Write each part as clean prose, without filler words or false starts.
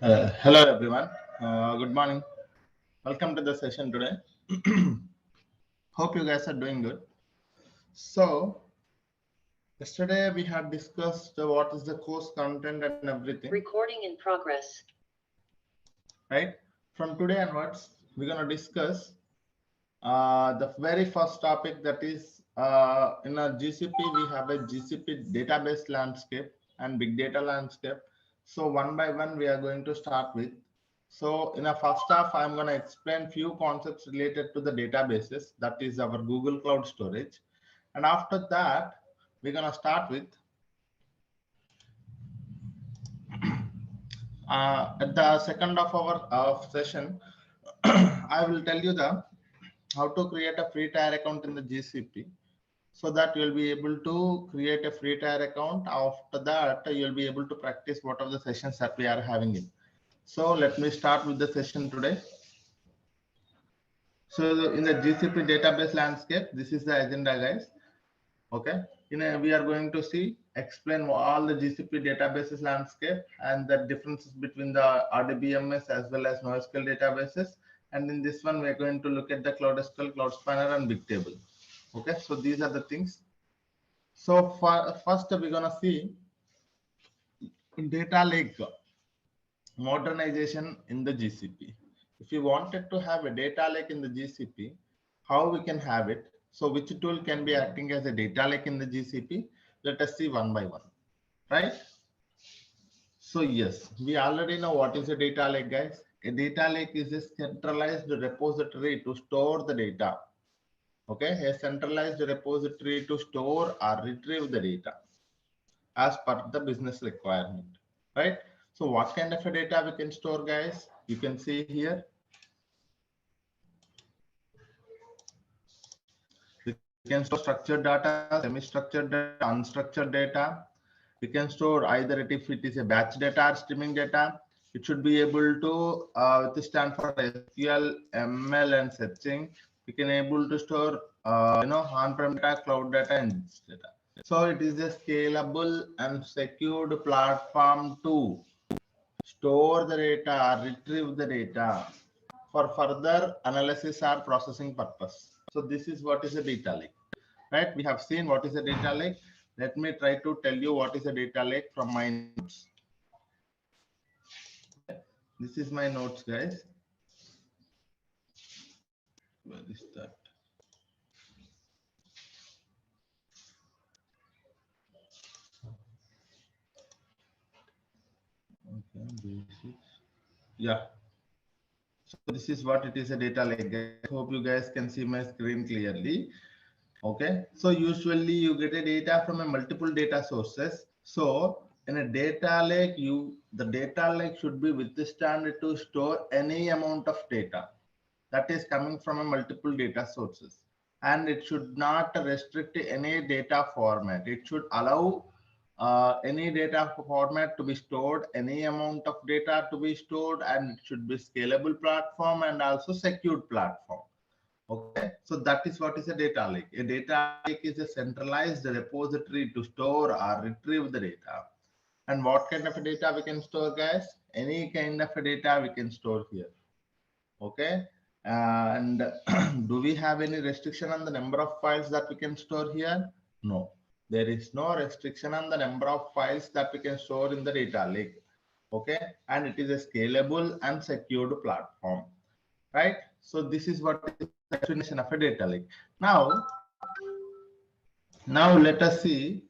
Hello everyone. Good morning. Welcome to the session today. Hope you guys are doing good. So yesterday we had discussed what is the course content and everything. Recording in progress. Right? From today onwards, we're gonna discuss the very first topic, that is in our GCP we have a GCP database landscape and big data landscape. So one by one we are going to start with. So in a first half, I'm going to explain few concepts related to the databases, that is our Google Cloud Storage. And after that, we're going to start with at the second of our session, I will tell you the how to create a free tier account in the GCP, so that you'll be able to create a free tier account. After that, you'll be able to practice what are the sessions that we are having in. So let me start with the session today. So in the GCP database landscape, this is the agenda, guys. Okay. We are going to see, explain all the GCP databases landscape and the differences between the RDBMS as well as NoSQL databases. And in this one, we are going to look at the Cloud SQL, Cloud Spanner, and Bigtable. Okay. So these are the things. So first, we're gonna see in data lake modernization in the GCP. If you wanted to have a data lake in the GCP, how we can have it? So which tool can be acting as a data lake in the GCP? Let us see one by one, right? So yes, we already know what is a data lake, guys. A data lake is a centralized repository to store the data. Okay, a centralized repository to store or retrieve the data as per the business requirement, right? So what kind of a data we can store, guys? You can see here. We can store structured data, semi-structured data, unstructured data. We can store either if it is a batch data or streaming data. It should be able to withstand for SQL, ML, and searching. We can able to store, on-prem data, cloud data, and this data. So it is a scalable and secured platform to store the data, retrieve the data for further analysis or processing purpose. So this is what is a data lake, right? We have seen what is a data lake. Let me try to tell you what is a data lake from my notes. Okay, this is my notes, guys. Where is that? Okay, basics. Yeah. So this is what it is, a data lake, guys. Hope you guys can see my screen clearly. Okay. So usually you get a data from a multiple data sources. So in a data lake, the data lake should be withstand to store any amount of data that is coming from a multiple data sources, and it should not restrict any data format. It should allow any data format to be stored, any amount of data to be stored, and it should be scalable platform and also secured platform. Okay, so that is what is a data lake. A data lake is a centralized repository to store or retrieve the data. And what kind of a data we can store, guys? Any kind of a data we can store here. Okay, and do we have any restriction on the number of files that we can store here? No, there is no restriction on the number of files that we can store in the data lake. Okay, and it is a scalable and secured platform, right? So this is what is the definition of a data lake. Now let us see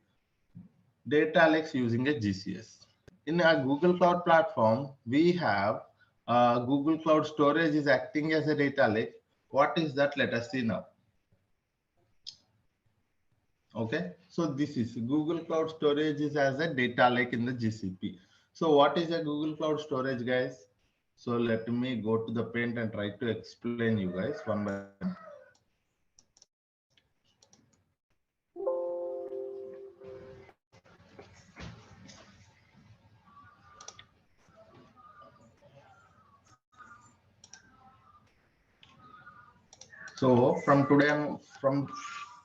data lakes using a GCS. In a Google Cloud platform, we have Google Cloud Storage is acting as a data lake. What is that? Let us see now. Okay, so this is Google Cloud Storage is as a data lake in the GCP. So what is a Google Cloud Storage, guys? So let me go to the paint and try to explain you guys one by one. So from today, from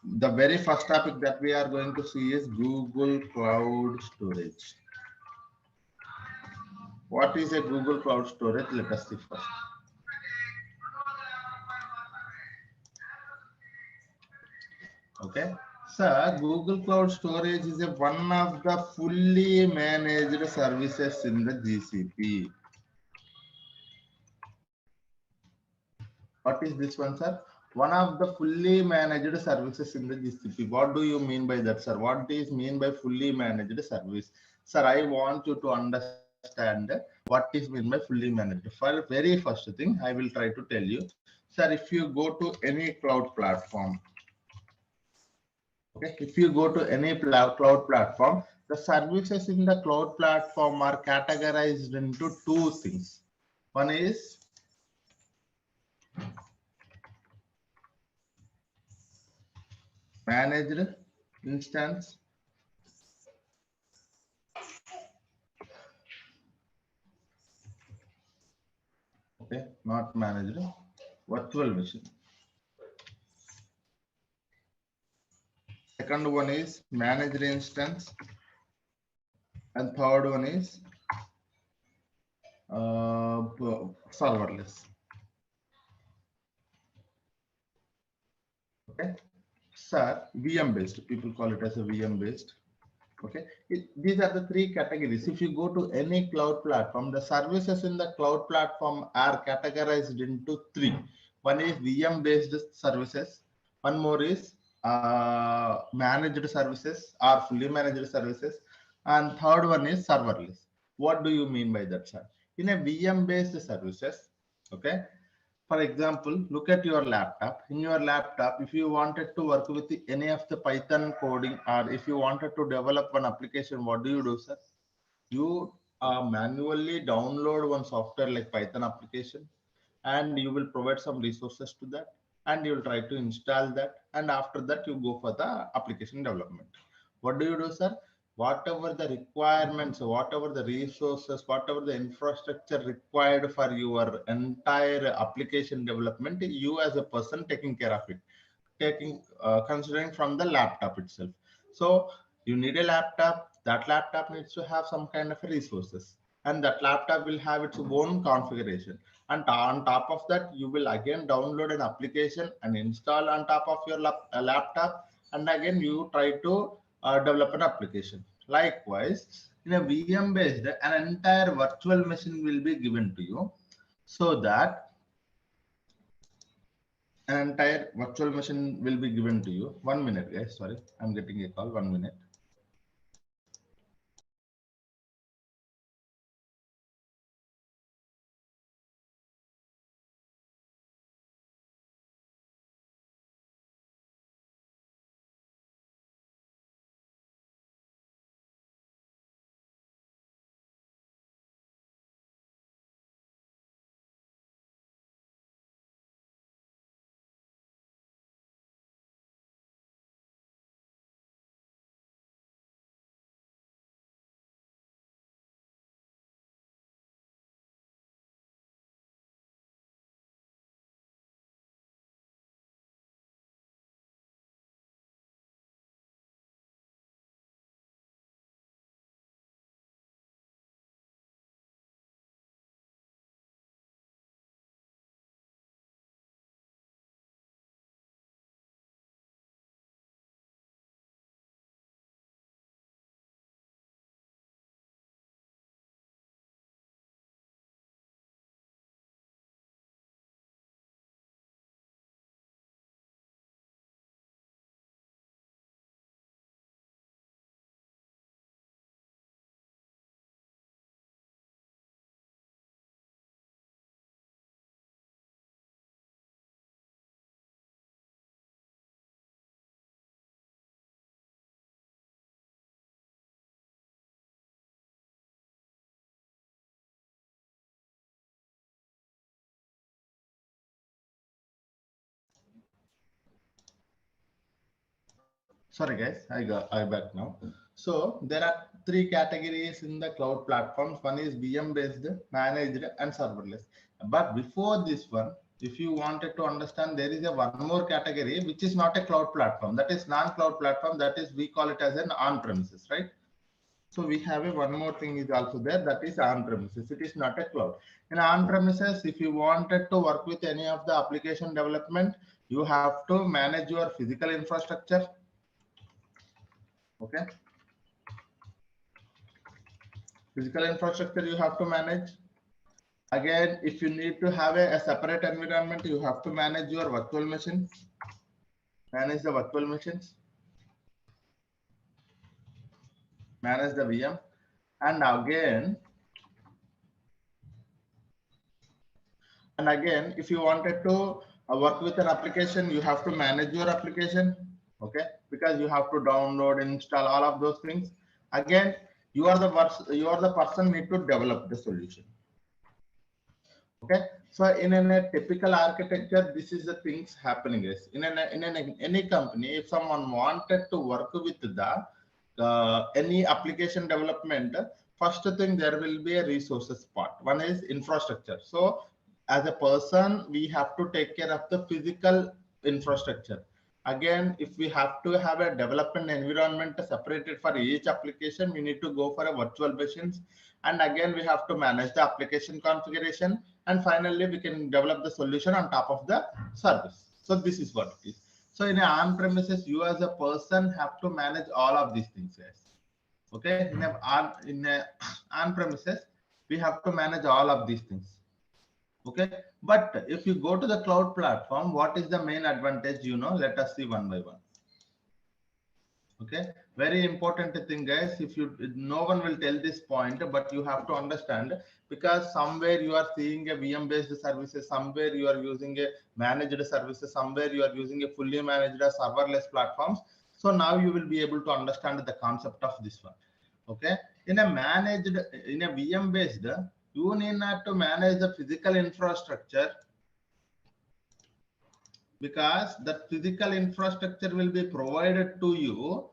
the very first topic that we are going to see is Google Cloud Storage. What is a Google Cloud Storage? Let us see first. Okay. Sir, Google Cloud Storage is one of the fully managed services in the GCP. What is this one, sir? One of the fully managed services in the GCP. What do you mean by that, sir? What is mean by fully managed service? Sir, I want you to understand what is mean by fully managed. For very first thing, I will try to tell you. Sir, if you go to any cloud platform, okay, if you go to any cloud platform, the services in the cloud platform are categorized into two things. One is managed instance, okay, not managed, virtual machine. Second one is managed instance, and third one is serverless. Okay, sir, VM based. People call it as a VM based. Okay, these are the three categories. If you go to any cloud platform, the services in the cloud platform are categorized into three. One is VM based services, one more is managed services or fully managed services, and third one is serverless. What do you mean by that, sir? In a VM based services, okay, for example, look at your laptop. In your laptop, if you wanted to work with any of the Python coding, or if you wanted to develop one application, what do, sir? You manually download one software like Python application, and you will provide some resources to that, and you will try to install that, and after that you go for the application development. What do, sir? Whatever the requirements, whatever the resources, whatever the infrastructure required for your entire application development, you as a person taking care of it, taking considering from the laptop itself. So you need a laptop. That laptop needs to have some kind of resources, and that laptop will have its own configuration. And on top of that, you will again download an application and install on top of your laptop, and again you try to develop an application. Likewise, in a VM based, an entire virtual machine will be given to you, so that an entire virtual machine will be given to you. 1 minute, guys. Sorry, I'm getting a call. 1 minute. Sorry, guys. I back now. So there are three categories in the cloud platforms. One is VM based, managed, and serverless. But before this one, if you wanted to understand, there is a one more category which is not a cloud platform. That is non-cloud platform. That is, we call it as an on-premises, right? So we have a one more thing is also there, that is on premises. It is not a cloud. In on premises, if you wanted to work with any of the application development, you have to manage your physical infrastructure. Okay, physical infrastructure you have to manage. Again, if you need to have a separate environment, you have to manage your virtual machines, manage the virtual machines, manage the VM. And again, if you wanted to work with an application, you have to manage your application. Okay, because you have to download, install all of those things. Again, you are the person need to develop the solution. Okay, so in a typical architecture, this is the things happening is any company. If someone wanted to work with the any application development, first thing there will be a resources part. One is infrastructure. So as a person, we have to take care of the physical infrastructure. Again, if we have to have a development environment separated for each application, we need to go for a virtual machines. And again, we have to manage the application configuration, and finally we can develop the solution on top of the service. So this is what it is. So in a on premises, you as a person have to manage all of these things, guys. Okay, in a on premises, we have to manage all of these things. Okay, but if you go to the cloud platform, what is the main advantage? Let us see one by one. Okay, very important thing, guys. If you No one will tell this point, but you have to understand, because somewhere you are seeing a VM based services, somewhere you are using a managed services, somewhere you are using a fully managed serverless platforms. So now you will be able to understand the concept of this one. Okay, in a VM based, you need not to manage the physical infrastructure, because the physical infrastructure will be provided to you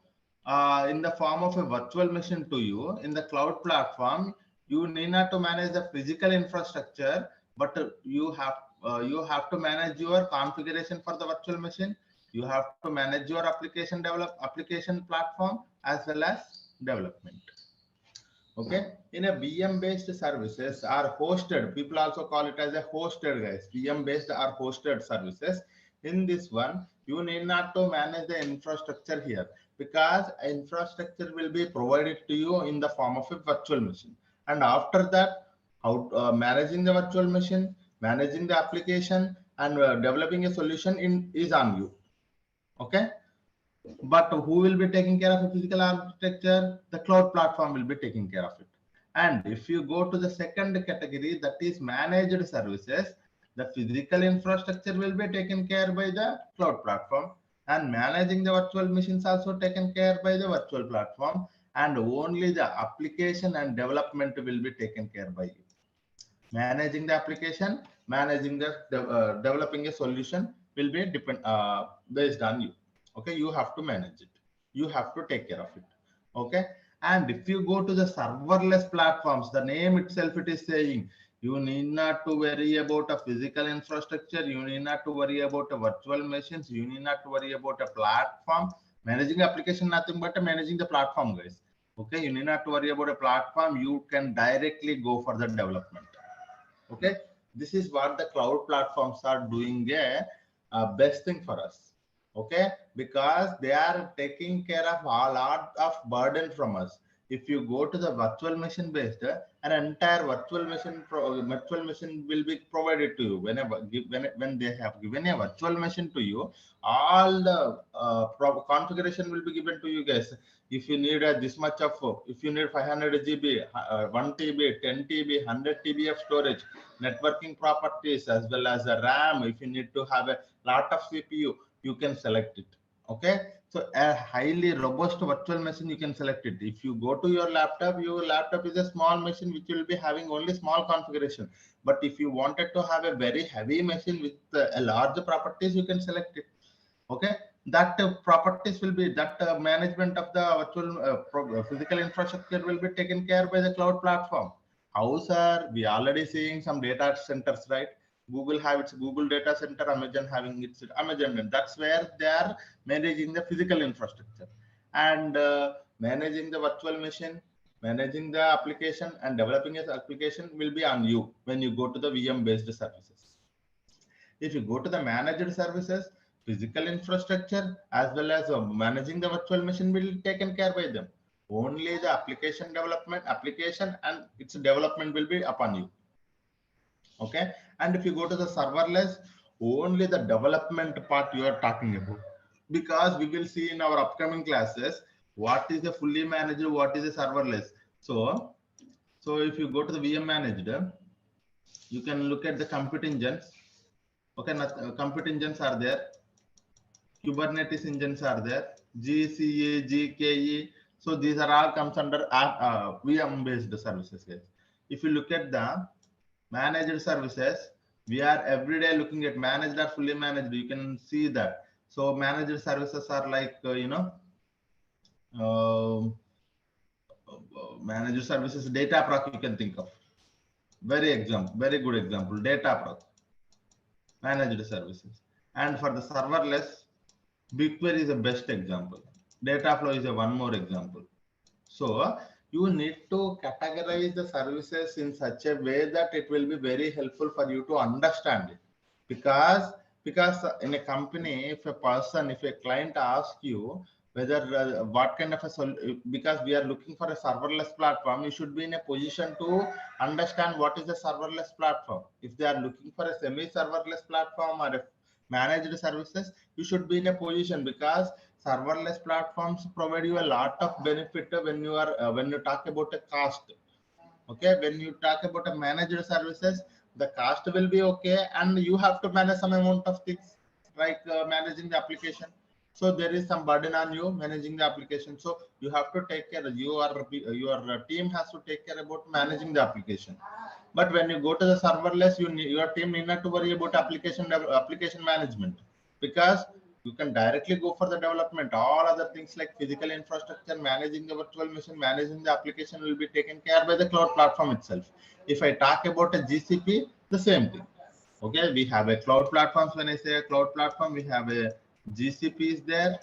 in the form of a virtual machine to you in the cloud platform. You need not to manage the physical infrastructure, but you have to manage your configuration for the virtual machine. You have to manage your application platform as well as development. Okay, in a VM based services are hosted, people also call it as a hosted, guys. VM based are hosted services. In this one, you need not to manage the infrastructure here, because infrastructure will be provided to you in the form of a virtual machine. And after that, how managing the virtual machine, managing the application, and developing a solution is on you. Okay, but who will be taking care of the physical architecture? The cloud platform will be taking care of it. And if you go to the second category, that is managed services, the physical infrastructure will be taken care by the cloud platform, and managing the virtual machines also taken care by the virtual platform, and only the application and development will be taken care by you. Managing the application, managing the developing a solution will be based on you. Okay, you have to manage it, you have to take care of it. Okay, and if you go to the serverless platforms, the name itself it is saying, you need not to worry about a physical infrastructure, you need not to worry about a virtual machines, you need not to worry about a platform. Managing application nothing but managing the platform, guys. Okay, you need not to worry about a platform, you can directly go for the development. Okay, this is what the cloud platforms are doing a best thing for us. Okay, because they are taking care of a lot of burden from us. If you go to the virtual machine based, an entire virtual machine will be provided to you. When they have given a virtual machine to you, all the configuration will be given to you, guys. If you need this much of, if you need 500 GB, 1 TB, 10 TB, 100 TB of storage, networking properties, as well as the RAM, if you need to have a lot of CPU, you can select it. Okay, so a highly robust virtual machine, you can select it. If you go to your laptop is a small machine which will be having only small configuration. But if you wanted to have a very heavy machine with a large properties, you can select it. Okay, that properties will be that management of the virtual physical infrastructure will be taken care by the cloud platform. How, sir? We already seeing some data centers, right? Google have its Google data center, Amazon having its Amazon, and that's where they are managing the physical infrastructure and managing the virtual machine. Managing the application and developing an application will be on you when you go to the VM based services. If you go to the managed services, physical infrastructure as well as managing the virtual machine will be taken care by them. Only the application and its development will be upon you. Okay. And if you go to the serverless, only the development part you are talking about. Because we will see in our upcoming classes what is a fully managed, what is a serverless. So if you go to the VM managed, you can look at the compute engines. Okay, compute engines are there. Kubernetes engines are there. GCA, GKE. So these are all comes under VM based services. Guys. If you look at the managed services, we are every day looking at managed or fully managed. You can see that. So managed services are like uh, managed services, data proc you can think of. Very good example, data proc, managed services. And for the serverless, BigQuery is the best example. Dataflow is a one more example. So you need to categorize the services in such a way that it will be very helpful for you to understand it. Because because in a company, if a client asks you whether what kind of because we are looking for a serverless platform, you should be in a position to understand what is a serverless platform. If they are looking for a semi-serverless platform or a managed services, you should be in a position because serverless platforms provide you a lot of benefit when you talk about a cost. Okay, when you talk about a managed services, the cost will be okay, and you have to manage some amount of things like managing the application. So there is some burden on you managing the application. So you have to take care. Your team has to take care about managing the application. But when you go to the serverless, your team need not to worry about application management because you can directly go for the development. All other things like physical infrastructure, managing the virtual machine, managing the application will be taken care by the cloud platform itself. If I talk about a GCP, the same thing. Okay, we have a cloud platforms. When I say a cloud platform, we have a GCP is there,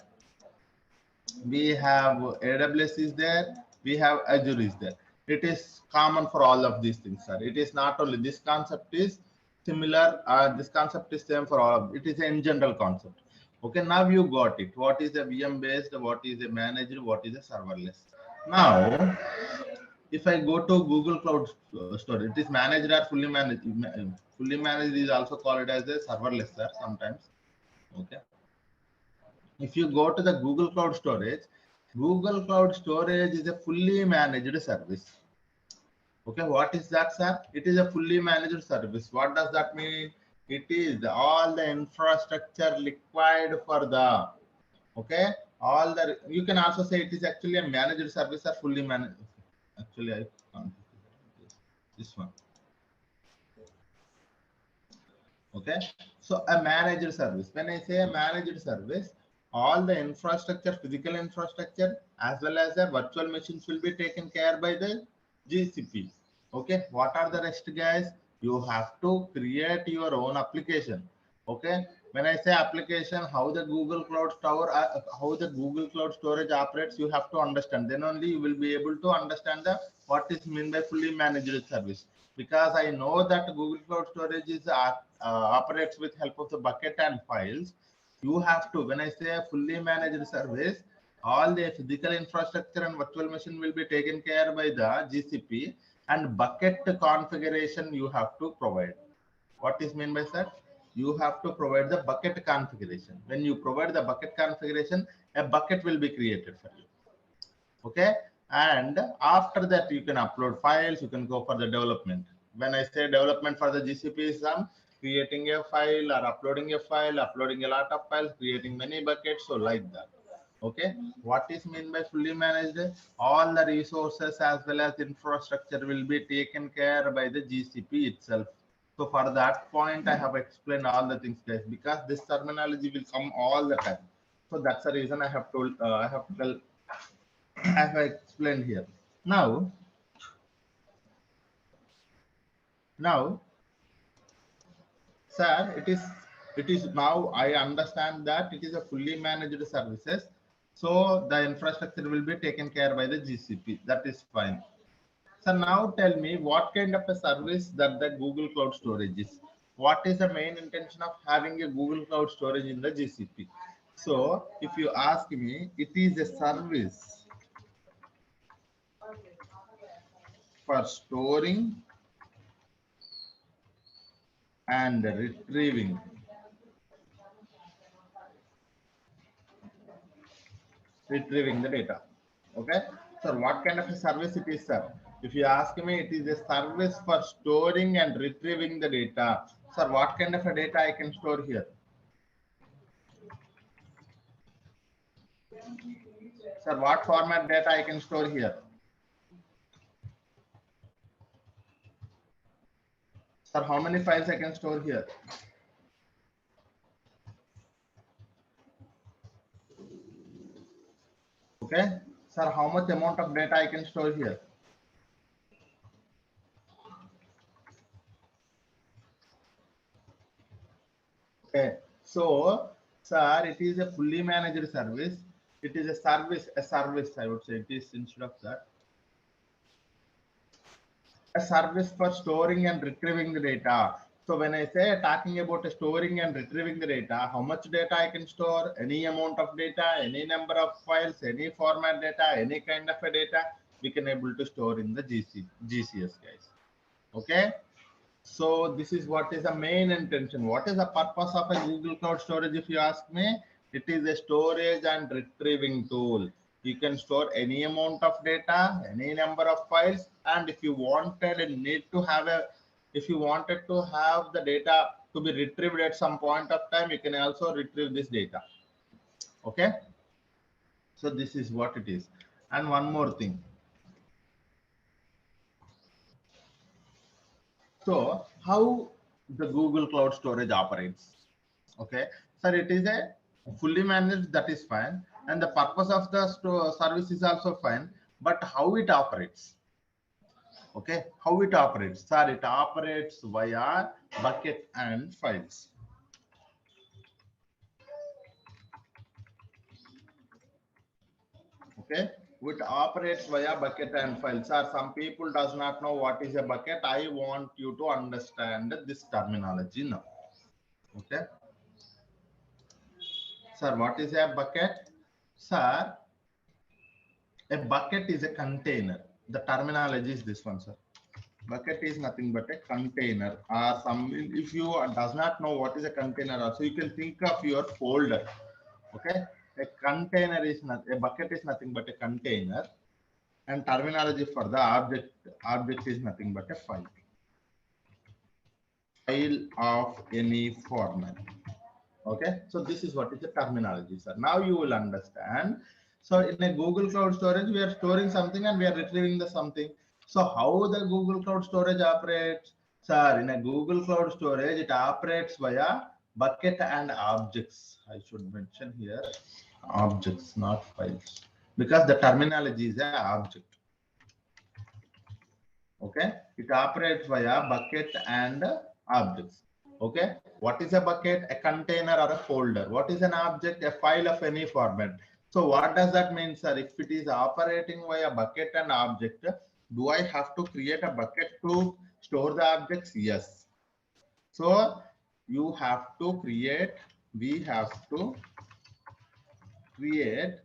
we have AWS is there, we have Azure is there. It is common for all of these things, sir. It is not only this concept is similar, this concept is same for all of it is in general concept. Okay, now you got it. What is a VM based, what is a managed, what is a serverless. Now, if I go to Google Cloud Storage, it is managed or fully managed. Fully managed is also called as a serverless, sir, sometimes. Okay. If you go to the Google Cloud Storage is a fully managed service. Okay, what is that, sir? It is a fully managed service. What does that mean? It is all the infrastructure required for the, okay, all the, you can also say it is actually a managed service or fully managed. Actually, I can't. This one. Okay, so a managed service, when I say a managed service, all the infrastructure, physical infrastructure as well as the virtual machines will be taken care by the GCP. Okay, what are the rest, guys? You have to create your own application. Okay, when I say application, how the Google Cloud Store, how the Google Cloud Storage operates, you have to understand, then only you will be able to understand the what is meant by fully managed service. Because I know that Google Cloud Storage is operates with help of the bucket and files. You have to, when I say a fully managed service, all the physical infrastructure and virtual machine will be taken care by the GCP, and bucket configuration you have to provide. What is meant by that? You have to provide the bucket configuration. When you provide the bucket configuration, a bucket will be created for you. Okay, and after that you can upload files, you can go for the development. When I say development for the GCP is creating a file or uploading a file, uploading a lot of files, creating many buckets, so like that. Okay, what is meant by fully managed? All the resources as well as infrastructure will be taken care by the GCP itself. So for that point I have explained all the things, guys, because this terminology will come all the time. So that's the reason I have told I have told as I explained here. Now, now, sir, it is now I understand that it is a fully managed services. So the infrastructure will be taken care by the GCP. That is fine. So now tell me what kind of a service that the Google Cloud Storage is. What is the main intention of having a Google Cloud Storage in the GCP? So if you ask me, it is a service for storing and retrieving the data. Okay, so what kind of a service it is, sir? If you ask me, it is a service for storing and retrieving the data. Sir, what kind of a data I can store here? Sir, what format data I can store here? Sir, how many files I can store here? Okay, sir, how much amount of data I can store here? Okay, so sir, it is a fully managed service. It is a service, I would say. It is instead of that, a service for storing and retrieving the data. So when I say talking about storing and retrieving the data, how much data I can store, any amount of data, any number of files, any format data, any kind of a data, we can able to store in the GCS, guys. Okay. So this is what is the main intention. What is the purpose of a Google Cloud Storage? If you ask me, it is a storage and retrieving tool. You can store any amount of data, any number of files, and if you wanted and need to have a, if you wanted to have the data to be retrieved at some point of time, you can also retrieve this data. Okay. So this is what it is. And one more thing. So how the Google Cloud Storage operates? Okay, sir, it is a fully managed, that is fine, and the purpose of the service is also fine, but how it operates? Okay, how it operates, sir? It operates via bucket and files. Okay, it operates via bucket and files. Sir, some people does not know what is a bucket. I want you to understand this terminology now. Okay, sir, what is a bucket? Sir, a bucket is a container. The terminology is this one, sir. Bucket is nothing but a container, or some, if you does not know what is a container also, you can think of your folder. Okay, a container is not, a bucket is nothing but a container, and terminology for the object is nothing but a file of any format. Okay, so this is what is the terminology, sir. Now you will understand. So in a Google Cloud Storage, we are storing something and we are retrieving the something. So how the Google Cloud Storage operates? Sir, in a Google Cloud Storage, it operates via bucket and objects. I should mention here objects, not files, because the terminology is a object. Okay, it operates via bucket and objects. Okay, what is a bucket? A container or a folder. What is an object? A file of any format. So what does that mean, sir? If it is operating via bucket and object, do I have to create a bucket to store the objects? Yes. So you have to create, we have to create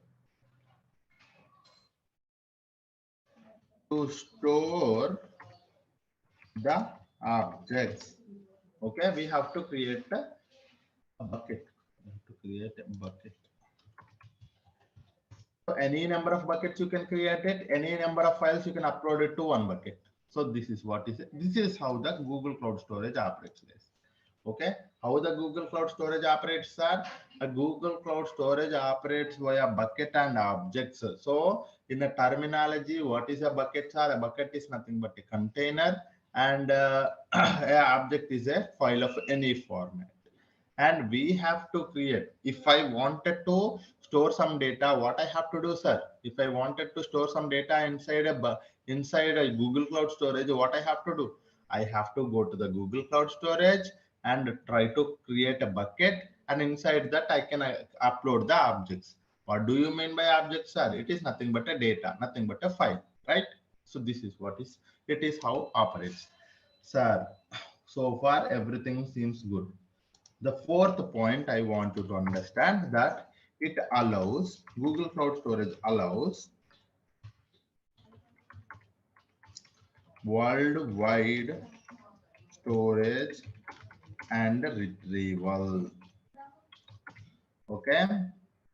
to store the objects. Okay, we have to create a bucket. We have to create a bucket. So any number of buckets you can create it, any number of files you can upload it to one bucket. So this is what is it. This is how the Google Cloud Storage operates, guys. Okay, how the Google Cloud Storage operates, sir? A Google Cloud Storage operates via bucket and objects. So in the terminology, what is a bucket, sir? A bucket is nothing but a container, and a object is a file of any format. And we have to create, if I wanted to store some data, what I have to do, sir? If I wanted to store some data inside a Google Cloud Storage, what I have to do? I have to go to the Google Cloud Storage and try to create a bucket, and inside that I can upload the objects. What do you mean by object, sir? It is nothing but a data, nothing but a file, right? So this is what is, it is how operates. Sir, so far everything seems good. The fourth point I want you to understand that it allows, Google Cloud Storage allows worldwide storage and retrieval. Okay,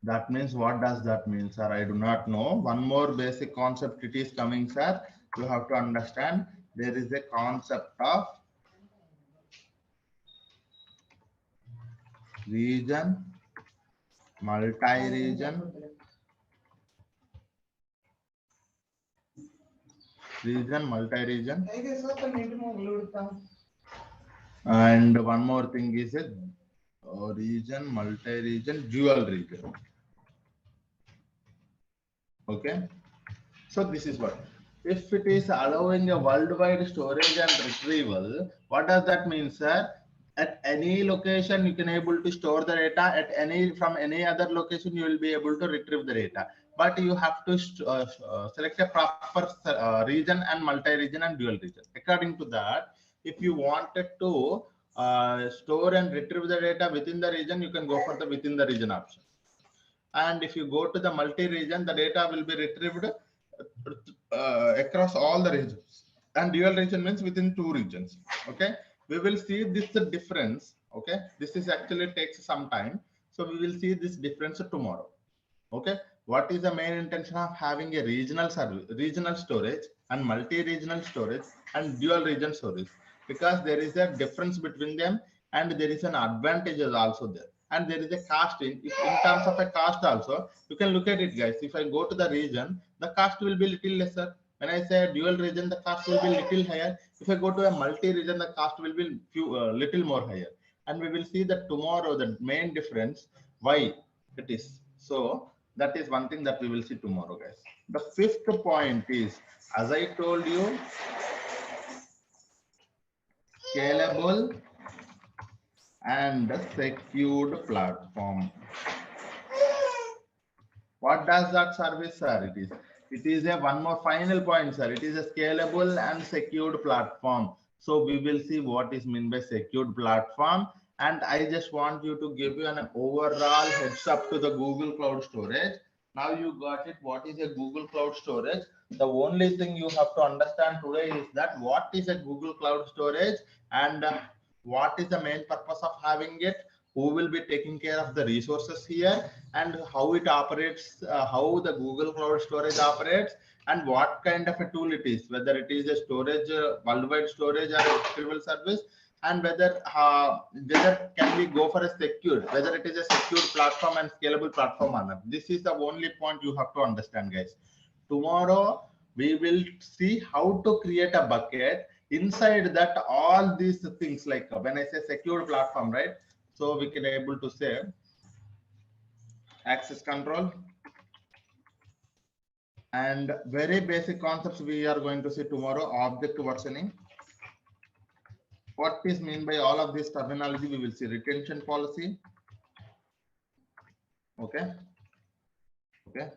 that means, what does that mean, sir? I do not know. One more basic concept it is coming, sir. You have to understand there is a concept of region, multi-region, multi-region, and one more thing is a region, multi-region, dual region. Okay, so this is what, if it is allowing a worldwide storage and retrieval, what does that mean, sir? At any location you can able to store the data, at any, from any other location you will be able to retrieve the data, but you have to select a proper region and multi-region and dual region. According to that, if you wanted to store and retrieve the data within the region, you can go for the within the region option. And if you go to the multi-region, the data will be retrieved across all the regions. And dual region means within two regions. Okay, we will see this difference. Okay, this is actually takes some time, so we will see this difference tomorrow. Okay, what is the main intention of having a regional service, regional storage and multi-regional storage and dual region storage? Because there is a difference between them, and there is an advantages also there, and there is a cost in terms of a cost also. You can look at it, guys. If I go to the region, the cost will be little lesser. When I say dual region, the cost will be little higher. If I go to a multi-region, the cost will be little more higher. And we will see that tomorrow the main difference why it is so. That is one thing that we will see tomorrow, guys. The fifth point is, as I told you, scalable and secured platform. What does that service, sir? It is a one more final point, sir. It is a scalable and secured platform. So we will see what is meant by secured platform. And I just want you to give you an overall heads up to the Google Cloud Storage. Now you got it. What is a Google Cloud Storage? The only thing you have to understand today is that what is a Google Cloud Storage, and what is the main purpose of having it, who will be taking care of the resources here, and how it operates, how the Google Cloud Storage operates, and what kind of a tool it is, whether it is a storage, worldwide storage or a retrieval service, and whether can we go for a secure, whether it is a secure platform and scalable platform or not. This is the only point you have to understand, guys. Tomorrow we will see how to create a bucket. Inside that, all these things, like when I say secure platform, right? So we can able to say access control, and very basic concepts we are going to see tomorrow. Object versioning. What is mean by all of this terminology? We will see retention policy. Okay. Okay.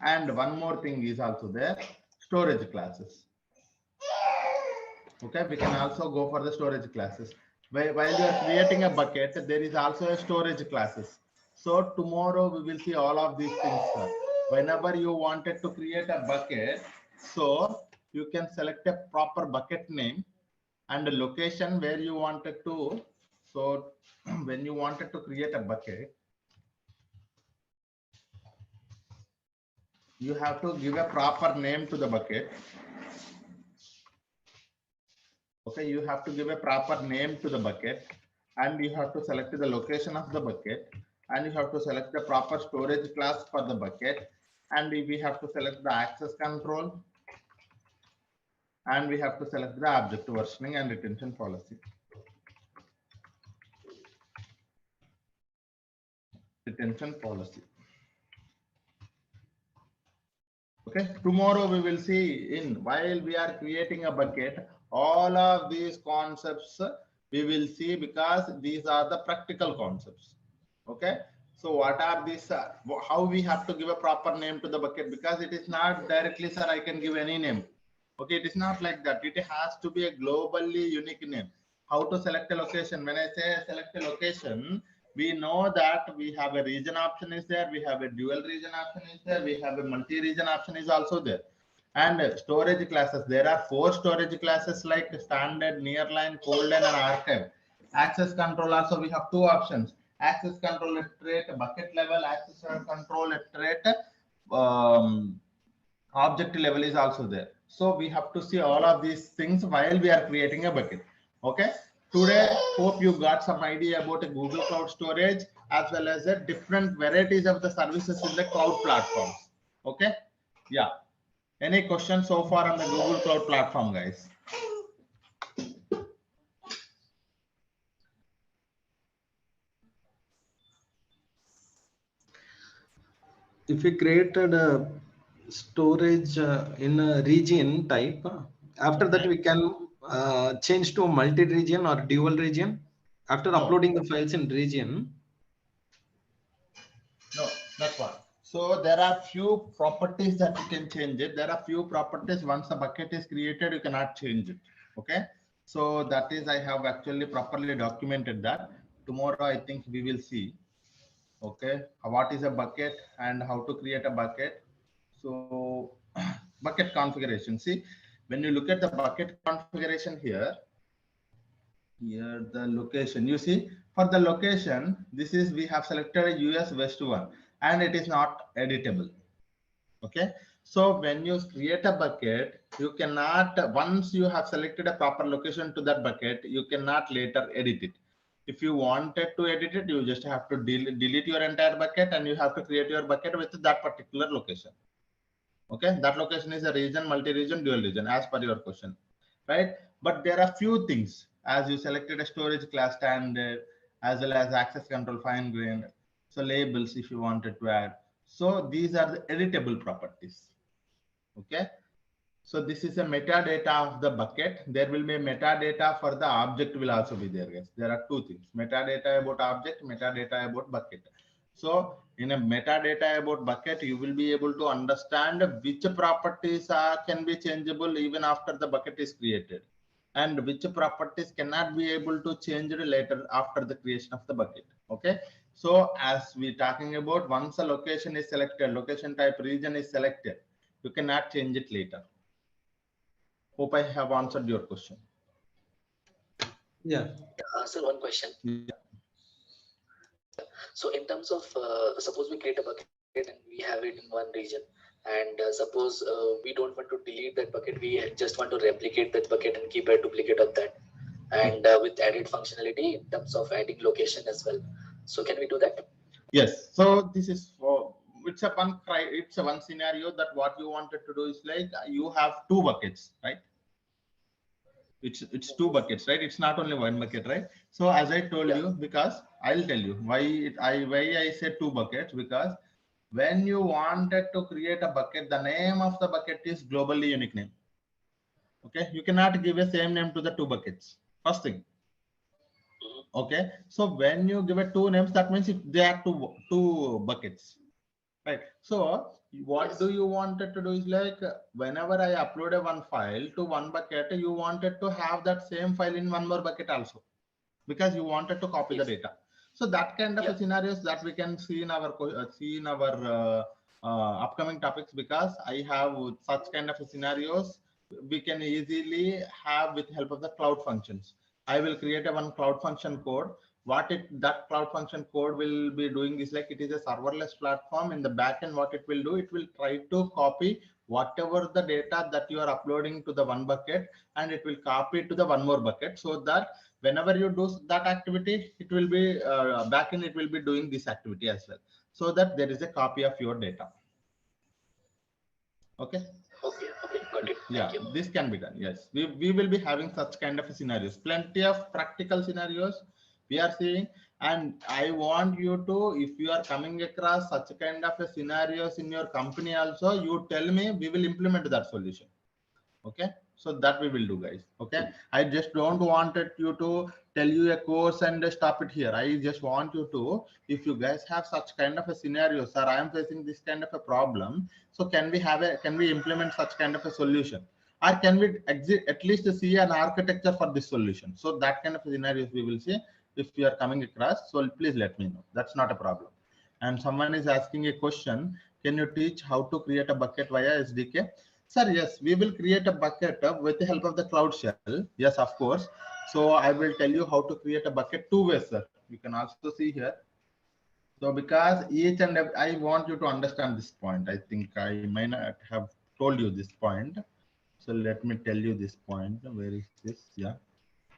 And one more thing is also there, storage classes. Okay, we can also go for the storage classes. While you are creating a bucket, there is also a storage classes. So tomorrow we will see all of these things, sir. Whenever you wanted to create a bucket, so you can select a proper bucket name and a location where you wanted to. So when you wanted to create a bucket, you have to give a proper name to the bucket. Okay, you have to give a proper name to the bucket, and you have to select the location of the bucket, and you have to select the proper storage class for the bucket, and we have to select the access control, and we have to select the object versioning and retention policy. Retention policy. Okay, tomorrow we will see, in while we are creating a bucket, all of these concepts we will see, because these are the practical concepts. Okay, So what are these? How we have to give a proper name to the bucket, because it is not directly, sir, I can give any name. Okay, it is not like that. It has to be a globally unique name. How to select a location? When I say select a location, we know that we have a region option is there, we have a dual region option is there, we have a multi-region option is also there. And storage classes, there are 4 storage classes like standard, nearline, cold and archive. Access control also we have 2 options. Access control at rate bucket level, access control at rate um, object level is also there. So we have to see all of these things while we are creating a bucket. Okay. Today, hope you got some idea about a Google Cloud Storage as well as the different varieties of the services in the cloud platforms. Okay. Yeah. Any questions so far on the Google Cloud platform, guys? If we created a storage in a region type, after that we can change to multi-region or dual region after No, uploading the files in region. no, that's what. So there are few properties that you can change it. There are few properties once the bucket is created, you cannot change it. Okay. So that is, I have actually properly documented that. Tomorrow, I think we will see. Okay, what is a bucket and how to create a bucket. So bucket configuration. See, when you look at the bucket configuration here the location, you see, for the location, this is, we have selected a US West one and it is not editable. Okay, so when you create a bucket, you cannot, once you have selected a proper location to that bucket, you cannot later edit it. If you wanted to edit it, you just have to delete your entire bucket and you have to create your bucket with that particular location. Okay, that location is a region, multi-region, dual region as per your question, right? But there are few things, as you selected a storage class standard as well as access control fine grained, so labels if you wanted to add. So these are the editable properties. Okay, so this is a metadata of the bucket. There will be a metadata for the object will also be there, guys. There are 2 things: metadata about object, metadata about bucket. So in a metadata about bucket, you will be able to understand which properties can be changeable even after the bucket is created, and which properties cannot be able to change later after the creation of the bucket. Okay. So as we talking about, once a location is selected, location type region is selected, you cannot change it later. Hope I have answered your question. Yeah. Sir, one question. Yeah. So in terms of, suppose we create a bucket and we have it in one region, and suppose we don't want to delete that bucket, we just want to replicate that bucket and keep a duplicate of that, and with added functionality in terms of adding location as well. So can we do that? Yes. So this is for, it's a one scenario that what you wanted to do is like you have 2 buckets, right? It's 2 buckets, right? It's not only 1 bucket, right? So as I told you, because I'll tell you why I said 2 buckets, because when you wanted to create a bucket, the name of the bucket is globally unique name. Okay, you cannot give a same name to the 2 buckets. First thing. Okay, so when you give it 2 names, that means they are two buckets, right? So what do you wanted to do is like, whenever I upload a one file to one bucket, you wanted to have that same file in one more bucket also, because you wanted to copy the data. So that kind of scenarios that we can see in our upcoming topics, because I have such kind of scenarios we can easily have with help of the cloud functions. I will create a one cloud function code. That cloud function code will be doing is like, it is a serverless platform. In the backend, what it will do, it will try to copy whatever the data that you are uploading to the one bucket, and it will copy to the one more bucket, so that whenever you do that activity, it will be backend, it will be doing this activity as well, so that there is a copy of your data. Okay. Okay, got it. Yeah, Thank you. this can be done. Yes, we will be having such kind of scenarios, plenty of practical scenarios we are seeing. And I want you to, if you are coming across such kind of scenarios in your company also, you tell me, we will implement that solution. Okay, So that we will do, guys. Okay. I just don't wanted you to tell you a course and stop it here. I just want you to, if you guys have such kind of a scenario, sir, I am facing this kind of a problem. So can we implement such kind of a solution? Or can we at least see an architecture for this solution? So that kind of scenarios we will see if you are coming across. So please let me know. That's not a problem. And someone is asking a question, can you teach how to create a bucket via SDK? Sir, yes, we will create a bucket with the help of the Cloud Shell. Yes, of course. So I will tell you how to create a bucket two ways, sir. You can also see here. So because I want you to understand this point. I think I might not have told you this point. So let me tell you this point. Where is this? Yeah.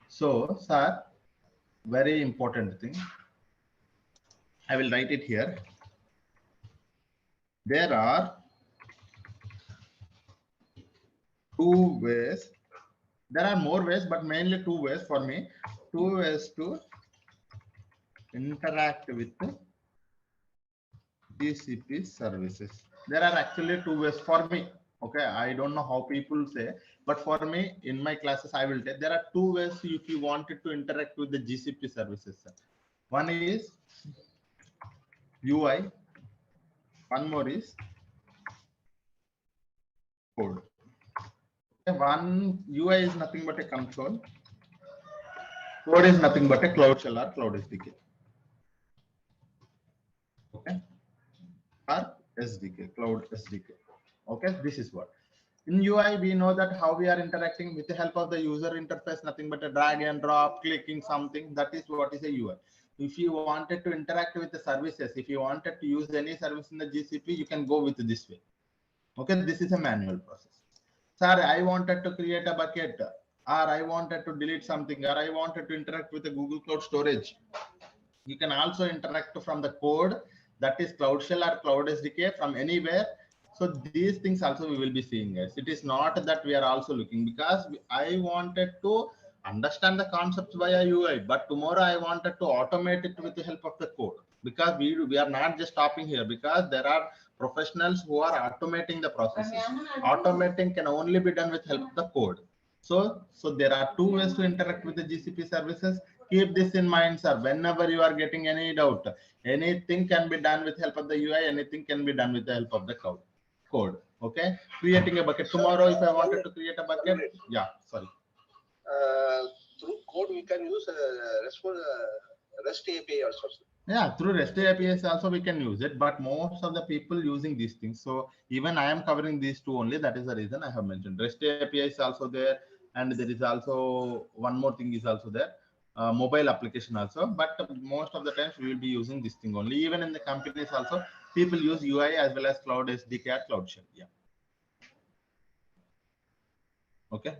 So, sir, very important thing. I will write it here. There are two ways. There are more ways, but mainly two ways for me. Two ways to interact with GCP services. There are actually two ways for me. Okay, I don't know how people say, but for me, in my classes, I will tell there are two ways if you wanted to interact with the GCP services. One is UI, one more is code. One UI is nothing but a console. Code is nothing but a cloud shell or cloud SDK. Okay, or SDK, cloud SDK. Okay, this is what. In UI, we know that how we are interacting with the help of the user interface, nothing but a drag and drop, clicking something. That is what is a UI. If you wanted to interact with the services, if you wanted to use any service in the GCP, you can go with this way. Okay, this is a manual process. Sir, I wanted to create a bucket, or I wanted to delete something, or I wanted to interact with the Google Cloud Storage. You can also interact from the code, that is Cloud Shell or Cloud SDK, from anywhere. So these things also we will be seeing, guys. It is not that we are also looking, because I wanted to understand the concepts via UI, but tomorrow I wanted to automate it with the help of the code, because we are not just stopping here, because there are professionals who are automating the processes. Automating can only be done with help of the code. So there are two ways to interact with the GCP services. Keep this in mind, sir. Whenever you are getting any doubt, anything can be done with help of the UI, anything can be done with the help of the code. Okay, creating a bucket. Tomorrow, if I wanted to create a bucket, yeah, sorry. Through code, we can use REST API also. Yeah, through REST APIs also we can use it, but most of the people using these things. So even I am covering these two only. That is the reason I have mentioned REST API is also there, and there is also one more thing is also there, mobile application also. But most of the times we will be using this thing only. Even in the companies also, people use UI as well as Cloud SDK or Cloud Shell. Yeah. Okay.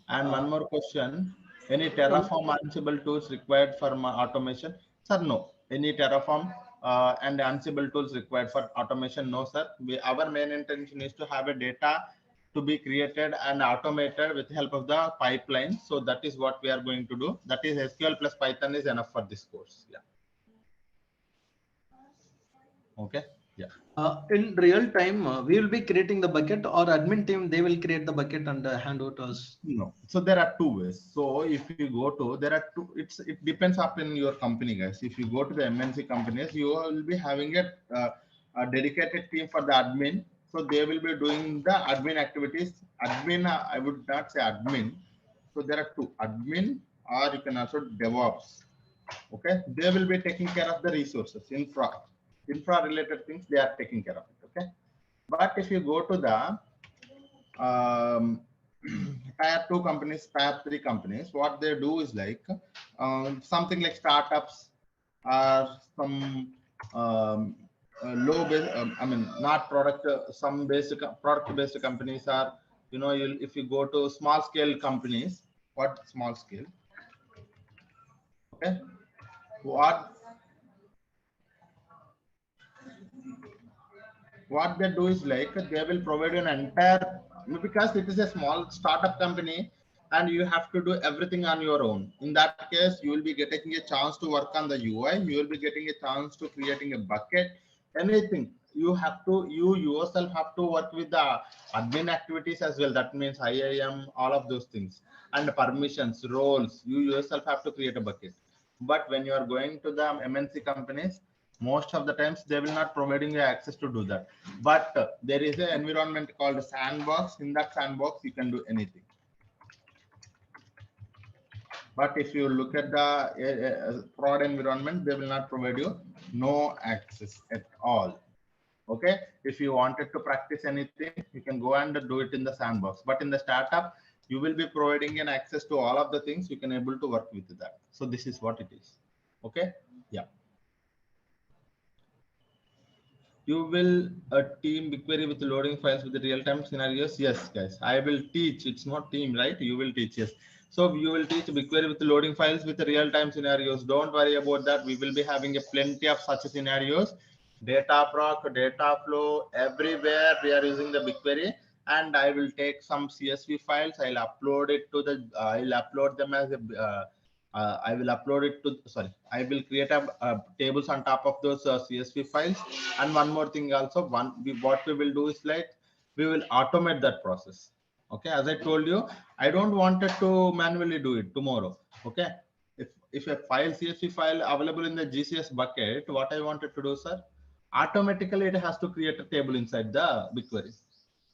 And one more question: any Terraform Ansible tools required for automation? Sir, no. Any Terraform and Ansible tools required for automation? No, sir. Our main intention is to have a data to be created and automated with the help of the pipeline. So that is what we are going to do. That is SQL plus Python is enough for this course. Yeah. Okay. Yeah. In real time, we will be creating the bucket, or admin team, they will create the bucket and hand over to us. No. So there are two ways. So if you go to, there are two, it depends upon your company, guys. If you go to the MNC companies, you will be having a dedicated team for the admin. So they will be doing the admin activities. Admin, I would not say admin. So there are two, admin, or you can also DevOps. Okay. They will be taking care of the resources, infra related things. They are taking care of it. Okay. But if you go to the tier 2 companies, tier 3 companies, what they do is like something like startups or some low base, I mean, not product, some basic product based companies are, you know, if you go to small scale companies, what small scale? Okay. What they do is like they will provide an entire, because it is a small startup company and you have to do everything on your own. In that case, you will be getting a chance to work on the UI, you will be getting a chance to creating a bucket, anything. you yourself have to work with the admin activities as well. That means IAM, all of those things, and permissions, roles. You yourself have to create a bucket. But when you are going to the MNC companies, most of the times they will not providing you access to do that. But there is an environment called sandbox. In that sandbox, you can do anything. But if you look at the prod environment, they will not provide you no access at all. Okay, if you wanted to practice anything, you can go and do it in the sandbox. But in the startup, you will be providing an access to all of the things. You can able to work with that. So this is what it is. Okay, yeah. You will a team BigQuery with loading files with the real-time scenarios. Yes, guys, I will teach. It's not team, right? You will teach. Yes. So you will teach BigQuery with loading files with the real-time scenarios. Don't worry about that. We will be having a plenty of such scenarios. Data proc, data flow, everywhere we are using the BigQuery. And I will take some CSV files. I'll upload it to the. I'll upload them as a. I will upload it to. Sorry, I will create a tables on top of those CSV files. And one more thing also, what we will do is like we will automate that process. Okay, as I told you, I don't want it to manually do it tomorrow. Okay, if a file CSV file available in the GCS bucket, what I wanted to do, sir, automatically it has to create a table inside the BigQuery.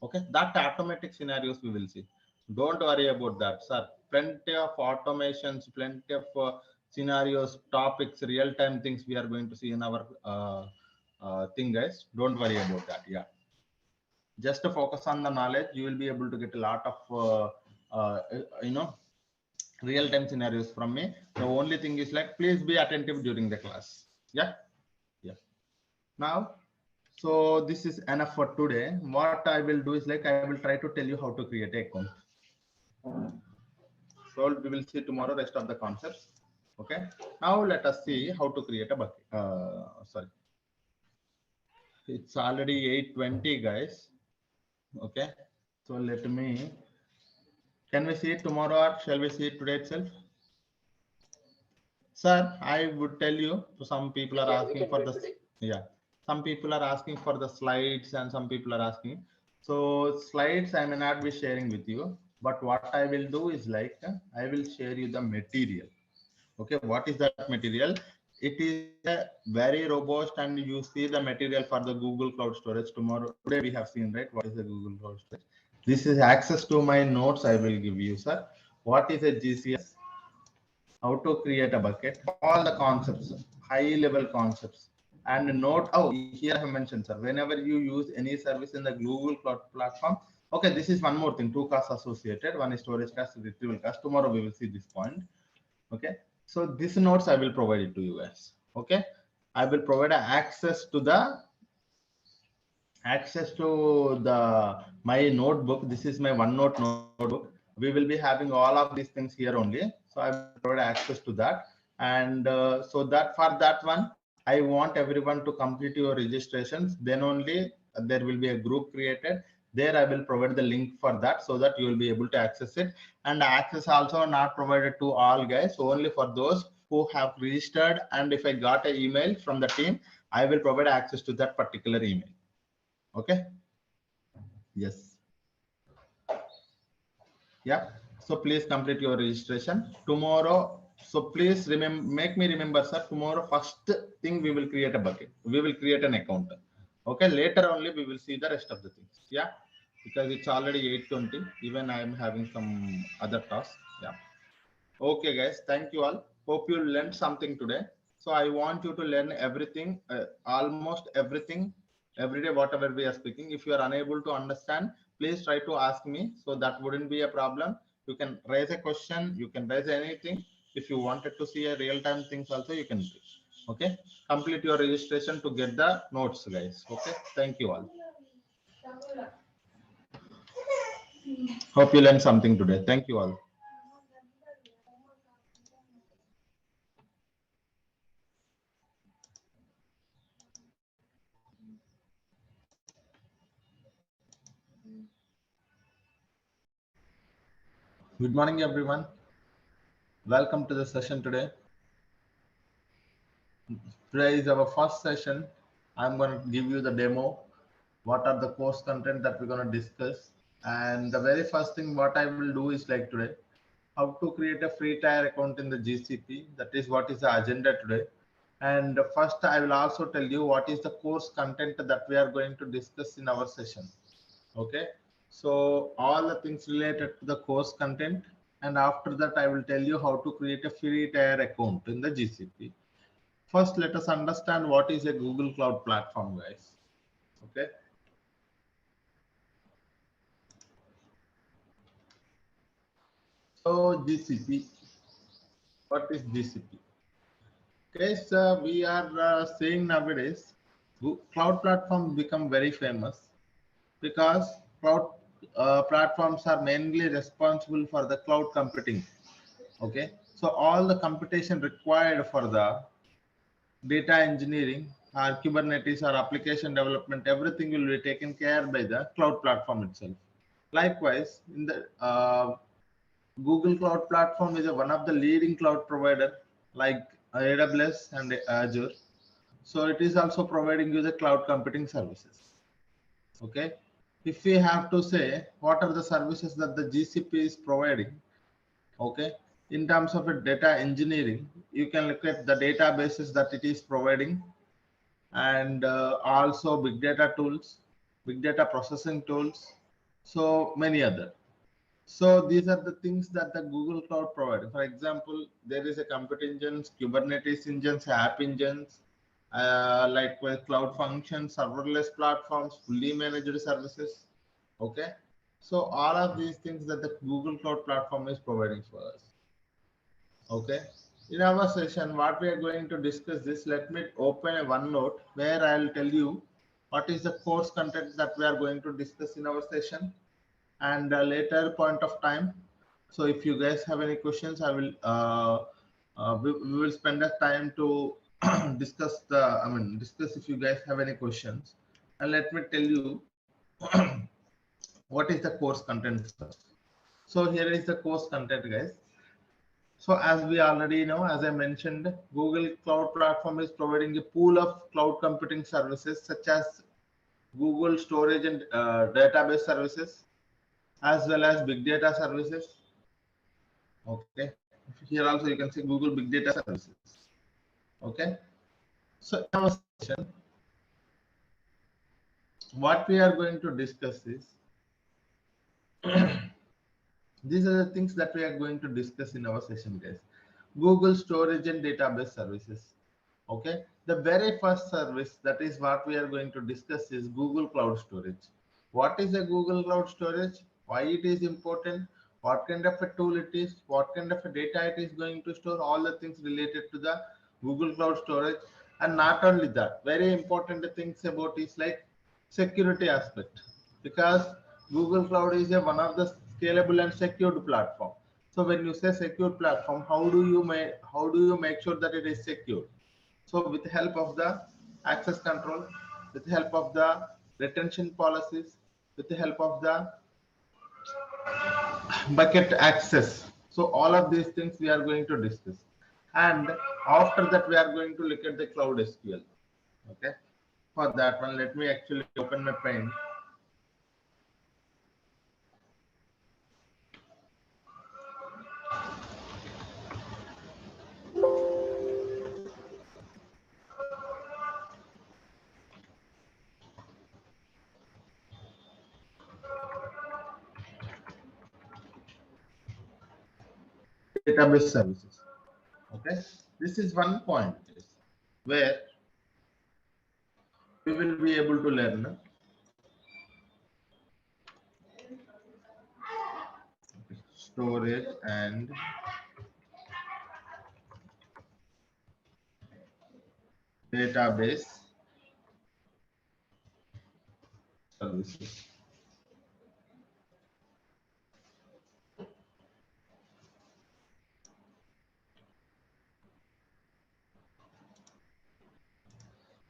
Okay, that automatic scenarios we will see. Don't worry about that, sir. Plenty of automations, plenty of scenarios, topics, real-time things we are going to see in our thing, guys. Don't worry about that. Yeah, just to focus on the knowledge, you will be able to get a lot of uh, you know real-time scenarios from me. The only thing is like, please be attentive during the class. Yeah, yeah. Now, so this is enough for today. What I will do is like I will try to tell you how to create an account. So we will see tomorrow rest of the concepts. Okay. Now let us see how to create a bucket. Sorry, it's already 8:20, guys. Okay. So let me. Can we see it tomorrow or shall we see it today itself? Sir, I would tell you. So some people are asking for the. Yeah. Some people are asking for the slides and some people are asking. So slides I may not be sharing with you. But what I will do is like I will share you the material. Okay, what is that material? It is a very robust, and you see the material for the Google Cloud Storage tomorrow. Today we have seen, right? What is the Google Cloud Storage? This is access to my notes I will give you, sir. What is a GCS? How to create a bucket? All the concepts, high level concepts. And note, oh, here I have mentioned, sir, whenever you use any service in the Google Cloud platform, okay, this is one more thing, two costs associated. One is storage cost, retrieval cost. Tomorrow we will see this point. Okay, so this notes I will provide it to you guys. Okay, I will provide access to the my notebook. This is my OneNote notebook. We will be having all of these things here only, so I will provide access to that. And so that for that one, I want everyone to complete your registrations. Then only there will be a group created. There I will provide the link for that so that you will be able to access it. And access also not provided to all, guys, only for those who have registered. And if I got an email from the team, I will provide access to that particular email. Okay. Yes. Yeah. So please complete your registration tomorrow. So please remember, make me remember, sir. Tomorrow, first thing we will create a bucket. We will create an account. Okay. Later only we will see the rest of the things. Yeah. Because it's already 8:20. Even I am having some other tasks. Yeah. Okay, guys. Thank you all. Hope you learned something today. So I want you to learn everything, almost everything, every day, whatever we are speaking. If you are unable to understand, please try to ask me. So that wouldn't be a problem. You can raise a question. You can raise anything. If you wanted to see a real-time things also, you can do. Okay. Complete your registration to get the notes, guys. Okay. Thank you all. Hope you learned something today. Thank you all. Good morning, everyone. Welcome to the session today. Today is our first session, I'm going to give you the demo. What are the course content that we're going to discuss? And the very first thing what I will do is like today, how to create a free tier account in the GCP. That is what is the agenda today. And first, I will also tell you what is the course content that we are going to discuss in our session. Okay. So all the things related to the course content. And after that, I will tell you how to create a free tier account in the GCP. First, let us understand what is a Google Cloud Platform, guys. Okay. So GCP, what is GCP? Okay, so we are saying nowadays, cloud platforms become very famous because cloud platforms are mainly responsible for the cloud computing. Okay, so all the computation required for the data engineering or Kubernetes or application development, everything will be taken care by the cloud platform itself. Likewise, in the Google Cloud Platform is one of the leading cloud provider like AWS and Azure. So it is also providing you the cloud computing services. Okay. If we have to say what are the services that the GCP is providing, okay, in terms of a data engineering, you can look at the databases that it is providing and also big data tools, big data processing tools, so many other. So these are the things that the Google Cloud provides. For example, there is a compute engines, Kubernetes engines, app engines, like with cloud functions, serverless platforms, fully managed services. Okay. So all of these things that the Google Cloud platform is providing for us. Okay. In our session, what we are going to discuss this, let me open a OneNote where I'll tell you what is the course content that we are going to discuss in our session and a later point of time. So if you guys have any questions, I will we will spend the time to discuss discuss if you guys have any questions. And let me tell you what is the course content first. So here is the course content, guys. So as we already know, as I mentioned, Google Cloud Platform is providing a pool of cloud computing services such as Google storage and database services, as well as big data services. Okay, here also you can see Google big data services. Okay, so in our session, what we are going to discuss is these are the things that we are going to discuss in our session, guys. Google storage and database services. Okay, the very first service that is what we are going to discuss is Google Cloud Storage. What is a Google Cloud Storage? Why it is important? What kind of a tool it is? What kind of a data it is going to store? All the things related to the Google Cloud Storage. And not only that, very important things about is like security aspect, because Google Cloud is one of the scalable and secured platform. So when you say secure platform, how do you make sure that it is secure? So with the help of the access control, with the help of the retention policies, with the help of the bucket access. So all of these things we are going to discuss. And after that, we are going to look at the cloud SQL. Okay. For that one, let me actually open my pen. Database services. Okay, this is one point where we will be able to learn storage and database services.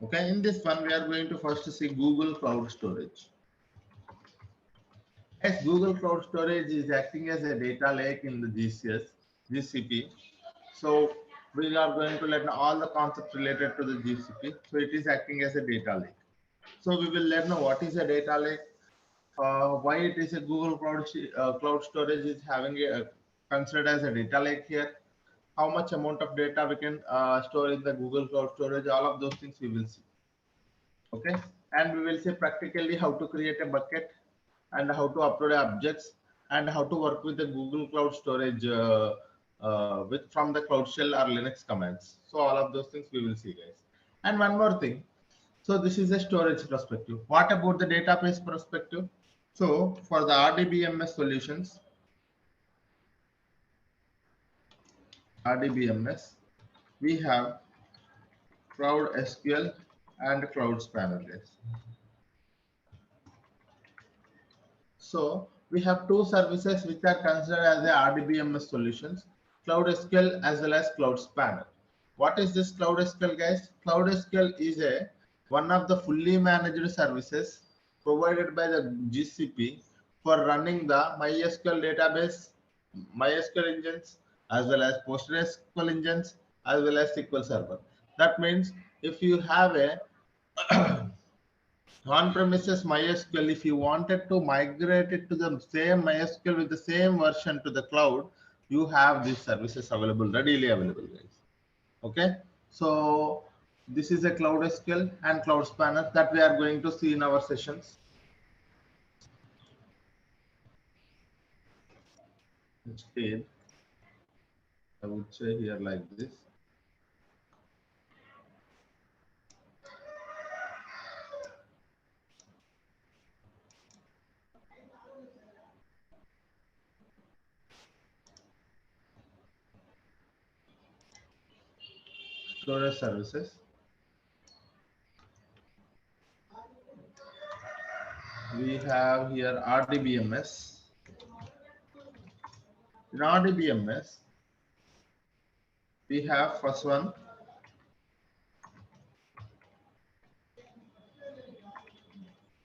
Okay, in this one, we are going to first see Google Cloud Storage. Yes, Google Cloud Storage is acting as a data lake in the GCP. So we are going to learn all the concepts related to the GCP. So it is acting as a data lake. So we will learn what is a data lake, why it is a Google Cloud Storage is having a considered as a data lake here, how much amount of data we can store in the Google Cloud Storage, all of those things we will see. Okay, and we will see practically how to create a bucket and how to upload objects and how to work with the Google Cloud Storage with from the Cloud Shell or Linux commands. So all of those things we will see, guys. And one more thing. So this is a storage perspective. What about the database perspective? So for the RDBMS solutions, RDBMS, we have Cloud SQL and Cloud Spanner, guys. So we have two services which are considered as the RDBMS solutions, Cloud SQL as well as Cloud Spanner. What is this Cloud SQL, guys? Cloud SQL is one of the fully managed services provided by the GCP for running the MySQL database, MySQL engines, as well as PostgreSQL engines, as well as SQL Server. That means if you have a on-premises MySQL, if you wanted to migrate it to the same MySQL with the same version to the cloud, you have these services available, readily available, guys. Okay, so this is a Cloud SQL and Cloud Spanner that we are going to see in our sessions. Instead, I would say here like this. Storage services. We have here RDBMS. In RDBMS, we have first one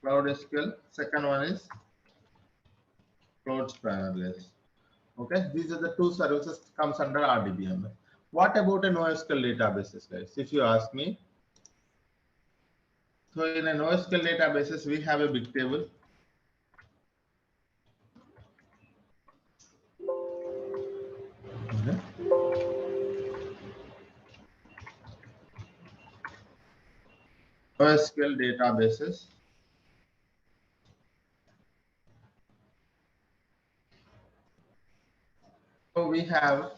Cloud SQL, second one is Cloud Spanner. Okay, these are the two services comes under RDBMS. What about a NoSQL databases, guys? If you ask me, so in a NoSQL databases, we have a big table. NoSQL databases. So we have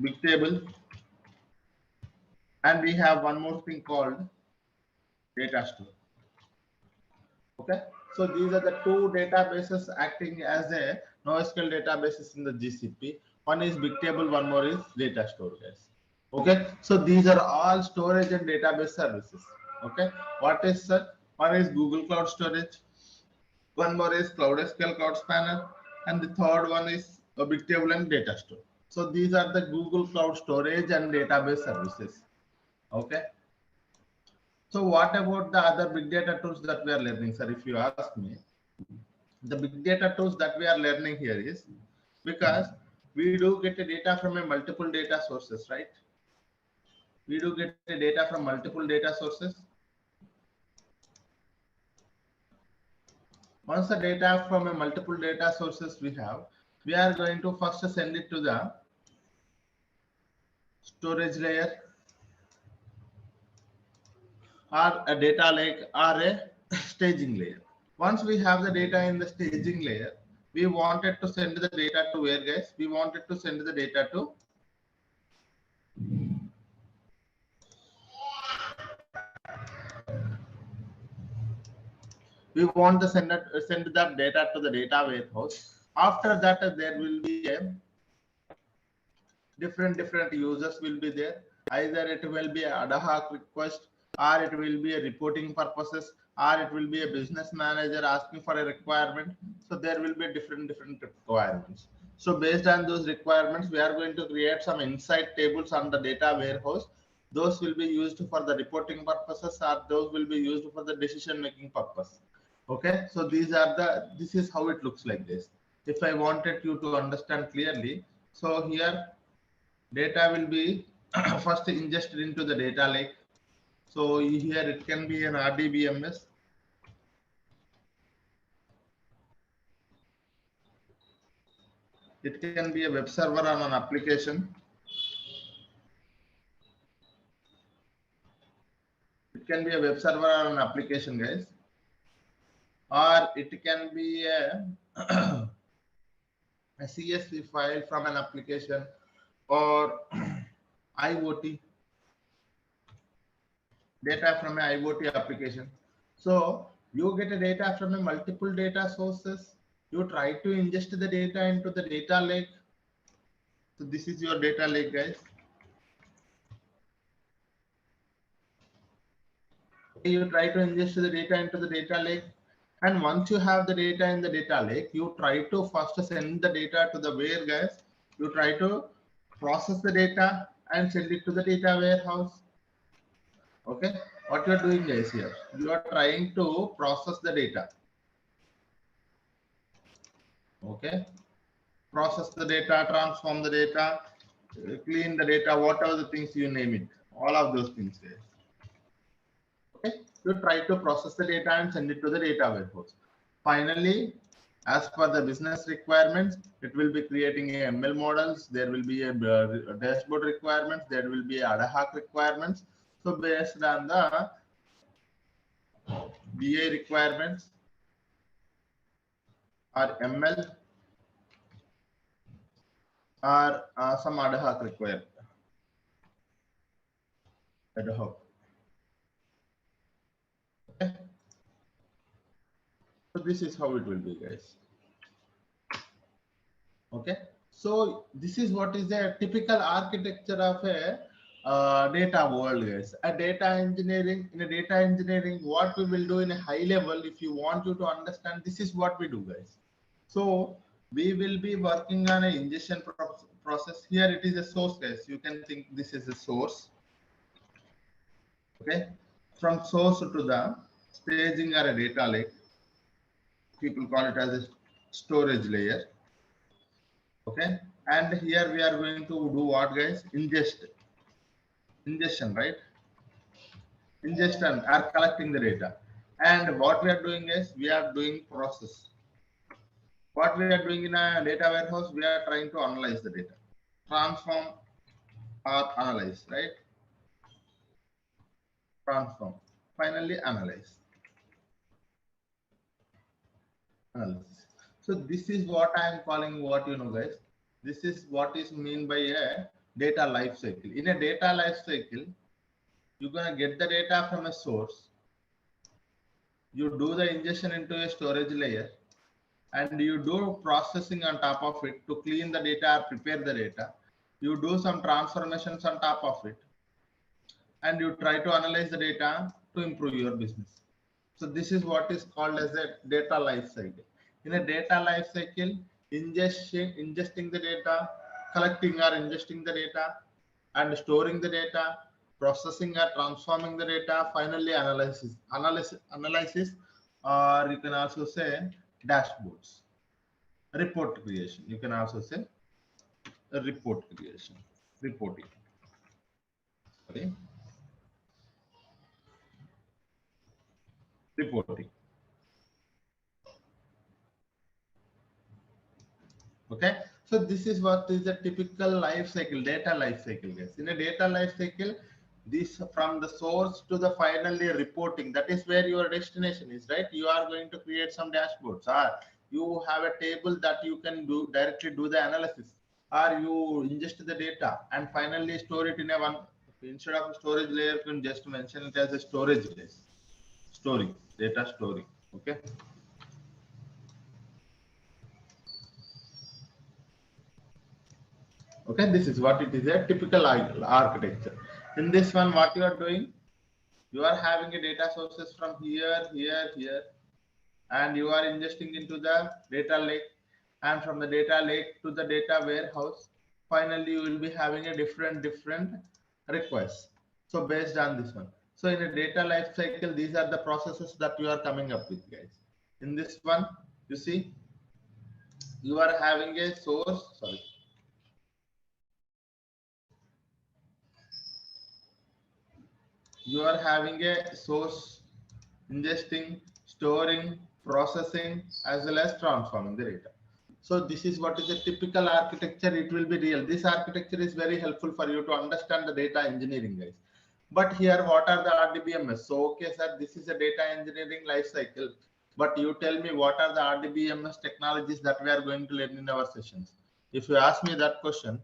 big table, and we have one more thing called data store. Okay, so these are the two databases acting as a NoSQL databases in the GCP. One is big table, one more is data store, guys. Okay, so these are all storage and database services. Okay, what is one is Google Cloud Storage, one more is Cloud SQL, Cloud Spanner, and the third one is a big table and data store. So these are the Google Cloud Storage and database services. Okay. So what about the other big data tools that we are learning, sir? If you ask me, the big data tools that we are learning here is because we do get the data from a multiple data sources, right? We do get the data from multiple data sources. Once the data from a multiple data sources we are going to first send it to the storage layer or a data lake or a staging layer. Once we have the data in the staging layer, we wanted to send the data to where, guys? We wanted to send the data to send that data to the data warehouse. After that, there will be a different users will be there. Either it will be an ad hoc request, or it will be a reporting purposes, or it will be a business manager asking for a requirement. So there will be different requirements. So based on those requirements, we are going to create some insight tables on the data warehouse. Those will be used for the reporting purposes, or those will be used for the decision making purpose. Okay, so this is how it looks like this. if I wanted you to understand clearly. So here data will be first ingested into the data lake. So here it can be an RDBMS. It can be a web server on an application. It can be a web server or an application, guys. Or it can be a, a CSV file from an application or IoT data from an IoT application. So you get a data from a multiple data sources. You try to ingest the data into the data lake. So this is your data lake, guys. You try to ingest the data into the data lake, and once you have the data in the data lake, you try to first send the data to the where, guys. You try to process the data and send it to the data warehouse. Okay, what you are doing, guys, here you are trying to process the data. Okay, process the data, transform the data, clean the data, whatever the things you name it, all of those things, guys. Okay, you try to process the data and send it to the data warehouse. Finally, as per the business requirements, it will be creating a ML models. There will be a dashboard requirements. There will be ad hoc requirements. So based on the BA requirements or ML or some ad hoc requirement. Ad hoc. Okay. So this is how it will be, guys. Okay, so this is what is a typical architecture of a data world, guys. A data engineering, in a data engineering, what we will do in a high level, if you want you to understand, this is what we do, guys. So we will be working on an ingestion process. Here it is a source, guys. You can think this is a source. Okay, from source to the staging or a data lake. People call it as a storage layer. Okay, and here we are going to do what, guys? Ingestion, right? Ingestion are collecting the data, and what we are doing is we are doing process. What we are doing in a data warehouse, we are trying to analyze the data, transform or analyze, right? Transform, finally analyze. Analysis. So this is what I am calling, what you know, guys. This is what is mean by a data life cycle. In a data life cycle, you're gonna get the data from a source. You do the ingestion into a storage layer, and you do processing on top of it to clean the data, prepare the data. You do some transformations on top of it, and you try to analyze the data to improve your business. So this is what is called as a data life cycle. In a data life cycle, ingesting the data, collecting or ingesting the data, and storing the data, processing or transforming the data, finally analysis, or you can also say dashboards, report creation. You can also say report creation, reporting. Okay, reporting. Okay, so this is what is the typical life cycle, data life cycle, guys. In a data life cycle, this from the source to the finally reporting, that is where your destination is, right? You are going to create some dashboards, or you have a table that you can do directly do the analysis, or you ingest the data and finally store it in a one, instead of a storage layer, you can just mention it as a storage base, storing, data storing. Okay. Okay, this is what it is, a typical architecture. In this one, what you are doing, you are having a data sources from here, and you are ingesting into the data lake, and from the data lake to the data warehouse. Finally, you will be having a different requests. So based on this one. So in a data life cycle, these are the processes that you are coming up with, guys. In this one, you see, you are having a source, sorry, you are having a source, ingesting, storing, processing, as well as transforming the data. So this is what is a typical architecture. It will be real. This architecture is very helpful for you to understand the data engineering, guys. But here, what are the RDBMS? So, okay, sir, this is a data engineering life cycle. But you tell me, what are the RDBMS technologies that we are going to learn in our sessions? If you ask me that question,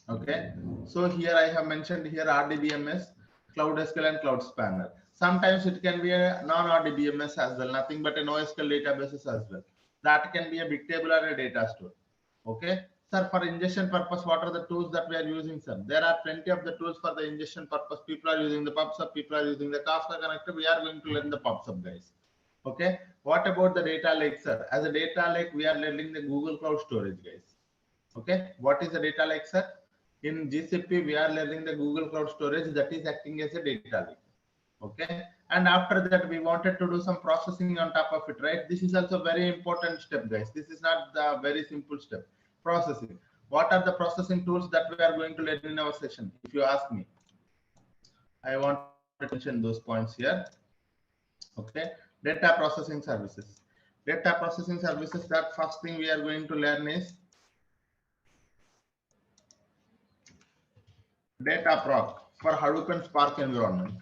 okay. So here I have mentioned here RDBMS, Cloud SQL and Cloud Spanner. Sometimes it can be a non-RDBMS as well, nothing but a NoSQL databases as well. That can be a big table or a data store. Okay. Sir, for ingestion purpose, what are the tools that we are using, sir? There are plenty of the tools for the ingestion purpose. People are using the PubSub, people are using the Kafka connector. We are going to learn the PubSub, guys. Okay. What about the data lake, sir? As a data lake, we are learning the Google Cloud Storage, guys. Okay. What is the data lake, sir? In GCP, we are learning the Google Cloud Storage that is acting as a data lake. Okay. And after that, we wanted to do some processing on top of it, right? This is also very important step, guys. This is not the very simple step. Processing. What are the processing tools that we are going to learn in our session? If you ask me, I wanted to mention those points here. Okay. Data processing services. Data processing services, that first thing we are going to learn is data proc for Hadoop and Spark environment.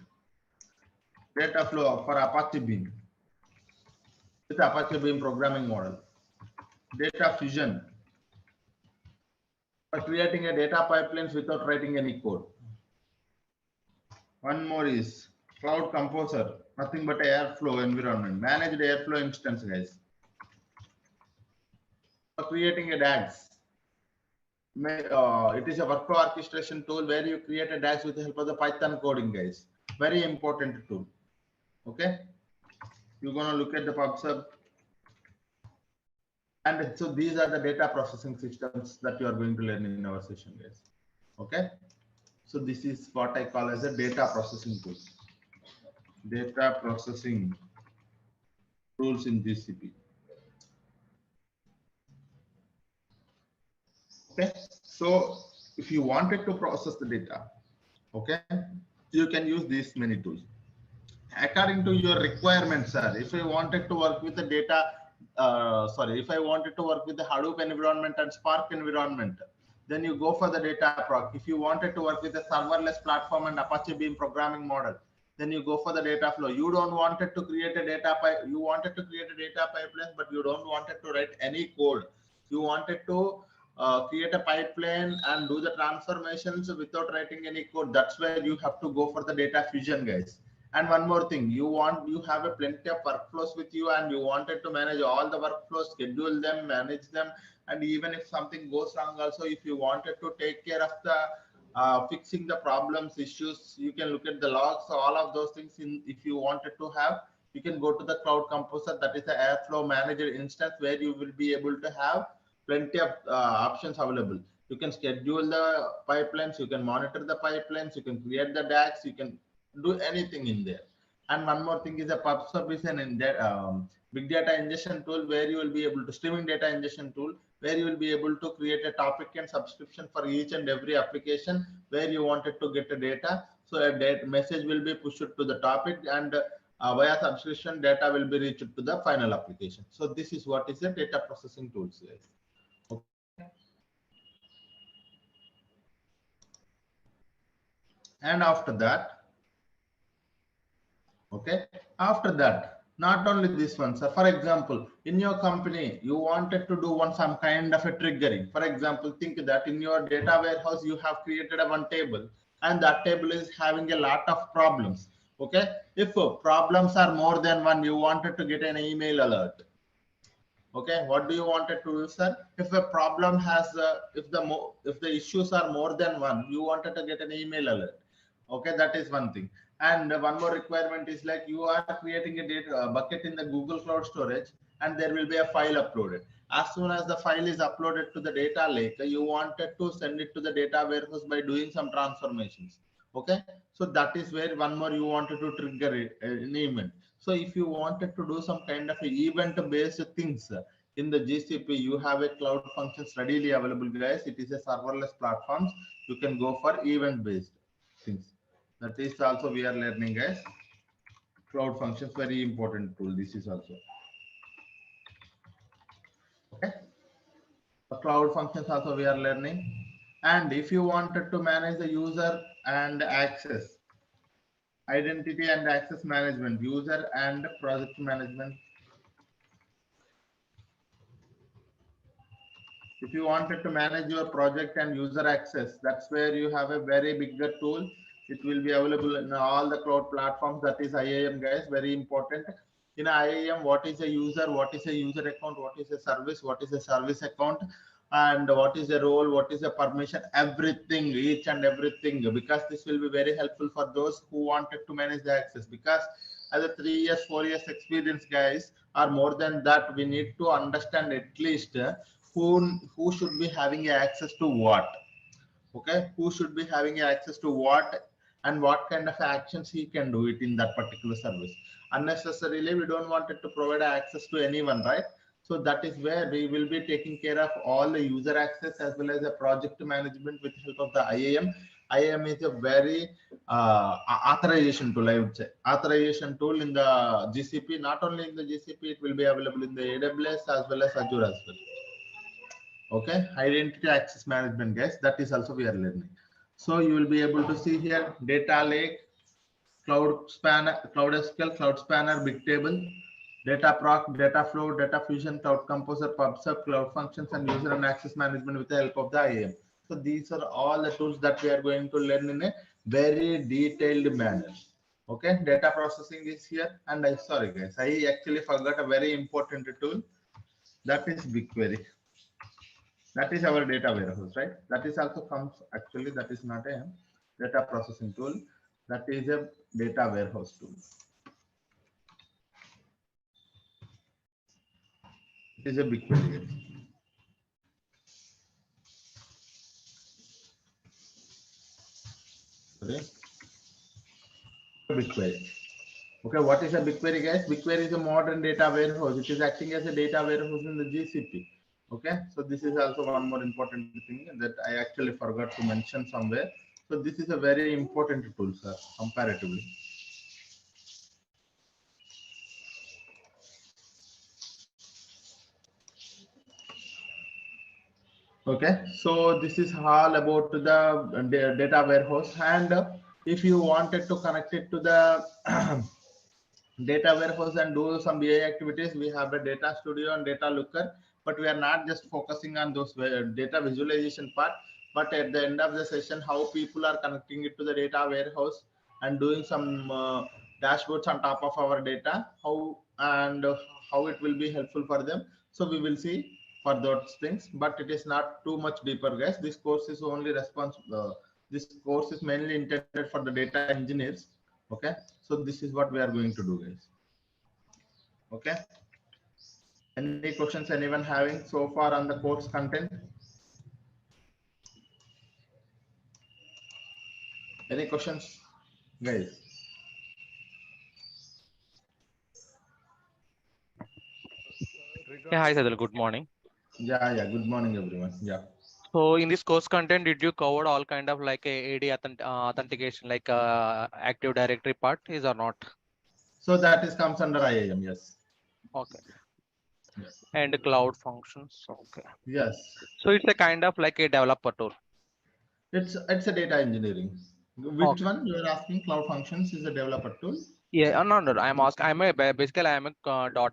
Data flow for Apache Beam with Apache Beam programming model. Data fusion for creating a data pipelines without writing any code. One more is Cloud Composer, nothing but Airflow environment, managed Airflow instance, guys. For creating a DAGs, it is a workflow orchestration tool where you create a DAGs with the help of the Python coding, guys. Very important tool. Okay, you're gonna look at the PubSub. And so these are the data processing systems that you are going to learn in our session, guys. Okay. So this is what I call as a data processing tool. Data processing tools in GCP. Okay. So if you wanted to process the data, okay, you can use these many tools. According to your requirements, sir, if I wanted to work with the data, if I wanted to work with the Hadoop environment and Spark environment, then you go for the data proc. If you wanted to work with a serverless platform and Apache Beam programming model, then you go for the data flow. You don't wanted to create a data pipe. You wanted to create a data pipeline, but you don't wanted to write any code. You wanted to create a pipeline and do the transformations without writing any code. That's where you have to go for the data fusion, guys. And one more thing, you have a plenty of workflows with you and you wanted to manage all the workflows, schedule them, manage them. And even if something goes wrong also, if you wanted to take care of the fixing the problems, issues, you can look at the logs, all of those things. If you wanted to have, you can go to the Cloud Composer, that is the Airflow manager instance where you will be able to have plenty of options available. You can schedule the pipelines, you can monitor the pipelines, you can create the DAGs, you can do anything in there. And one more thing is a PubSub is an big data ingestion tool where you will be able to streaming data ingestion tool where you will be able to create a topic and subscription for each and every application where you wanted to get the data. So a message will be pushed to the topic and via subscription data will be reached to the final application. So this is what is the data processing tools, guys. Okay. And after that, okay, after that, not only this one, sir. For example, in your company, you wanted to do some kind of a triggering. For example, think that in your data warehouse, you have created one table and that table is having a lot of problems. Okay. If problems are more than one, you wanted to get an email alert. Okay, what do you wanted to do, sir? If a problem has, if the issues are more than one, you wanted to get an email alert. Okay, that is one thing. And one more requirement is like you are creating a data bucket in the Google Cloud Storage, and there will be a file uploaded. As soon as the file is uploaded to the data lake, you wanted to send it to the data warehouse by doing some transformations. Okay, so that is where one more you wanted to trigger an event. So if you wanted to do some kind of event-based things in the GCP, you have a cloud functions readily available, guys. It is a serverless platforms. You can go for event-based things. That is also we are learning, guys. Cloud functions, very important tool. This is also okay. The cloud functions also we are learning. And if you wanted to manage the user and access, identity and access management, user and project management. If you wanted to manage your project and user access, that's where you have a very bigger tool. It will be available in all the cloud platforms. That is IAM, guys, very important. In IAM, what is a user, what is a user account, what is a service, what is a service account, and what is the role, what is the permission, everything, each and everything, because this will be very helpful for those who wanted to manage the access. Because as a 3 years, 4 years experience, guys, or more than that, we need to understand at least who should be having access to what. Okay, who should be having access to what, and what kind of actions he can do it in that particular service. Unnecessarily we don't want it to provide access to anyone, right? So that is where we will be taking care of all the user access as well as the project management with help of the IAM. IAM is a very authorization tool, I would say. Authorization tool in the GCP. Not only in the GCP, it will be available in the AWS as well as Azure as well. Okay, identity access management, guys, that is also we are learning. So you will be able to see here data lake, cloud spanner, cloud SQL, cloud spanner, bigtable, data proc, data flow, data fusion, cloud composer, pubsub, cloud functions, and user and access management with the help of the IAM. So these are all the tools that we are going to learn in a very detailed manner. Okay, data processing is here. And I sorry guys, I actually forgot a very important tool, that is BigQuery. That is our data warehouse, right? That is also comes, actually that is not a data processing tool, that is a data warehouse tool. It is a BigQuery. Okay, BigQuery. Okay, what is a BigQuery, guys? BigQuery is a modern data warehouse. It is acting as a data warehouse in the GCP. Okay, so this is also one more important thing that I actually forgot to mention somewhere. So this is a very important tool, sir, comparatively. Okay, so this is all about the data warehouse. And if you wanted to connect it to the data warehouse and do some BI activities, we have a data studio and data looker, but we are not just focusing on those data visualization part, but at the end of the session, how people are connecting it to the data warehouse and doing some dashboards on top of our data, how and how it will be helpful for them. So we will see for those things, but it is not too much deeper, guys. This course is only responsible. This course is mainly intended for the data engineers. Okay, so this is what we are going to do, guys. Okay, any questions anyone having so far on the course content? Any questions, guys? Yeah, hi Saidhul, good morning. Yeah, good morning everyone. Yeah, So in this course content, did you cover all kind of like a AD authentication, like Active Directory part is or not? so that is comes under IAM. Yes. Okay. Yes. And cloud functions. Okay. Yes, So it's a kind of like a developer tool. it's a data engineering. Which Okay. one you are asking? Cloud functions is a developer tool. Yeah, no. I'm asking. Basically I'm a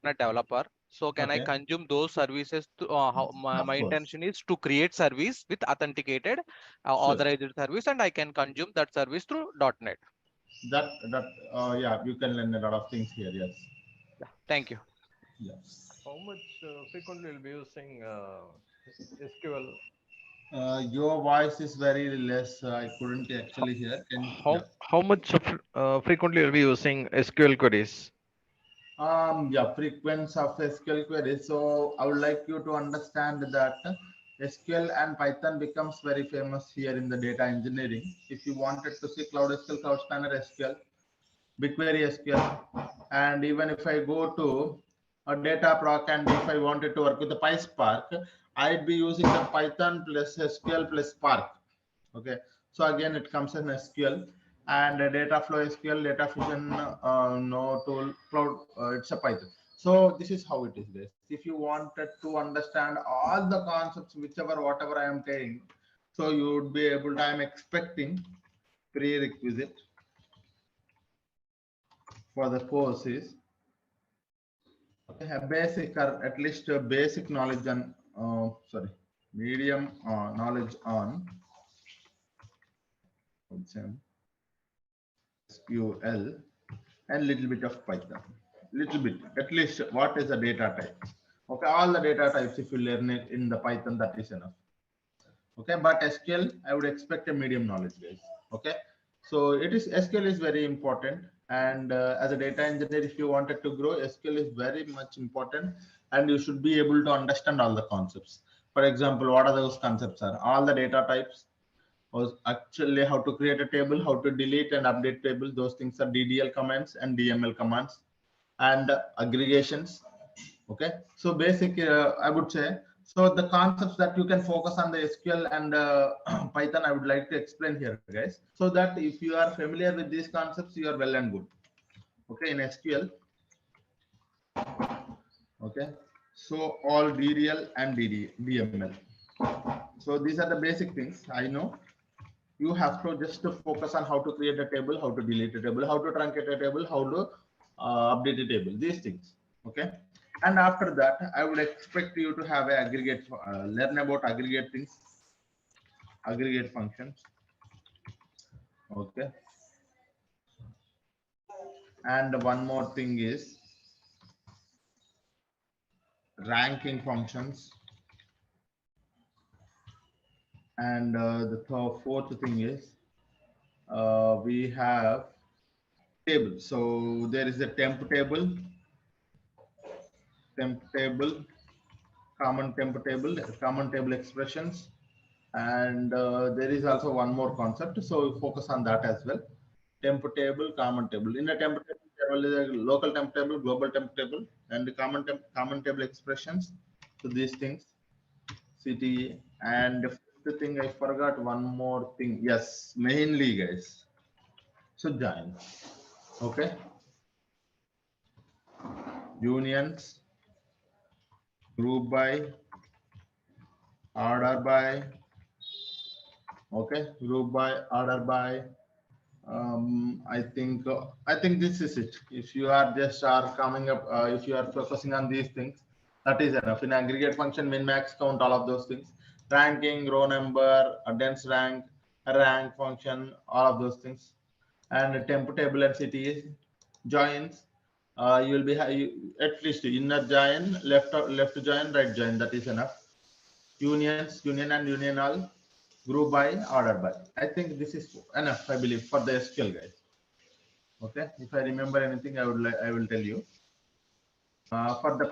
.NET developer. So can I Okay, consume those services to how of my course. intention is to create service with authenticated Sure. authorized service, and I can consume that service through .NET. That yeah, you can learn a lot of things here. Yes. Yeah. Thank you. Yes. How much frequently will be using SQL? Your voice is very less. I couldn't actually hear. Yeah. How much frequently will be using SQL queries? Yeah, frequency of SQL queries. So I would like you to understand that SQL and Python becomes very famous here in the data engineering. If you wanted to see Cloud SQL, Cloud Spanner SQL, BigQuery SQL, and even if I go to data proc, and if I wanted to work with the PySpark, I'd be using the Python plus SQL plus Spark. Okay, so again it comes in SQL, and data flow SQL, data fusion, no tool, cloud, it's a Python. So this is how it is, guys. If you wanted to understand all the concepts, whichever whatever I am saying, so you would be able to, I am expecting prerequisite for the course is a basic, or at least a basic knowledge on medium knowledge on SQL and little bit of Python, little bit, at least what is the data type. Okay, all the data types, if you learn it in the Python, that is enough. Okay, but SQL, I would expect a medium knowledge, guys. Okay, so it is, SQL is very important, and as a data engineer, if you wanted to grow, SQL is very much important, and you should be able to understand all the concepts. For example, what are those concepts are? All the data types, was actually how to create a table, how to delete and update tables. Those things are DDL commands and DML commands, and aggregations. Okay, so basic, I would say. So the concepts that you can focus on the SQL and Python, I would like to explain here, guys, so that if you are familiar with these concepts, you are well and good. Okay, in SQL. Okay, so all DDL and DML. So these are the basic things. I know you have to just to focus on how to create a table, how to delete a table, how to truncate a table, how to update a table, these things. Okay, and after that, I would expect you to have a aggregate, learn about aggregate things, aggregate functions. Okay, and one more thing is ranking functions, and the fourth thing is we have table. So there is a temp table, common table expressions, and there is also one more concept, so we focus on that as well. Temp table, common table. In a temp table, there is a local temp table, global temp table, and the common table expressions. So these things, CTE. And the fifth thing, I forgot one more thing. Yes, mainly, guys. So join. Okay, unions, group by, order by. Okay, group by, order by. I think this is it. If you are just are coming up, if you are focusing on these things, that is enough. In aggregate function, min, max, count, all of those things. Ranking, row number, a dense rank, a rank function, all of those things. And temp table and CTE joins. You will be at least inner join, left join, right join. That is enough. Unions, union and union all. Group by, order by. I think this is enough, I believe, for the SQL, guys. Okay, if I remember anything, I will tell you. For the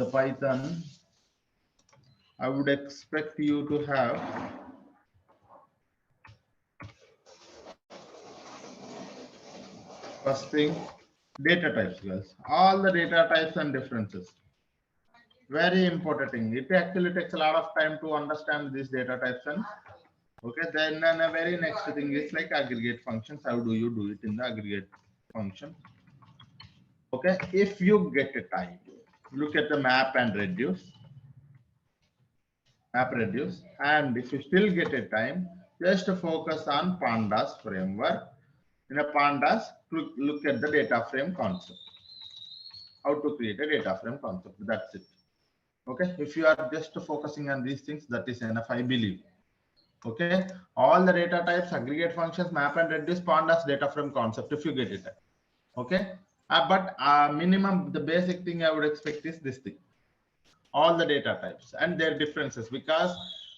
Python, I would expect you to have first thing, data types, guys. All the data types and differences. Very important thing. It actually takes a lot of time to understand these data types. And okay, then the very next thing is like aggregate functions. How do you do it in the aggregate function? Okay, if you get a time, look at the map and reduce. And if you still get a time, just focus on pandas framework. In a pandas, look at the data frame concept, how to create a data frame concept. That's it. Okay, if you are just focusing on these things, that is enough, I believe. Okay, all the data types, aggregate functions, map and reduce, pandas, data frame concept, if you get it. Okay, but minimum, the basic thing I would expect is this thing, all the data types and their differences. Because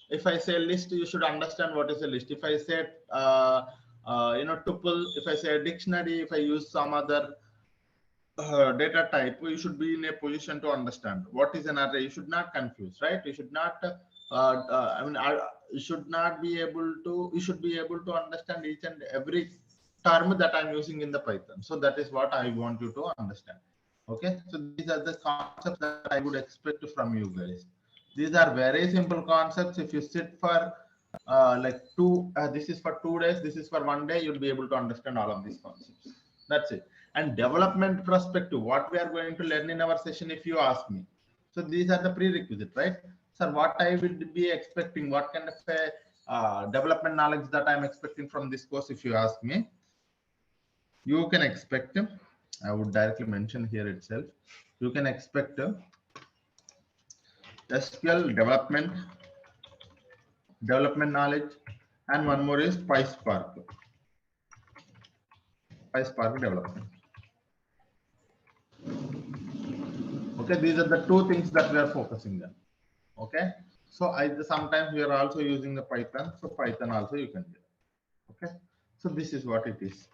if I say list, you should understand what is a list. If I say tuple, if I say a dictionary, if I use some other data type, you should be in a position to understand what is an array. You should not confuse, right? You should not should not be able to, you should be able to understand each and every term that I'm using in the Python. So that is what I want you to understand. Okay, so these are the concepts that I would expect from you guys. These are very simple concepts. If you sit for like this is for 2 days, this is for 1 day, you'll be able to understand all of these concepts. That's it. And development perspective, what we are going to learn in our session, if you ask me. So these are the prerequisite, right? Sir, what I would be expecting, what kind of a development knowledge that I'm expecting from this course, if you ask me, you can expect, I would directly mention here itself, you can expect SQL development knowledge, and one more is PySpark development. Okay, these are the two things that we are focusing on. Okay, so sometimes we are also using the Python, so Python also you can do. Okay, so this is what it is.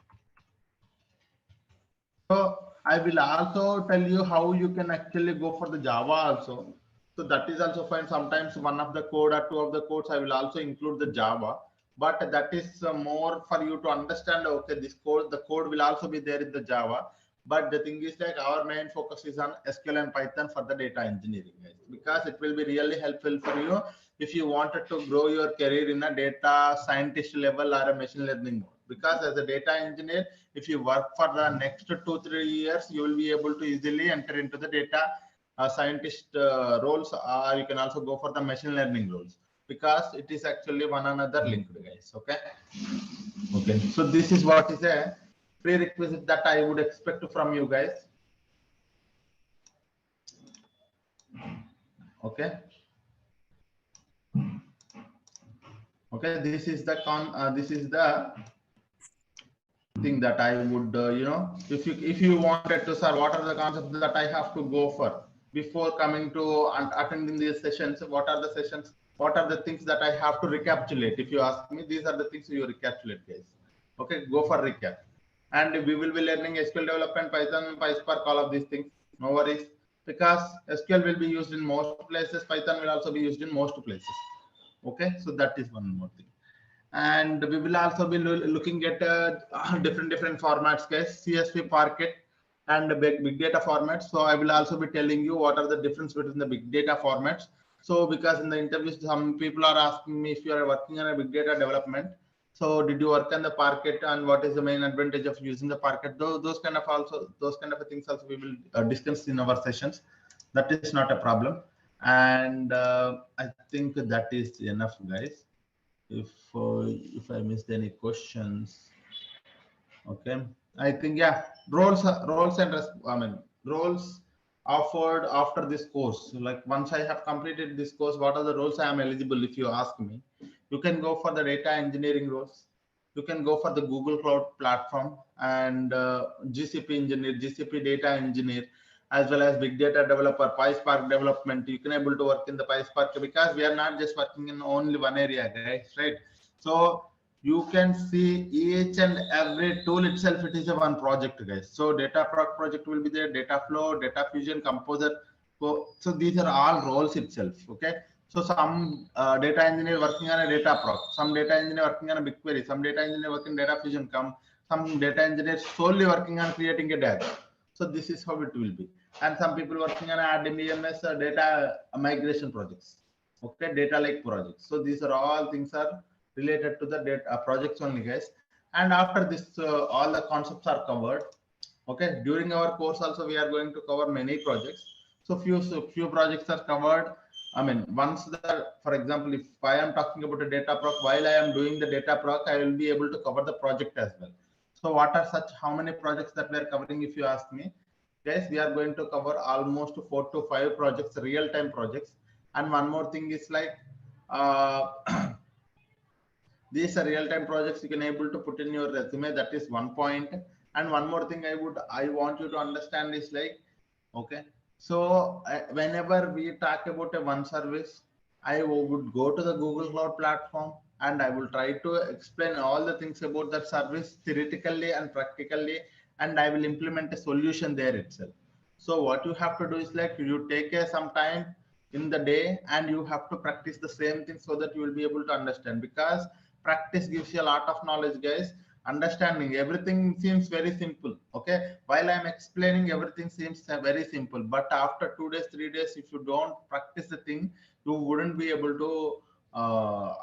So I will also tell you how you can actually go for the Java also. So that is also fine. Sometimes one of the code or two of the codes I will also include the Java, but that is more for you to understand. Okay, this code, the code will also be there in the Java. But the thing is, like, our main focus is on SQL and Python for the data engineering, guys, because it will be really helpful for you if you wanted to grow your career in a data scientist level or a machine learning mode. Because as a data engineer, if you work for the next 2-3 years, you will be able to easily enter into the data scientist roles, or you can also go for the machine learning roles, because it is actually one another linked, guys. Okay, so this is what is a prerequisite that I would expect from you guys. Okay, this is the thing that I would if you wanted to, sir, what are the concepts that I have to go for before coming to and attending these sessions? What are the sessions? What are the things that I have to recapitulate? If you ask me, these are the things you recapitulate, guys. Okay, go for recap. And we will be learning SQL development, Python, PySpark, all of these things. No worries, because SQL will be used in most places. Python will also be used in most places. Okay, so that is one more thing. And we will also be looking at different formats, guys, CSV, Parquet, and big data formats. So I will also be telling you what are the difference between the big data formats. So because in the interviews, some people are asking me if you are working on a big data development, so did you work on the Parquet, and what is the main advantage of using the Parquet? Those kind of things also we will discuss in our sessions. That is not a problem. And I think that is enough, guys. If I missed any questions, okay, I think, yeah, roles offered after this course. Like, once I have completed this course, what are the roles I am eligible? If you ask me, you can go for the data engineering roles, you can go for the Google Cloud Platform, and GCP engineer, GCP data engineer, as well as big data developer, PySpark development. You can able to work in the PySpark, because we are not just working in only one area, guys, right? So you can see each and every tool itself, it is a one project, guys. So data project will be there, data flow, data fusion, composer. So these are all roles itself. Okay, so some data engineer working on a data proc, some data engineer working on a BigQuery, some data engineer working data fusion, some data engineer solely working on creating a data. So this is how it will be. And some people working on RDBMS data migration projects. Okay, data lake projects. So these are all things are related to the data projects only, guys. And after this, all the concepts are covered. Okay, during our course also we are going to cover many projects. So few projects are covered. I mean, once for example, if I am talking about a data proc, while I am doing the data proc, I will be able to cover the project as well. So what are how many projects that we are covering? If you ask me, guys, we are going to cover almost 4 to 5 projects, real-time projects. And one more thing is like, these are real-time projects you can able to put in your resume. That is one point. And one more thing I want you to understand is like, okay, so whenever we talk about a one service, I would go to the Google Cloud Platform and I will try to explain all the things about that service theoretically and practically, and I will implement a solution there itself. So what you have to do is like, you take some time, in the day, and you have to practice the same thing so that you will be able to understand, because practice gives you a lot of knowledge, guys. Understanding everything seems very simple, okay, while I'm explaining everything seems very simple, but after 2 days, 3 days, if you don't practice the thing, you wouldn't be able to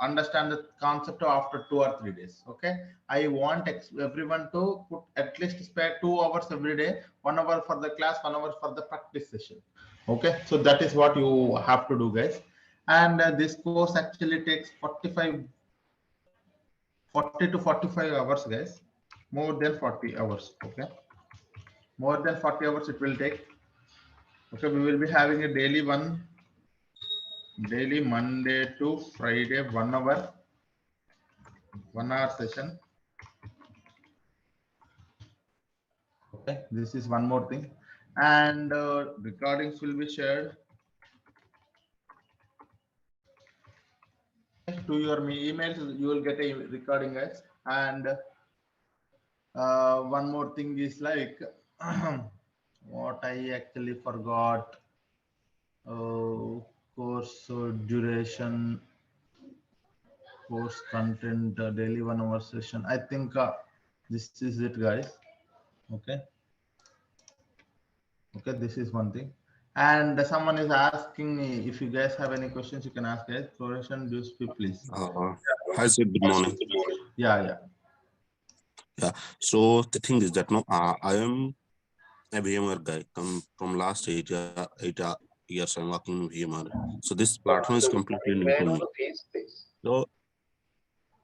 understand the concept after 2 or 3 days. Okay, I want everyone to put at least spare 2 hours every day, 1 hour for the class, 1 hour for the practice session. Okay, so that is what you have to do, guys. And this course actually takes 40 to 45 hours, guys. More than 40 hours. Okay, more than 40 hours it will take. Okay, we will be having a daily Monday to Friday, 1 hour session. Okay, this is one more thing, and recordings will be shared to your emails. You will get a recording, guys. And one more thing is like what I actually forgot. Course duration, course content, daily 1 hour session. I think this is it, guys. Okay. Okay, this is one thing. And someone is asking me, if you guys have any questions, you can ask, guys. Floration, do speak, please. Hi, sir. Good morning. Yeah. Yeah. So the thing is that no, I am a VMware guy. Come from last 8 years, I'm working in VMware. So this platform is completely new to me. So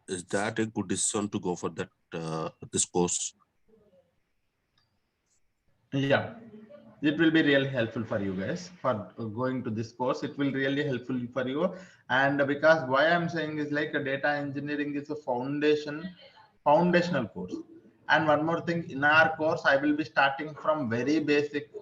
is that a good decision to go for that this course? Yeah, it will be really helpful for you guys for going to this course. It will really helpful for you. And because why I'm saying is like a data engineering is a foundational course. And one more thing, in our course, I will be starting from very basic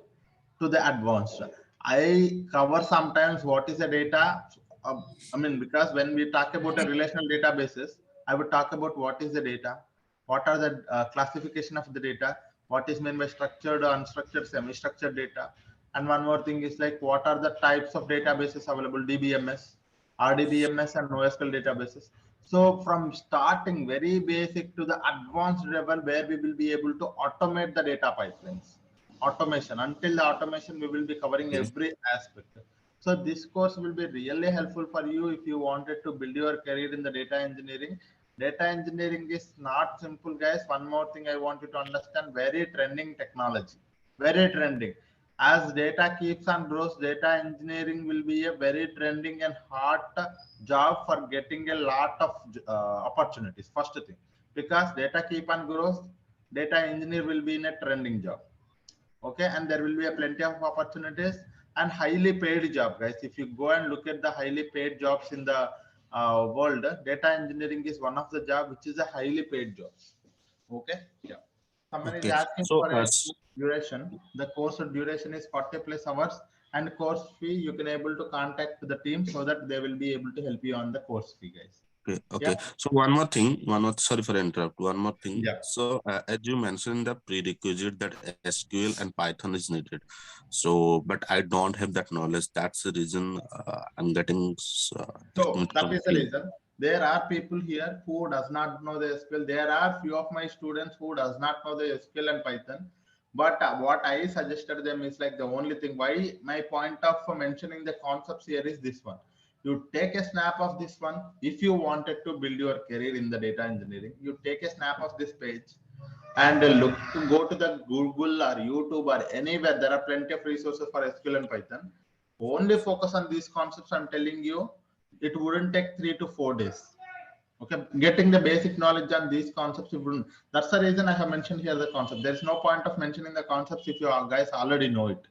to the advanced. I cover sometimes what is the data. I mean, because when we talk about a relational databases, I would talk about what is the data, what are the classification of the data, what is meant by structured, unstructured, semi-structured data, and one more thing is like what are the types of databases available, DBMS, RDBMS, and NoSQL databases. So from starting very basic to the advanced level, where we will be able to automate the data pipelines. Automation, until the automation, we will be covering every aspect. So this course will be really helpful for you if you wanted to build your career in the data engineering. Data engineering is not simple, guys. One more thing I want you to understand, very trending technology, very trending. As data keeps on grows, data engineering will be a very trending and hot job for getting a lot of opportunities. First thing, because data keep on grows, data engineer will be in a trending job. Okay, and there will be a plenty of opportunities and highly paid job, guys. If you go and look at the highly paid jobs in the world, data engineering is one of the job which is a highly paid job. Okay, yeah. Someone is Okay. asking So for a duration. The course duration is 40 plus hours, and course fee you can able to contact the team so that they will be able to help you on the course fee, guys. Okay. So one more thing, sorry for interrupt. One more thing. Yeah. So as you mentioned, the prerequisite that SQL and Python is needed. So, but I don't have that knowledge. That's the reason I'm getting. So that is the reason. There are people here who does not know the SQL. There are few of my students who does not know the SQL and Python. But what I suggested them is like the only thing. Why my point of mentioning the concepts here is this one. You take a snap of this one. If you wanted to build your career in the data engineering, you take a snap of this page and look to go to the Google or YouTube or anywhere. There are plenty of resources for SQL and Python. Only focus on these concepts. I'm telling you, it wouldn't take 3 to 4 days. Okay, getting the basic knowledge on these concepts, it wouldn't. That's the reason I have mentioned here the concept. There is no point of mentioning the concepts if you guys already know it.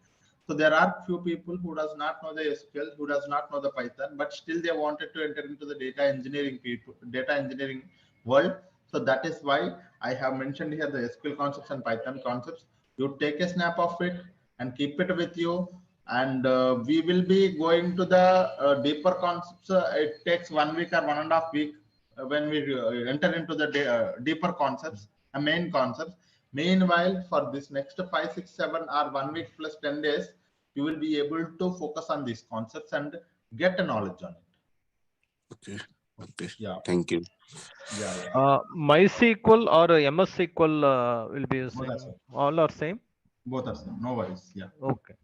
So there are few people who does not know the SQL, who does not know the Python, but still they wanted to enter into the data engineering world. So that is why I have mentioned here the SQL concepts and Python concepts. You take a snap of it and keep it with you. And we will be going to the deeper concepts. It takes 1 week or 1.5 week when we enter into the deeper concepts, main concepts. Meanwhile, for this next 5, 6, 7 or 1 week plus 10 days, you will be able to focus on these concepts and get a knowledge on it. Okay. Okay. Yeah. Thank you. Yeah. MySQL or MS SQL will be Both are using. same. All are same. Both are same. No worries. Yeah. Okay.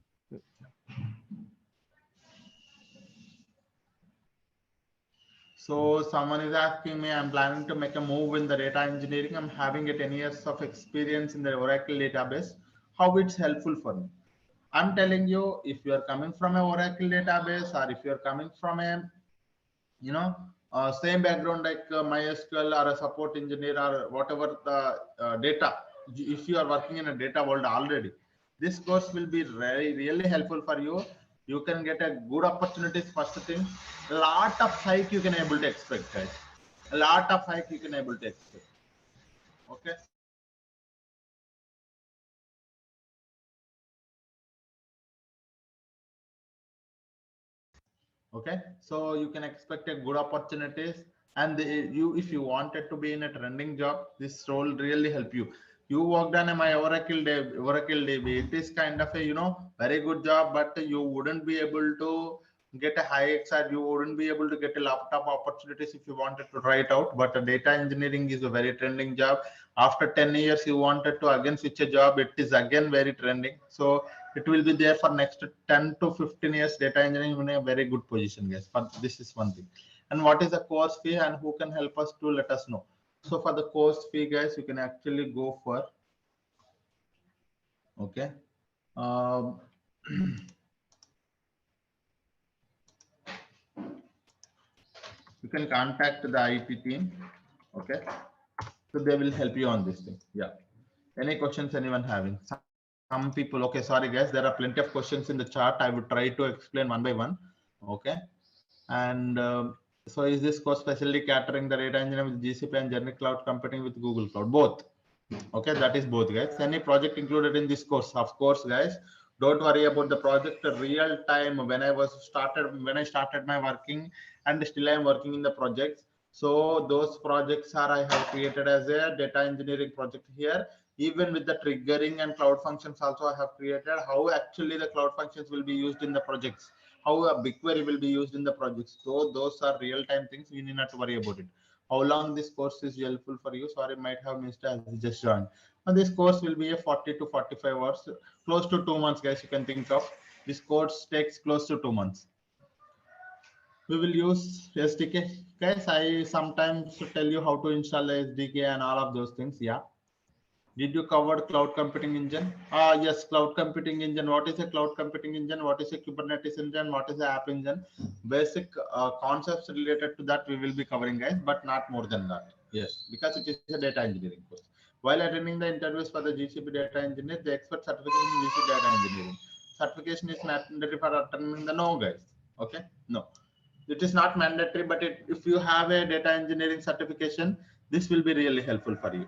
So someone is asking me, I'm planning to make a move in the data engineering. I'm having a 10 years of experience in the Oracle database. How it's helpful for me? I'm telling you, if you are coming from a Oracle database, or if you are coming from a, same background like MySQL or a support engineer or whatever the data, if you are working in a data world already, this course will be really helpful for you. You can get a good opportunities. First thing, a lot of hike you can able to expect, guys. A lot of hike you can able to expect. Okay. Okay, so you can expect a good opportunities, and you, if you wanted to be in a trending job, this role really help you. You worked on my Oracle DB. It is kind of a very good job, but you wouldn't be able to get a high XR. You wouldn't be able to get a laptop opportunities if you wanted to try it out. But data engineering is a very trending job. After 10 years, you wanted to again switch a job. It is again very trending. So it will be there for next 10 to 15 years. Data engineering in a very good position, guys. But this is one thing. And what is the course fee, and who can help us to let us know? So for the course fee, guys, you can actually go for, okay, um, you can contact the IT team. Okay, so they will help you on this thing. Yeah. Any questions anyone having? Some people, okay, sorry guys, there are plenty of questions in the chat. I would try to explain one by one. Okay. And so is this course specially catering the data engineering with GCP and generic cloud computing with Google Cloud? Both. Okay, that is both, guys. Any project included in this course? Of course, guys. Don't worry about the project. Real time when I started my working, and still I am working in the projects. So those projects are I have created as a data engineering project here. Even with the triggering and cloud functions also I have created how actually the cloud functions will be used in the projects, how a BigQuery will be used in the projects. So those are real-time things. You need not to worry about it. How long this course is helpful for you? Sorry, might have missed as you just joined. And this course will be a 40 to 45 hours, close to 2 months, guys. You can think of this course takes close to 2 months. We will use SDK, guys. I sometimes tell you how to install the SDK and all of those things. Yeah. Did you cover cloud computing engine? Yes, cloud computing engine. What is a cloud computing engine? What is a Kubernetes engine? What is a app engine? Basic concepts related to that we will be covering, guys, but not more than that. Yes, because it is a data engineering course. While attending the interviews for the GCP data engineer, the expert certification in GCP data engineering. Certification is mandatory for attending the no, guys. Okay, no. It is not mandatory, but if you have a data engineering certification, this will be really helpful for you.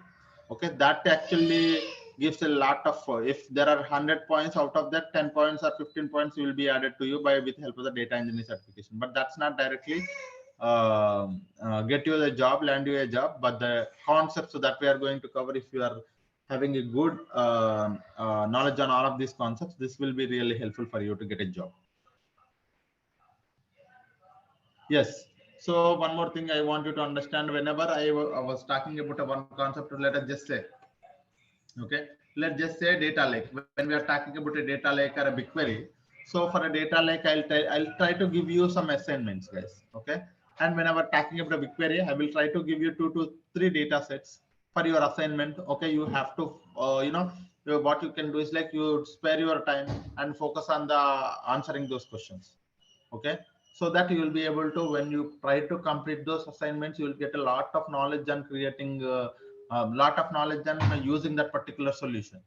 Okay, that actually gives a lot of, if there are 100 points, out of that 10 points or 15 points will be added to you by with help of the data engineering certification. But that's not directly get you the job, land you a job, but the concepts that we are going to cover, if you are having a good knowledge on all of these concepts, this will be really helpful for you to get a job. Yes. So one more thing I want you to understand, whenever I was talking about a one concept, let us just say, okay, let's just say data lake. When we are talking about a data lake or a BigQuery, so for a data lake, I'll try to give you some assignments, guys. Okay. And whenever talking about a BigQuery, I will try to give you 2 to 3 data sets for your assignment. Okay. You have to, what you can do is like you spare your time and focus on the answering those questions. Okay, so that you will be able to, when you try to complete those assignments, you will get a lot of knowledge and creating a lot of knowledge and using that particular solution.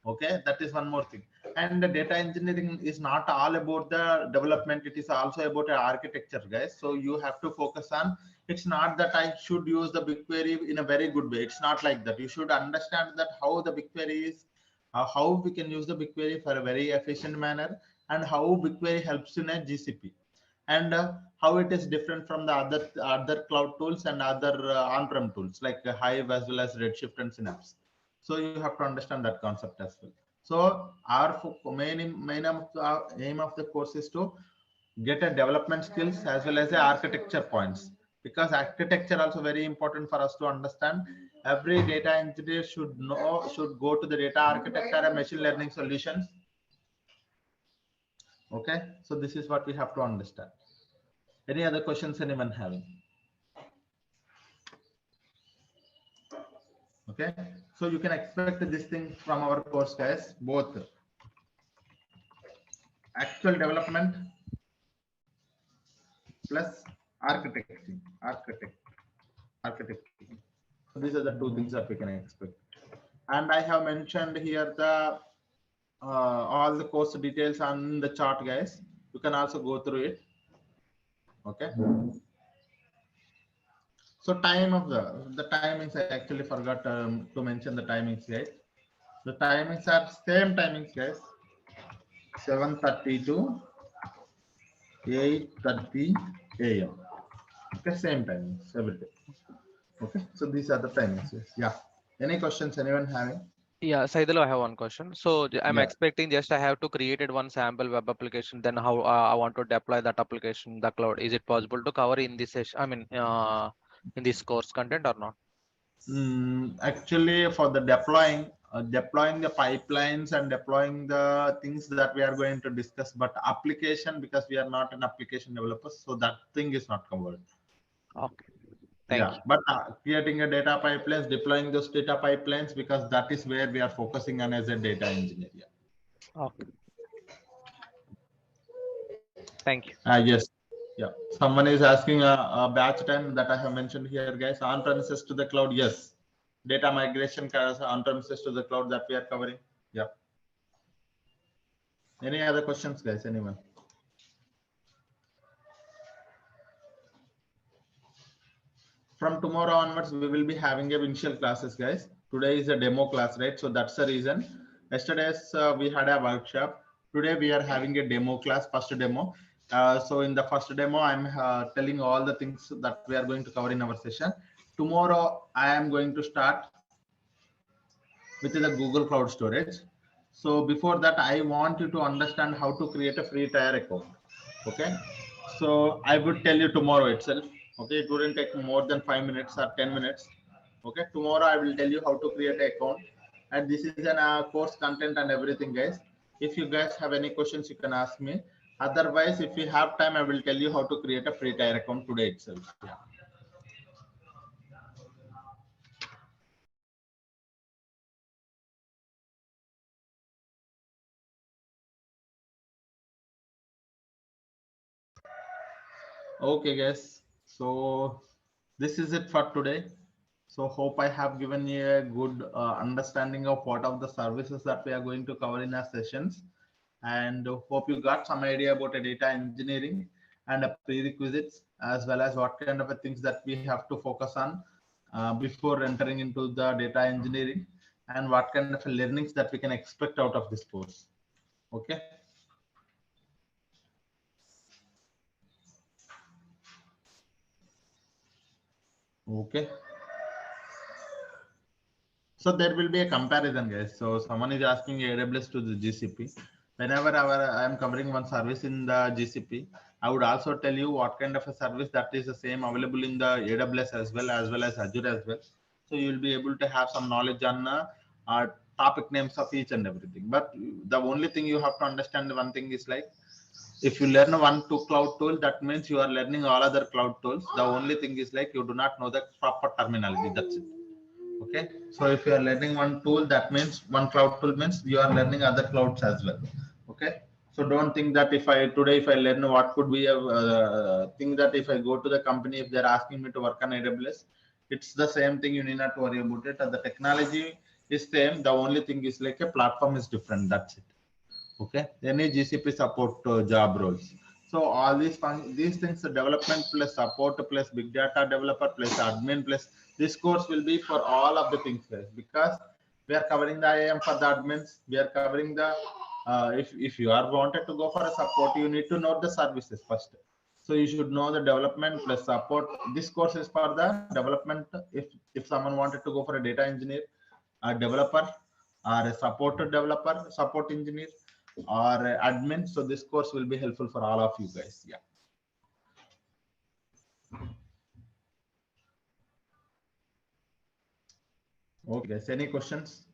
Okay, that is one more thing. And the data engineering is not all about the development, it is also about architecture, guys. So you have to focus on, it's not that I should use the BigQuery in a very good way. It's not like that. You should understand that how the BigQuery is, how we can use the BigQuery for a very efficient manner, and how BigQuery helps in a GCP, and how it is different from the other cloud tools and other on-prem tools like Hive as well as Redshift and Synapse. So you have to understand that concept as well. So our aim of the course is to get a development skills as well as the architecture points, because architecture also very important for us to understand. Every data engineer should go to the data architecture and machine learning solutions. Okay, so this is what we have to understand. Any other questions anyone having? Okay, so you can expect this thing from our course, guys, both actual development plus architecting. So these are the two things that we can expect. And I have mentioned here the all the course details on the chart, guys. You can also go through it. Okay. So time of the timings, I actually forgot to mention the timings, guys. The timings are same timings, guys. 7:30 to 8:30 a.m. Okay, same timings every day. Okay, so these are the timings. Yes. Yeah. Any questions anyone having? Yeah, Saidhul, I have one question. So I'm Yeah. expecting just I have to created one sample web application. Then how I want to deploy that application, the cloud. Is it possible to cover in this session? I mean, in this course content or not? Actually, for the deploying the pipelines and deploying the things that we are going to discuss, but application, because we are not an application developer, so that thing is not covered. Okay, thank Yeah, but creating a data pipelines, deploying those data pipelines, because that is where we are focusing on as a data engineer. Yeah. you. Okay, thank you. Yes. Yeah. Someone is asking a batch time that I have mentioned here, guys. On premises to the cloud. Yes. Data migration on premises to the cloud that we are covering. Yeah. Any other questions, guys? Anyone? From tomorrow onwards, we will be having a initial classes, guys. Today is a demo class, right? So that's the reason. Yesterday's we had a workshop. Today we are having a demo class, first demo. So in the first demo, I'm telling all the things that we are going to cover in our session. Tomorrow, I am going to start with the Google Cloud Storage. So before that, I want you to understand how to create a free tier account. Okay. So I would tell you tomorrow itself. Okay. It wouldn't take more than 5 minutes or 10 minutes. Okay. Tomorrow I will tell you how to create an account. And this is an course content and everything, guys. If you guys have any questions, you can ask me. Otherwise, if we have time, I will tell you how to create a free tier account today itself. Yeah. Okay, guys. So this is it for today. So hope I have given you a good understanding of what are the services that we are going to cover in our sessions, and hope you got some idea about a data engineering and a prerequisites, as well as what kind of a things that we have to focus on before entering into the data engineering, and what kind of learnings that we can expect out of this course. Okay. Okay. So there will be a comparison, guys. So someone is asking AWS to the GCP. Whenever I am covering one service in the GCP, I would also tell you what kind of a service that is the same available in the AWS as well as Azure as well. So you will be able to have some knowledge on topic names of each and everything. But the only thing you have to understand, one thing is like, if you learn one cloud tool, that means you are learning all other cloud tools. The only thing is like you do not know the proper terminology. That's it. Okay, so if you are learning one tool, that means one cloud tool means you are learning other clouds as well. Okay, so don't think that if I learn what could be a thing, that if I go to the company, if they're asking me to work on AWS, it's the same thing. You need not worry about it. The technology is same. The only thing is like a platform is different. That's it. Okay, any GCP support job roles. So all these things, the development plus support plus big data developer plus admin plus, this course will be for all of the things, guys, because we are covering the IAM for the admins. We are covering the if you are wanted to go for a support, you need to know the services first. So you should know the development plus support. This course is for the development. If someone wanted to go for a data engineer, a developer, or a support developer, support engineer, or admin. So this course will be helpful for all of you guys. Yeah. Okay, guys. Any questions?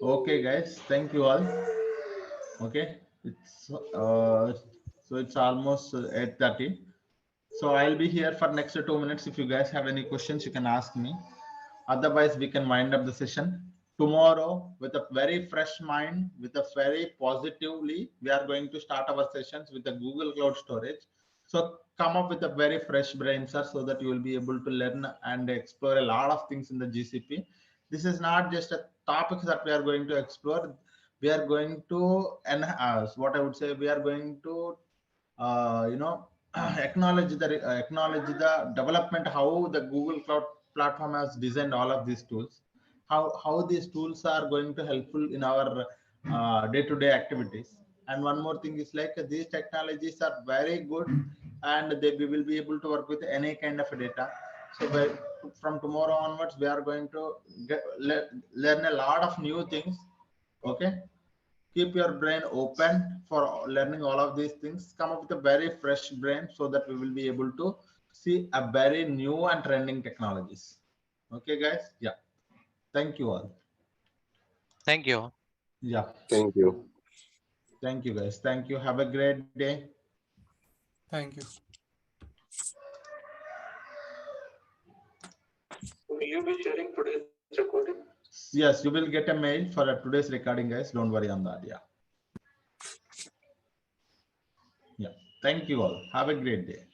Okay, guys. Thank you all. Okay, it's so it's almost 8:30. So I'll be here for next 2 minutes. If you guys have any questions, you can ask me. Otherwise, we can wind up the session. Tomorrow, with a very fresh mind, with a very positively, we are going to start our sessions with the Google Cloud Storage. So come up with a very fresh brain, sir, so that you will be able to learn and explore a lot of things in the GCP. This is not just a topic that we are going to explore. We are going to enhance, what I would say, we are going to you know acknowledge the development, how the Google Cloud platform has designed all of these tools, how these tools are going to helpful in our day-to-day activities. And one more thing is like these technologies are very good, and we will be able to work with any kind of data. So from tomorrow onwards, we are going to learn a lot of new things. Okay, keep your brain open for learning all of these things. Come up with a very fresh brain so that we will be able to see a very new and trending technologies. Okay, guys. Yeah. Thank you all. Thank you. Yeah. Thank you. Thank you, guys. Thank you. Have a great day. Thank you. Will you be sharing today's recording? Yes, you will get a mail for today's recording, guys. Don't worry on that. Yeah. Yeah. Thank you all. Have a great day.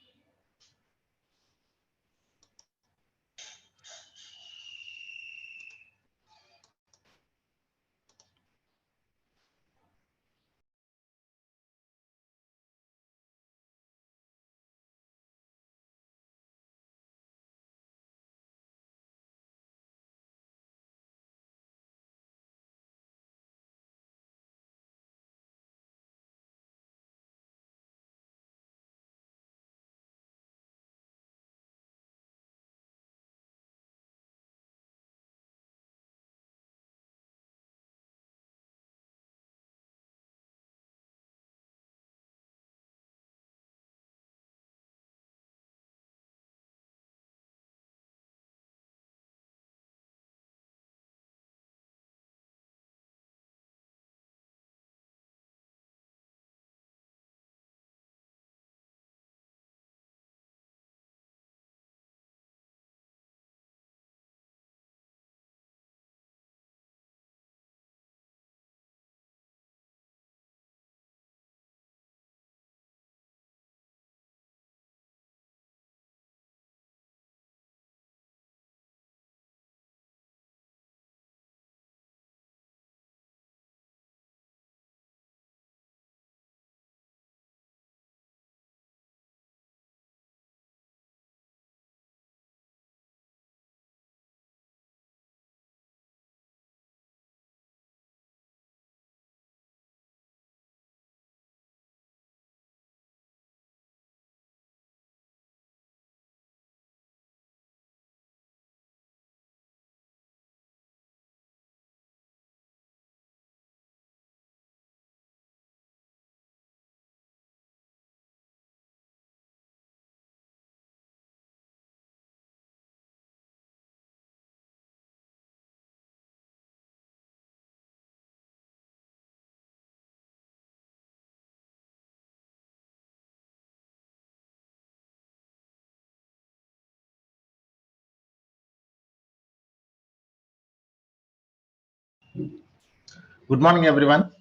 Good morning, everyone.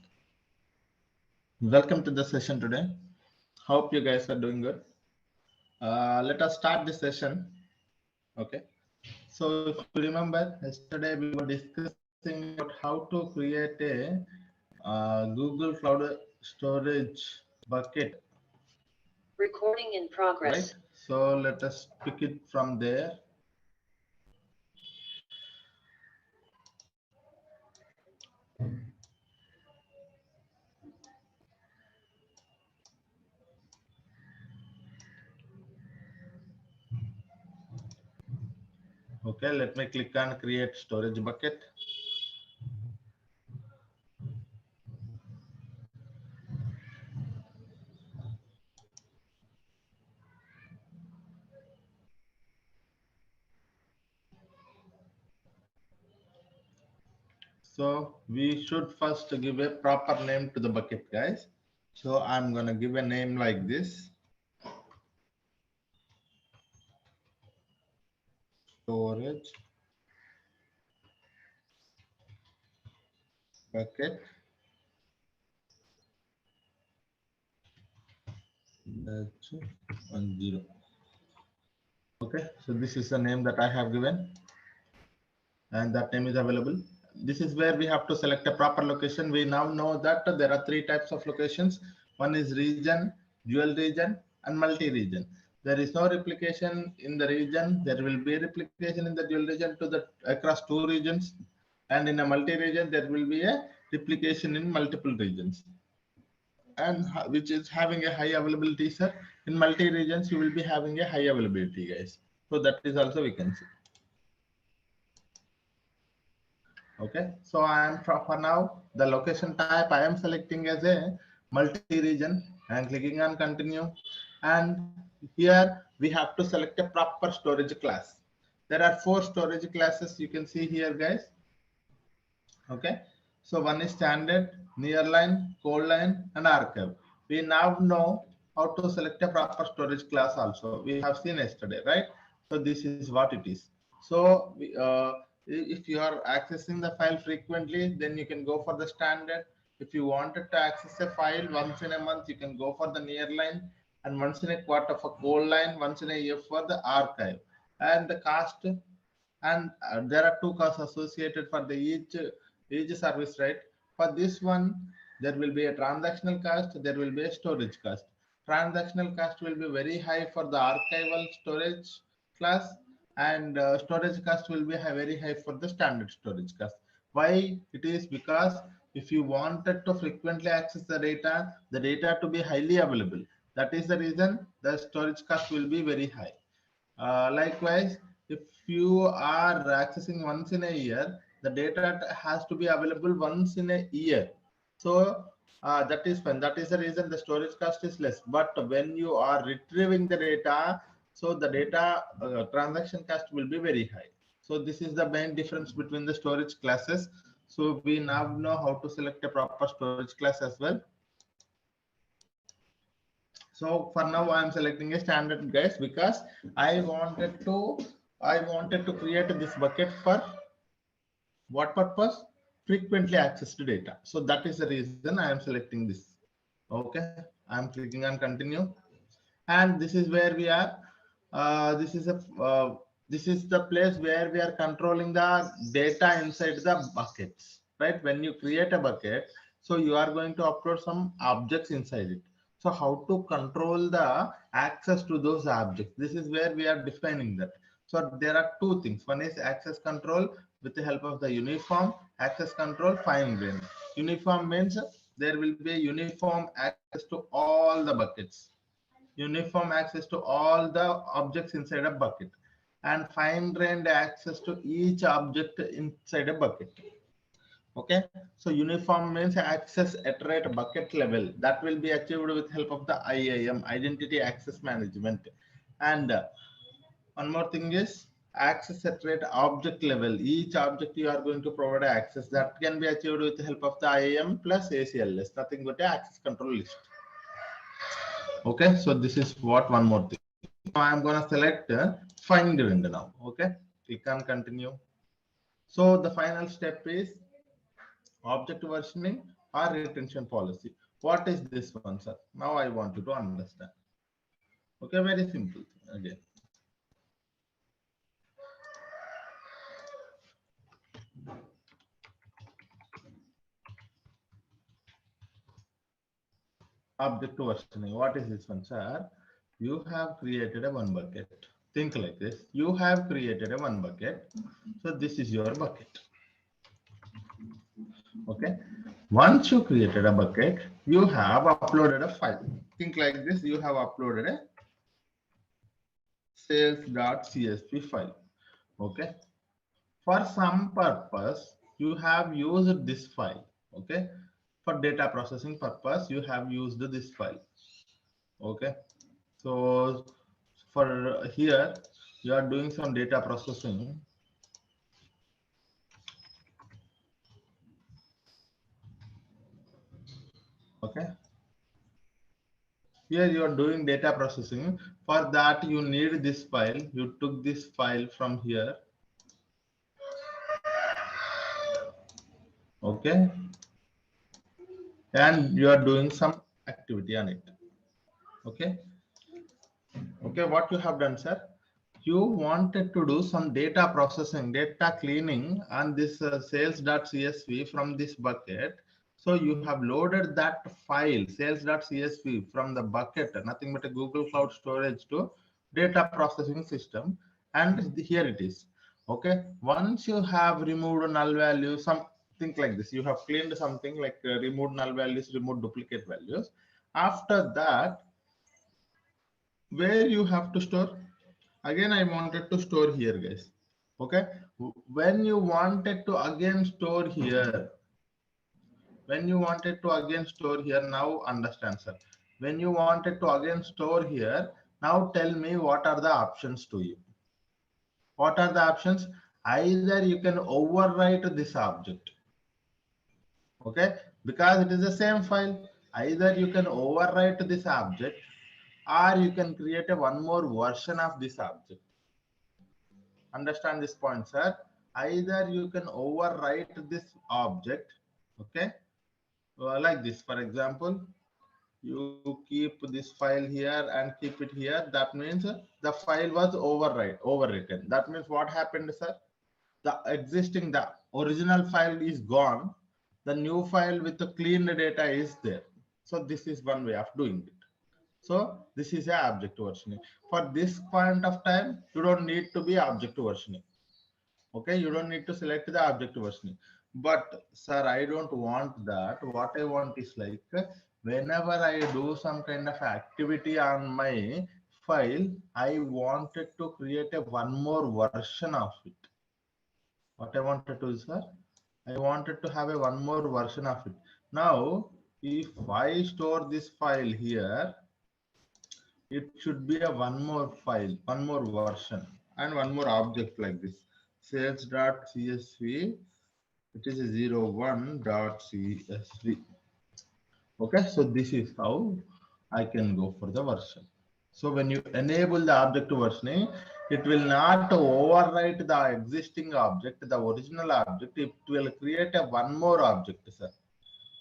Welcome to the session today. Hope you guys are doing good. Let us start the session. Okay. So if you remember, yesterday we were discussing about how to create a Google Cloud storage bucket. Recording in progress. Right. So let us pick it from there. Okay, let me click on create storage bucket. So we should first give a proper name to the bucket, guys. So I'm gonna give a name like this. Storage bucket. That's 10. Okay, so this is the name that I have given, and that name is available. This is where we have to select a proper location. We now know that there are three types of locations. One is region, dual region, and multi-region. There is no replication in the region. There will be replication in the dual region to the across two regions, and in a multi-region there will be a replication in multiple regions, and which is having a high availability, sir. In multi-regions, you will be having a high availability, guys. So that is also we can see. Okay, so I am for now the location type I am selecting as a multi-region and clicking on continue. And here we have to select a proper storage class. There are 4 storage classes you can see here, guys. Okay, so one is standard, nearline, cold line, and archive. We now know how to select a proper storage class also. We have seen yesterday, right? So this is what it is. So if you are accessing the file frequently, then you can go for the standard. If you wanted to access a file once in a month, you can go for the nearline, and once in a quarter for cold line, once in a year for the archive. And the cost, and there are 2 costs associated for the each service, right? For this one, there will be a transactional cost, there will be a storage cost. Transactional cost will be very high for the archival storage class, and storage cost will be very high for the standard storage cost. Why? It is because if you wanted to frequently access the data to be highly available, that is the reason the storage cost will be very high. Likewise, if you are accessing once in a year, the data has to be available once in a year. So that is fine. That is the reason the storage cost is less. But when you are retrieving the data, so the data transaction cost will be very high. So this is the main difference between the storage classes. So we now know how to select a proper storage class as well. So for now I am selecting a standard, guys, because I wanted to create this bucket for what purpose? Frequently accessed data. So that is the reason I am selecting this. Okay, I am clicking on continue, and this is where we are. This is the place where we are controlling the data inside the buckets, right? When you create a bucket, so you are going to upload some objects inside it. So how to control the access to those objects? This is where we are defining that. So there are 2 things. One is access control with the help of the uniform, access control fine grained. Uniform means there will be a uniform access to all the buckets, uniform access to all the objects inside a bucket, and fine grained access to each object inside a bucket. Okay, so uniform means access at bucket level, that will be achieved with help of the IAM, identity access management. And one more thing is access at object level. Each object you are going to provide access, that can be achieved with the help of the IAM plus ACLS, nothing but the access control list. Okay, so this is what one more thing. So I am going to select fine grained now. Okay, click on continue. So the final step is object versioning or retention policy. What is this one, sir? Now I want you to understand. Okay, very simple again. Object versioning. What is this one, sir? You have created a one bucket. Think like this. You have created a one bucket. So this is your bucket. Okay. Once you created a bucket, you have uploaded a file. Think like this. You have uploaded a sales.csv file. Okay. For some purpose, you have used this file. Okay. For data processing purpose, you have used this file. Okay. So for here, you are doing some data processing. Okay. Here you are doing data processing. For that, you need this file. You took this file from here. Okay. And you are doing some activity on it. Okay. Okay. What you have done, sir? You wanted to do some data processing, data cleaning on this sales.csv from this bucket. So you have loaded that file sales.csv from the bucket, nothing but a Google Cloud storage to data processing system. And here it is. Okay. Once you have removed null values, something like this, you have cleaned something like removed null values, removed duplicate values. After that, where you have to store? Again, I wanted to store here, guys. Okay. When you wanted to again store here, now understand, sir. When you wanted to again store here, now tell me what are the options to you. What are the options? Either you can overwrite this object. Okay. Because it is the same file. Either you can overwrite this object or you can create a one more version of this object. Understand this point, sir. Either you can overwrite this object, okay, like this. For example, you keep this file here and keep it here. That means the file was overwritten. That means what happened, sir? The original file is gone. The new file with the clean data is there. So this is one way of doing it. So this is a object versioning. For this point of time, you don't need to be object versioning. Okay, you don't need to select the object versioning. But sir, I don't want that. What I want is like whenever I do some kind of activity on my file, I wanted to create a one more version of it. What I wanted to do, sir, I wanted to have a one more version of it. Now, if I store this file here, it should be a one more file, one more version, and one more object like this. Sales.csv, it is a 01.csv. Okay, so this is how I can go for the version. So when you enable the object versioning, it will not overwrite the existing object, the original object. It will create a one more object, sir.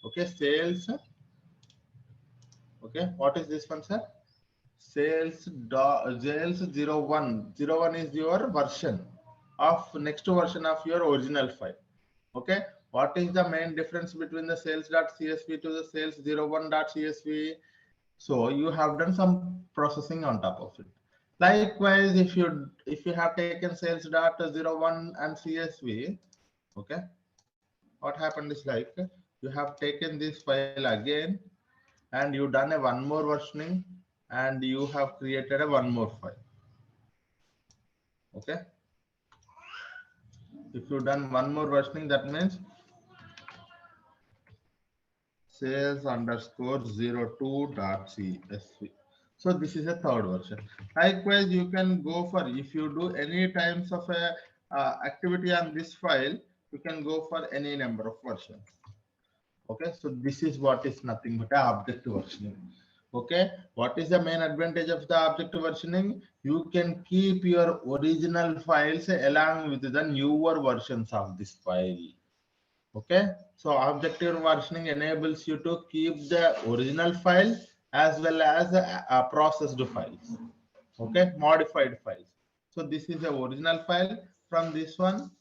Okay, sales. Okay, what is this one, sir? Sales 01. 01 is your version of next version of your original file. Okay, what is the main difference between the sales.csv to the sales01.csv? So you have done some processing on top of it. Likewise, if you have taken sales.01 and csv, okay, what happened is like you have taken this file again and you done a one more versioning and you have created a one more file. Okay, if you done one more versioning, that means sales_02.csv. So this is a third version. Likewise, you can go for, if you do any times of a activity on this file, you can go for any number of versions. Okay, so this is what is nothing but object versioning. Okay, what is the main advantage of the object versioning? You can keep your original files along with the newer versions of this file. Okay, so objective versioning enables you to keep the original file as well as processed files. Okay, modified files. So this is the original file. From this one,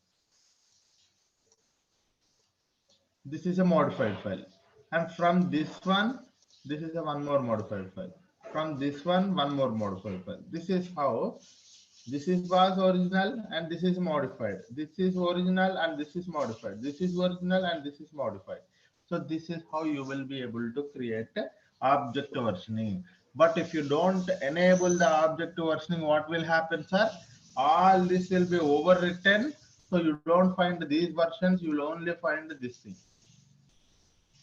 this is a modified file, and from this one, this is a one more modified file. From this one more modified file. This is how this is was original and this is modified. This is original and this is modified. This is original and this is modified. So this is how you will be able to create object versioning. But if you don't enable the object versioning, what will happen, sir? all this will be overwritten. So you don't find these versions, you will only find this thing.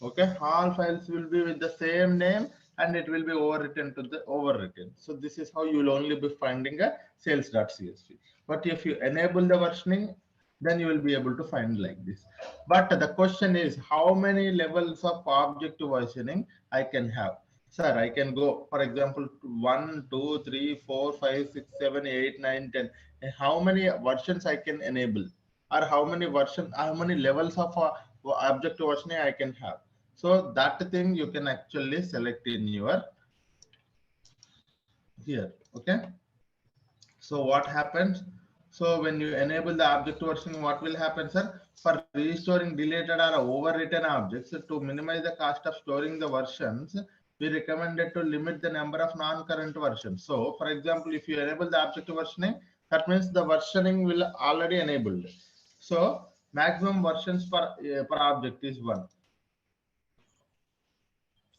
Okay, all files will be with the same name and it will be overwritten to the overwritten. So this is how you will only be finding a sales.csv. But if you enable the versioning, then you will be able to find like this. But the question is, how many levels of object versioning I can have? Sir, I can go, for example, 1, 2, 3, 4, 5, 6, 7, 8, 9, 10. How many versions I can enable? Or how many levels of object versioning I can have? So that thing you can actually select in your here. Okay. So what happens? So when you enable the object versioning, what will happen, sir? For restoring deleted or overwritten objects, to minimize the cost of storing the versions, we recommended to limit the number of non-current versions. So for example, if you enable the object versioning, that means the versioning will already enabled. So maximum versions per object is 1.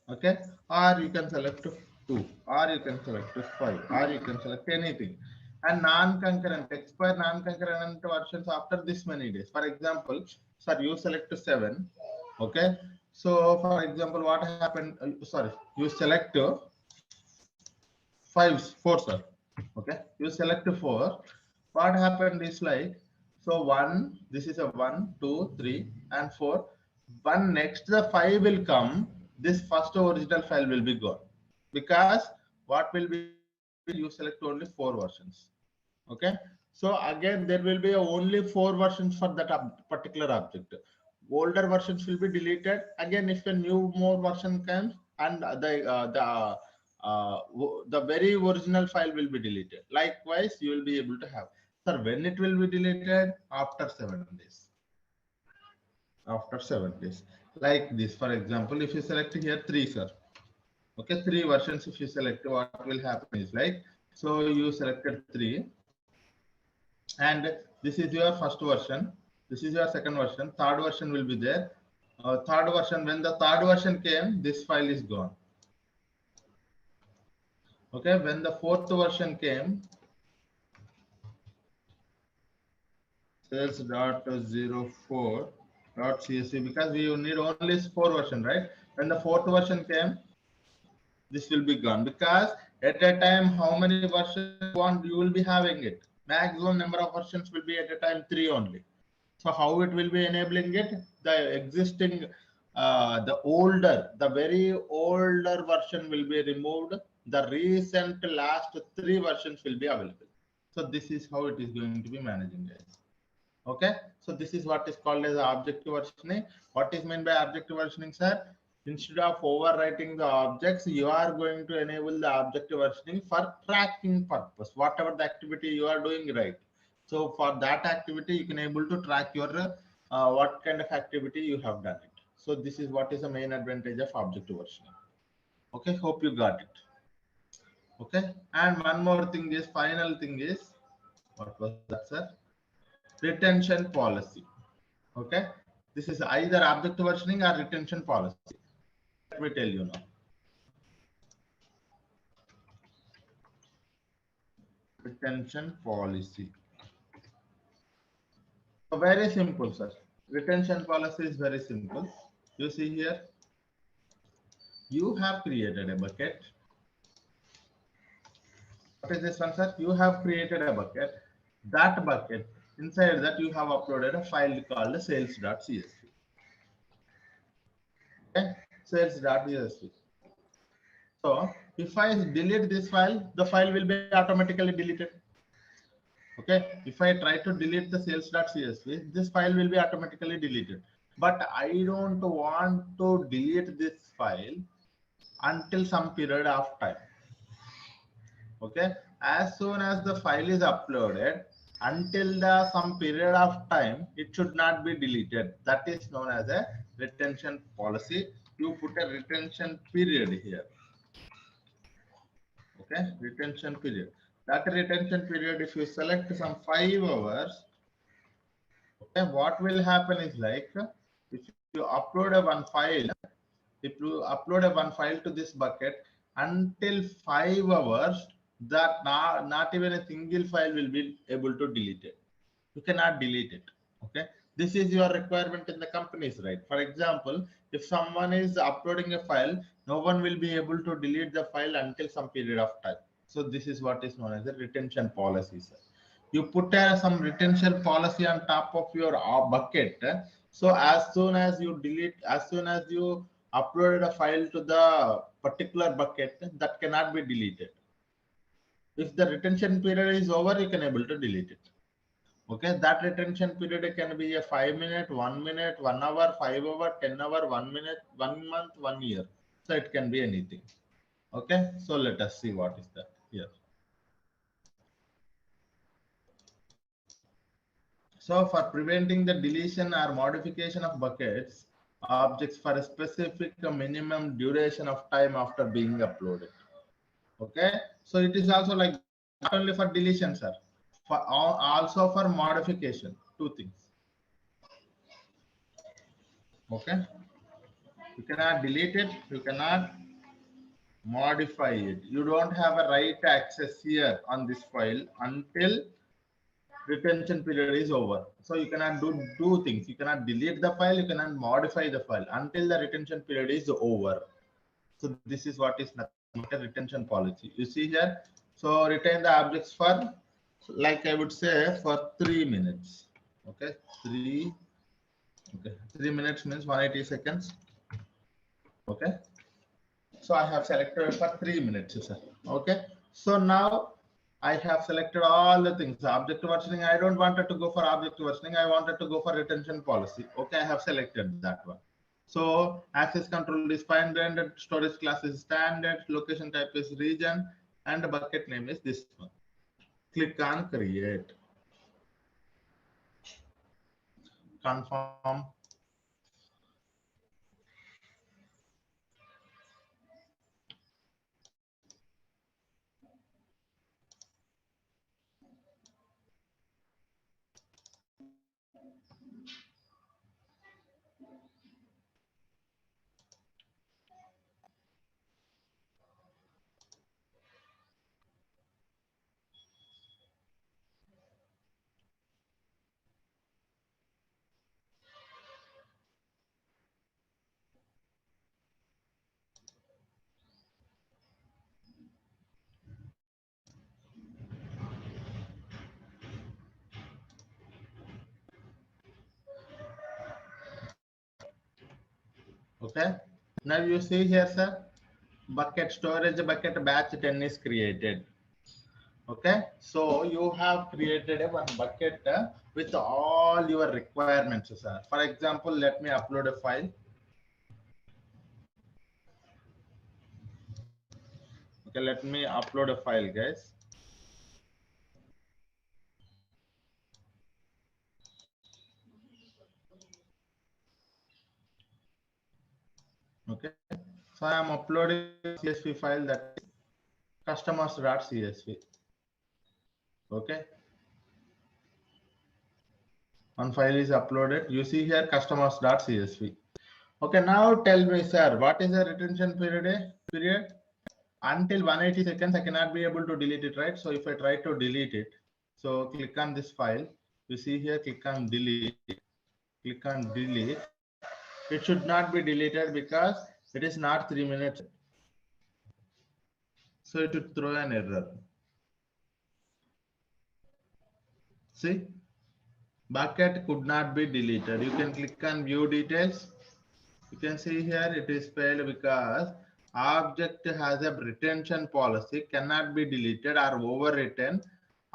Okay, or you can select 2, or you can select 5, or you can select anything. And non-concurrent, expire non-concurrent versions after this many days. For example, sir, you select 7. Okay, so for example, what happened? Sorry, you select 4, sir. Okay, you select 4. What happened is like, so 1, this is a 1, 2, 3, and 4. One next the 5 will come, this first original file will be gone, because what will be, you select only 4 versions. Okay, so again there will be only 4 versions for that particular object. Older versions will be deleted. Again, if a new more version comes, and the very original file will be deleted. Likewise, you will be able to have. Sir, when it will be deleted? After 7 days. After 7 days, like this. For example, if you select here 3, sir. Okay, 3 versions. If you select, what will happen is like, so you selected 3, and this is your first version. This is your second version. Third version will be there. Third version. When the third version came, this file is gone. Okay, when the fourth version came, sales.04.csv, because we need only 4 version, right? When the fourth version came, this will be gone, because at a time, how many versions you want, you will be having it. Maximum number of versions will be at a time 3 only. So how it will be enabling it? The existing, the very older version will be removed. The recent last 3 versions will be available. So this is how it is going to be managing, guys. Okay, so this is what is called as objective versioning. What is meant by objective versioning, sir? Instead of overwriting the objects, you are going to enable the objective versioning for tracking purpose. Whatever the activity you are doing, right? So for that activity, you can able to track your what kind of activity you have done it. So this is what is the main advantage of objective versioning. Okay, hope you got it. Okay, and one more thing is, final thing is, what was that, sir? Retention policy. Okay, this is either object versioning or retention policy. Let me tell you now. Retention policy. So very simple, sir. Retention policy is very simple. You see here, you have created a bucket. What is this one, sir? You have created a bucket. That bucket, inside that you have uploaded a file called sales.csv. Okay, sales.csv. So if I delete this file, the file will be automatically deleted. Okay, if I try to delete the sales.csv, this file will be automatically deleted. But I don't want to delete this file until some period of time. Okay, as soon as the file is uploaded, until the some period of time, it should not be deleted. That is known as a retention policy. You put a retention period here. Okay, retention period. That retention period, if you select some 5 hours, okay, what will happen is like, if you upload a one file, if you upload a one file to this bucket, until 5 hours, that not even a single file will be able to delete it. You cannot delete it. Okay, this is your requirement in the companies, right? For example, if someone is uploading a file, no one will be able to delete the file until some period of time. So this is what is known as a retention policy, sir. You put some retention policy on top of your bucket. So as soon as you delete, as soon as you uploaded a file to the particular bucket, that cannot be deleted. If the retention period is over, you can able to delete it. Okay, that retention period can be a 5 minute, 1 minute, 1 hour, 5 hour, 10 hour, 1 minute, 1 month, 1 year. So it can be anything. Okay, so let us see what is that here. So for preventing the deletion or modification of buckets, objects for a specific minimum duration of time after being uploaded. Okay, so it is also like not only for deletion, sir, for also for modification. Two things. Okay, you cannot delete it, you cannot modify it. You don't have a right access here on this file until retention period is over. So you cannot do things. You cannot delete the file, you cannot modify the file until the retention period is over. So this is what is nothing but a retention policy. You see here. So retain the objects for, like I would say, for 3 minutes. Okay, 3 minutes means 180 seconds. Okay, so I have selected for 3 minutes, sir. Okay, so now I have selected all the things. Object versioning, I don't wanted to go for object versioning. I wanted to go for retention policy. Okay, I have selected that one. So access control is fine rendered, storage class is standard, location type is region, and the bucket name is this one. Click on create. Confirm. Okay, now you see here, sir, bucket storage bucket batch 10 is created. Okay, so you have created a one bucket with all your requirements, sir. For example, let me upload a file. Okay, let me upload a file, guys. Okay, so I am uploading a CSV file, that is customers.csv. Okay, one file is uploaded. You see here customers.csv. Okay, now tell me, sir, what is the retention period? Until 180 seconds, I cannot be able to delete it, right? So if I try to delete it, so click on this file. You see here, click on delete. Click on delete. It should not be deleted because it is not 3 minutes. So it should throw an error. See, bucket could not be deleted. You can click on view details. You can see here it is failed because object has a retention policy, cannot be deleted or overwritten.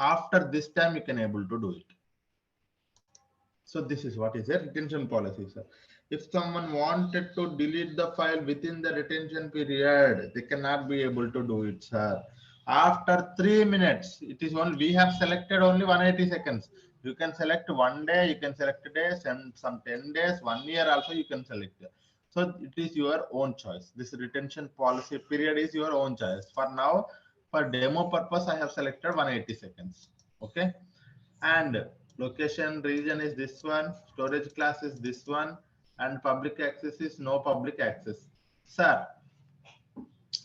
After this time, you can able to do it. So this is what is a retention policy, sir. If someone wanted to delete the file within the retention period, they cannot be able to do it, sir. After 3 minutes, it is only, we have selected only 180 seconds. You can select 1 day, you can select a day, some 10 days, 1 year also you can select. So it is your own choice. This retention policy period is your own choice. For now, for demo purpose, I have selected 180 seconds. Okay. And location region is this one, storage class is this one, and public access is no public access. Sir,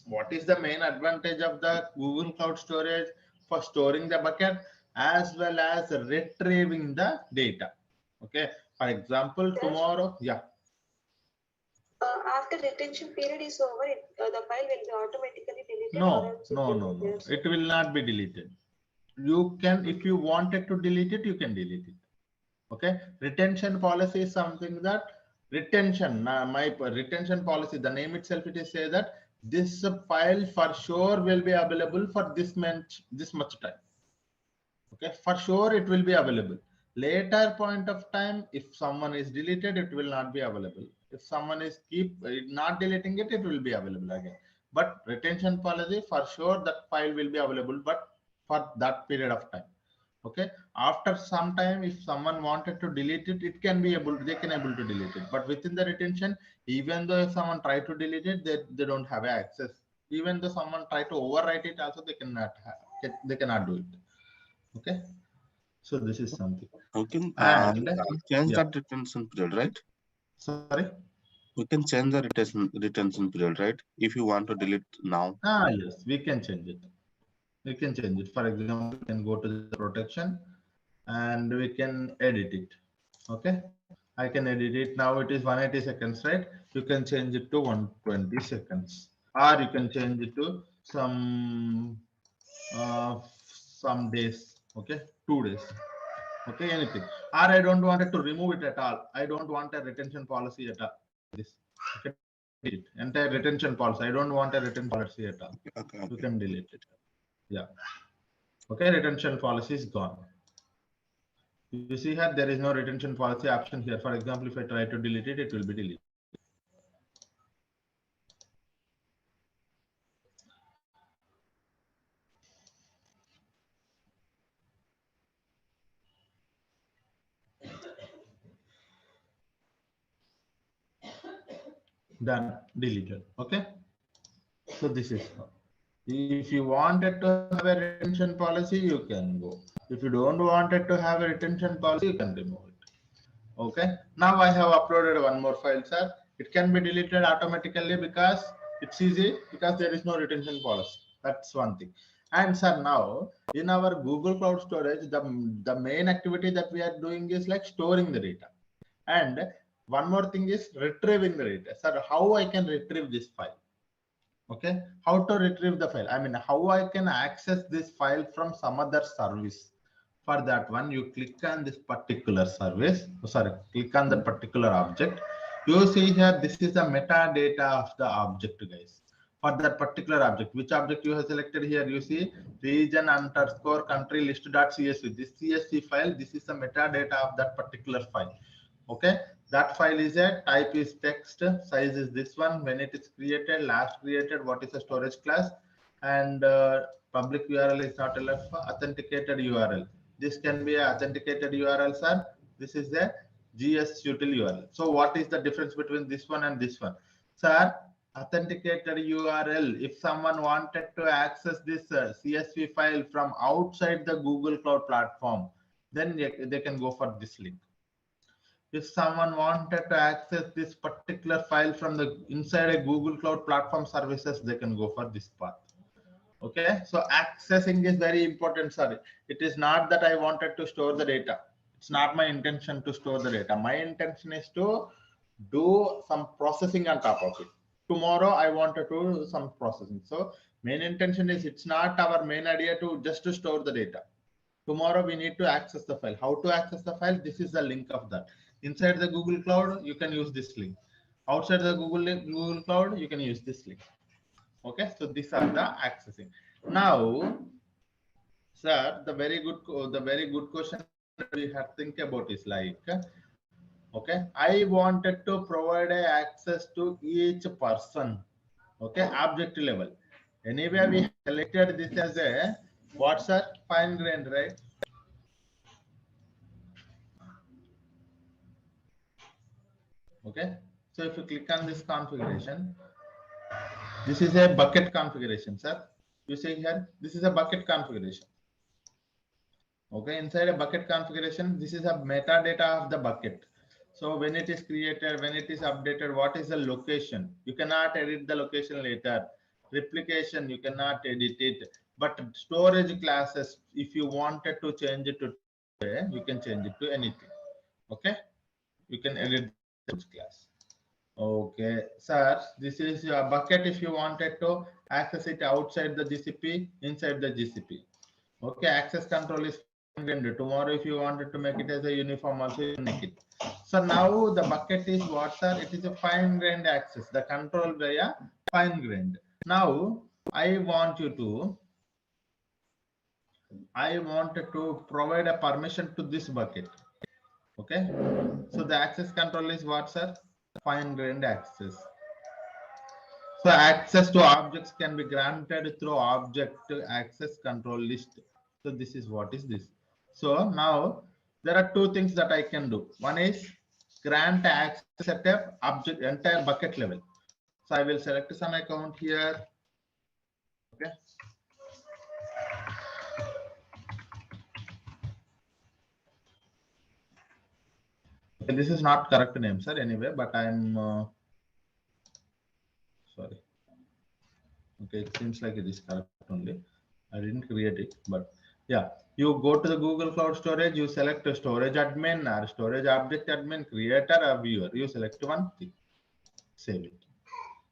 what is the main advantage of the Google Cloud Storage for storing the bucket as well as retrieving the data. Okay, for example, tomorrow, yeah. After retention period is over, the file will be automatically deleted. No. It will not be deleted. You can, if you wanted to delete it, you can delete it. Okay, retention policy is something that retention, my retention policy, the name itself, it is say that this file for sure will be available for this much time. Okay, for sure it will be available. Later point of time, if someone is deleted, it will not be available. If someone is not deleting it, it will be available again. But retention policy, for sure that file will be available, but for that period of time. Okay, after some time, if someone wanted to delete it, they can able to delete it. But within the retention, even though if someone try to delete it, they don't have access. Even though someone try to overwrite it, also they cannot do it. Okay, so this is something. Okay, And change that retention period, right? Sorry, we can change the retention period, right? If you want to delete now. Yes, we can change it. We can change it. For example, we can go to the protection and we can edit it. Okay, I can edit it. Now it is 180 seconds, right? You can change it to 120 seconds, or you can change it to some days. Okay, 2 days. Okay, anything. Or I don't want it to remove it at all. I don't want a retention policy at all. This you can delete it. Entire retention policy. I don't want a retention policy at all. Okay. You can delete it. Yeah. Okay, retention policy is gone. You see here, there is no retention policy option here. For example, if I try to delete it, it will be deleted. Done, deleted. Okay. So this is how. If you wanted to have a retention policy, you can go. If you don't wanted to have a retention policy, you can remove it. Okay. Now I have uploaded one more file, sir. It can be deleted automatically because it's easy, because there is no retention policy. That's one thing. And sir, now in our Google Cloud Storage, the main activity that we are doing is like storing the data. And one more thing is retrieving the data. Sir, how I can retrieve this file? Okay, how to retrieve the file? I mean, how I can access this file from some other service? For that one, you click on this particular service. Click on the particular object. You see here, this is the metadata of the object, guys. For that particular object, which object you have selected here? You see region underscore country list.csv. This CSV file, this is the metadata of that particular file. Okay, that file is a type is text, size is this one, when it is created, last created, what is the storage class, and public URL is not allowed for authenticated URL. This can be an authenticated URL, sir. This is a GSUtil URL. So what is the difference between this one and this one? Sir, authenticated URL, if someone wanted to access this CSV file from outside the Google Cloud platform, then they can go for this link. If someone wanted to access this particular file from the inside a Google Cloud Platform services, they can go for this path. Okay, so accessing is very important, sir. It is not that I wanted to store the data. It's not my intention to store the data. My intention is to do some processing on top of it. Tomorrow I wanted to do some processing. So main intention is, it's not our main idea to just to store the data. Tomorrow we need to access the file. How to access the file? This is the link of that. Inside the Google Cloud, you can use this link. Outside the Google Cloud, you can use this link. Okay, so these are the accessing. Now, sir, the very good question we have to think about is like, okay, I wanted to provide access to each person. Okay, object level. Anyway, we selected this as a what, sir? Fine grained, right? Okay, so if you click on this configuration, this is a bucket configuration, sir. You see here, this is a bucket configuration. Okay, inside a bucket configuration, this is a metadata of the bucket. So when it is created, when it is updated, what is the location? You cannot edit the location later. replication, you cannot edit it. But storage classes, if you wanted to change it to you can change it to anything. Okay, you can edit the class. Okay, sir, this is your bucket. If you wanted to access it outside the GCP, inside the GCP. Okay, access control is fine-grained. Tomorrow, if you wanted to make it as a uniform, also you make it. So now the bucket is what, sir? It is a fine-grained access. The control via fine-grained. Now I wanted to provide a permission to this bucket. Okay, so the access control is what, sir? Fine-grained access. So access to objects can be granted through object access control list. So this is what is this. So now there are two things that I can do. One is grant access at a object entire bucket level. So I will select some account here. Okay. Okay, this is not correct name, sir. Anyway, but I'm sorry. Okay, it seems like it is correct only. I didn't create it, but yeah, you go to the Google Cloud Storage, you select a storage admin or storage object admin, creator or viewer. You select one thing, save it.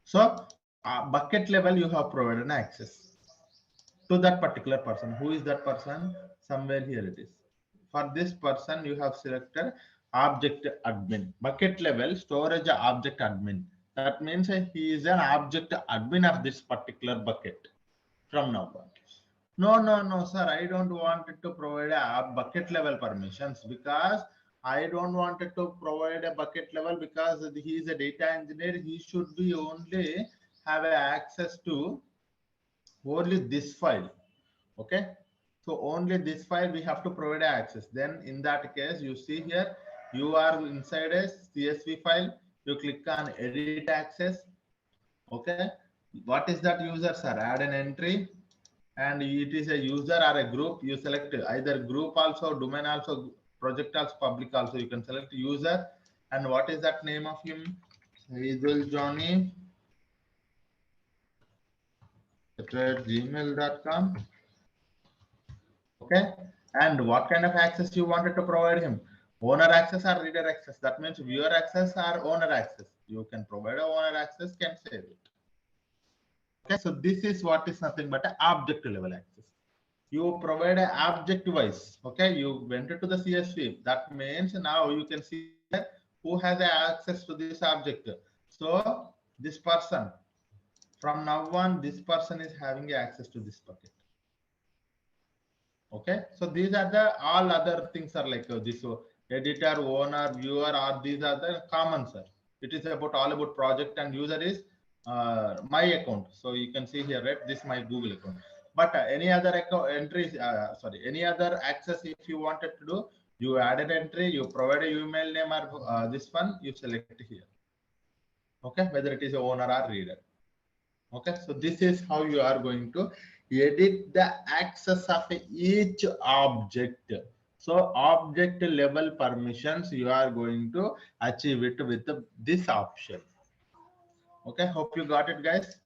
So bucket level, you have provided an access to that particular person. Who is that person? Somewhere here it is. For this person, you have selected object admin. Bucket level storage object admin. That means he is an object admin of this particular bucket from now on. No, sir. I don't want it to provide a bucket level permissions because I don't want it to provide a bucket level because he is a data engineer. He should be only have access to only this file. Okay. So only this file we have to provide access. Then in that case, you see here, you are inside a CSV file. You click on edit access. Okay. What is that user, sir? Add an entry. And it is a user or a group. You select either group also, domain also, project also, public also. You can select user. And what is that name of him? Saidhul Johnny at gmail.com. Okay. And what kind of access you wanted to provide him? Owner access or reader access. That means viewer access or owner access. You can provide a owner access, can save it. Okay. So this is what is nothing but an object level access. You provide an object wise. Okay, you went to the CSV. That means now you can see who has access to this object. So this person, from now on, this person is having access to this bucket. Okay, so these are the all other things are like this editor, owner, viewer, or these are the common, sir. It is about all about project, and user is my account. So you can see here, right? This is my Google account. But any other account entries, any other access, if you wanted to do, you add an entry, you provide a email name or this one, you select here. Okay, whether it is a owner or reader. Okay, so this is how you are going to edit the access of each object. So object level permissions, you are going to achieve it with this option. Okay, hope you got it, guys.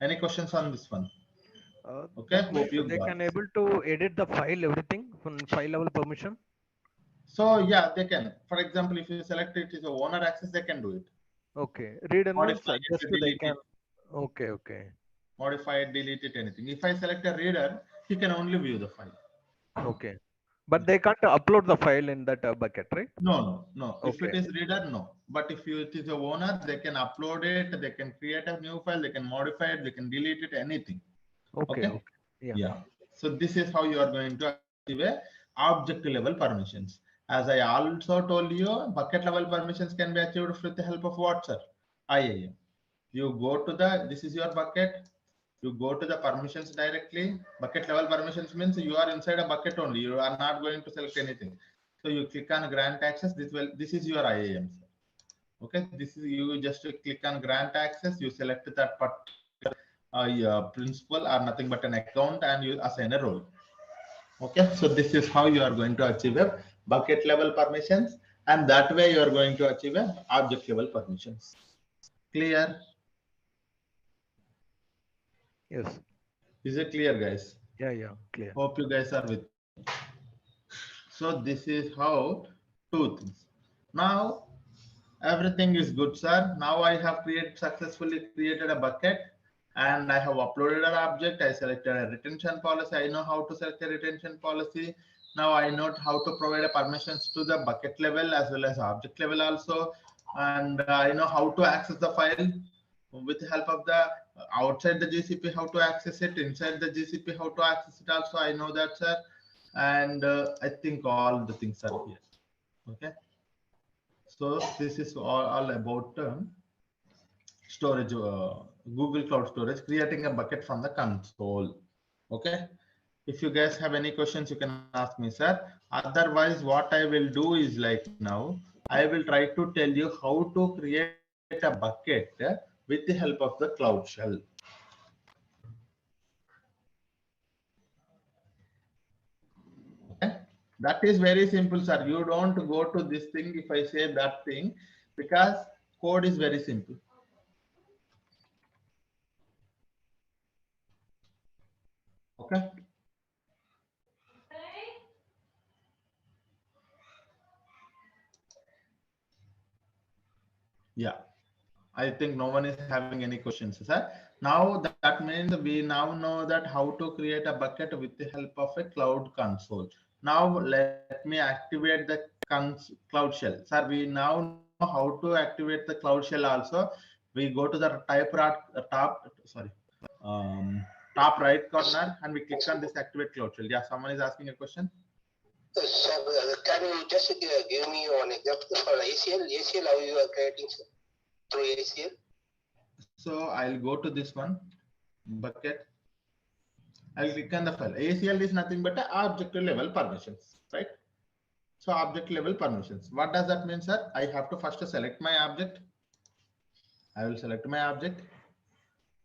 Any questions on this one? Okay, hope you they got can it. able to edit the file, everything from file level permission. So yeah, they can. For example, if you select it is a owner access, they can do it. Okay, reader means Modify just it, they delete can. it. Okay. Modify it, delete it, anything. If I select a reader, he can only view the file. Okay, but they can't upload the file in that bucket, right? No. Okay. If it is reader, no. But if it is a owner, they can upload it, they can create a new file, they can modify it, they can delete it, anything. Okay. Yeah. So this is how you are going to achieve a object level permissions. As I also told you, bucket level permissions can be achieved with the help of what, sir? IAM. You go to this is your bucket. You go to the permissions directly. Bucket level permissions means you are inside a bucket only. You are not going to select anything. So you click on grant access. This is your IAM. Okay, this is you just click on grant access. You select that particular principal or nothing but an account, and you assign a role. Okay, so this is how you are going to achieve a bucket level permissions, and that way you are going to achieve a object level permissions. Clear? Yes. Is it clear, guys? Yeah. Clear. Hope you guys are with me. So this is how two things. Now everything is good, sir. Now I have successfully created a bucket and I have uploaded an object. I selected a retention policy. I know how to select a retention policy. Now I know how to provide a permissions to the bucket level as well as object level also. And I know how to access the file with the help of the outside the GCP, how to access it, inside the GCP, how to access it also. I know that, sir. And I think all the things are here. Okay. So this is all about storage, Google Cloud Storage, creating a bucket from the console. Okay. If you guys have any questions, you can ask me, sir. Otherwise, what I will do is like now, I will try to tell you how to create a bucket with the help of the Cloud Shell. Okay. That is very simple, sir. You don't go to this thing if I say that thing because code is very simple. Okay. Yeah. I think no one is having any questions, sir. Now that means we now know that how to create a bucket with the help of a cloud console. Now let me activate the cloud shell. Sir, we now know how to activate the cloud shell also. We go to the top right corner and we click on this activate cloud shell. Yeah, someone is asking a question. Sir, can you just give me one example for ACL? ACL, how you are creating through ACL? So I'll go to this one bucket. I'll click on the file. ACL is nothing but a object level permissions, right? So object level permissions. What does that mean, sir? I have to first select my object. I will select my object.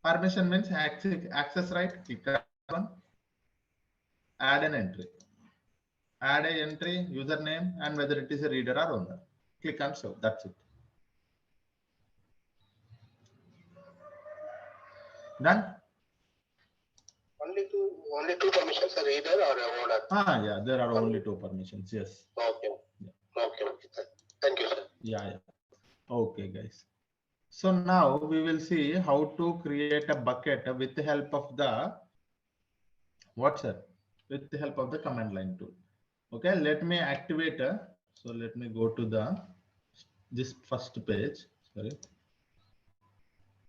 Permission means access right. Click on one. Add an entry. Add a entry, username, and whether it is a reader or owner. Click on show. That's it. Done. Only two permissions, a reader or a owner. Yeah, there are only two permissions. Yes. Okay. Yeah. Okay. Thank you, sir. Yeah. Okay, guys. So now we will see how to create a bucket with the help of the with the help of the command line tool. Okay, let me activate. So let me go to this first page. Sorry.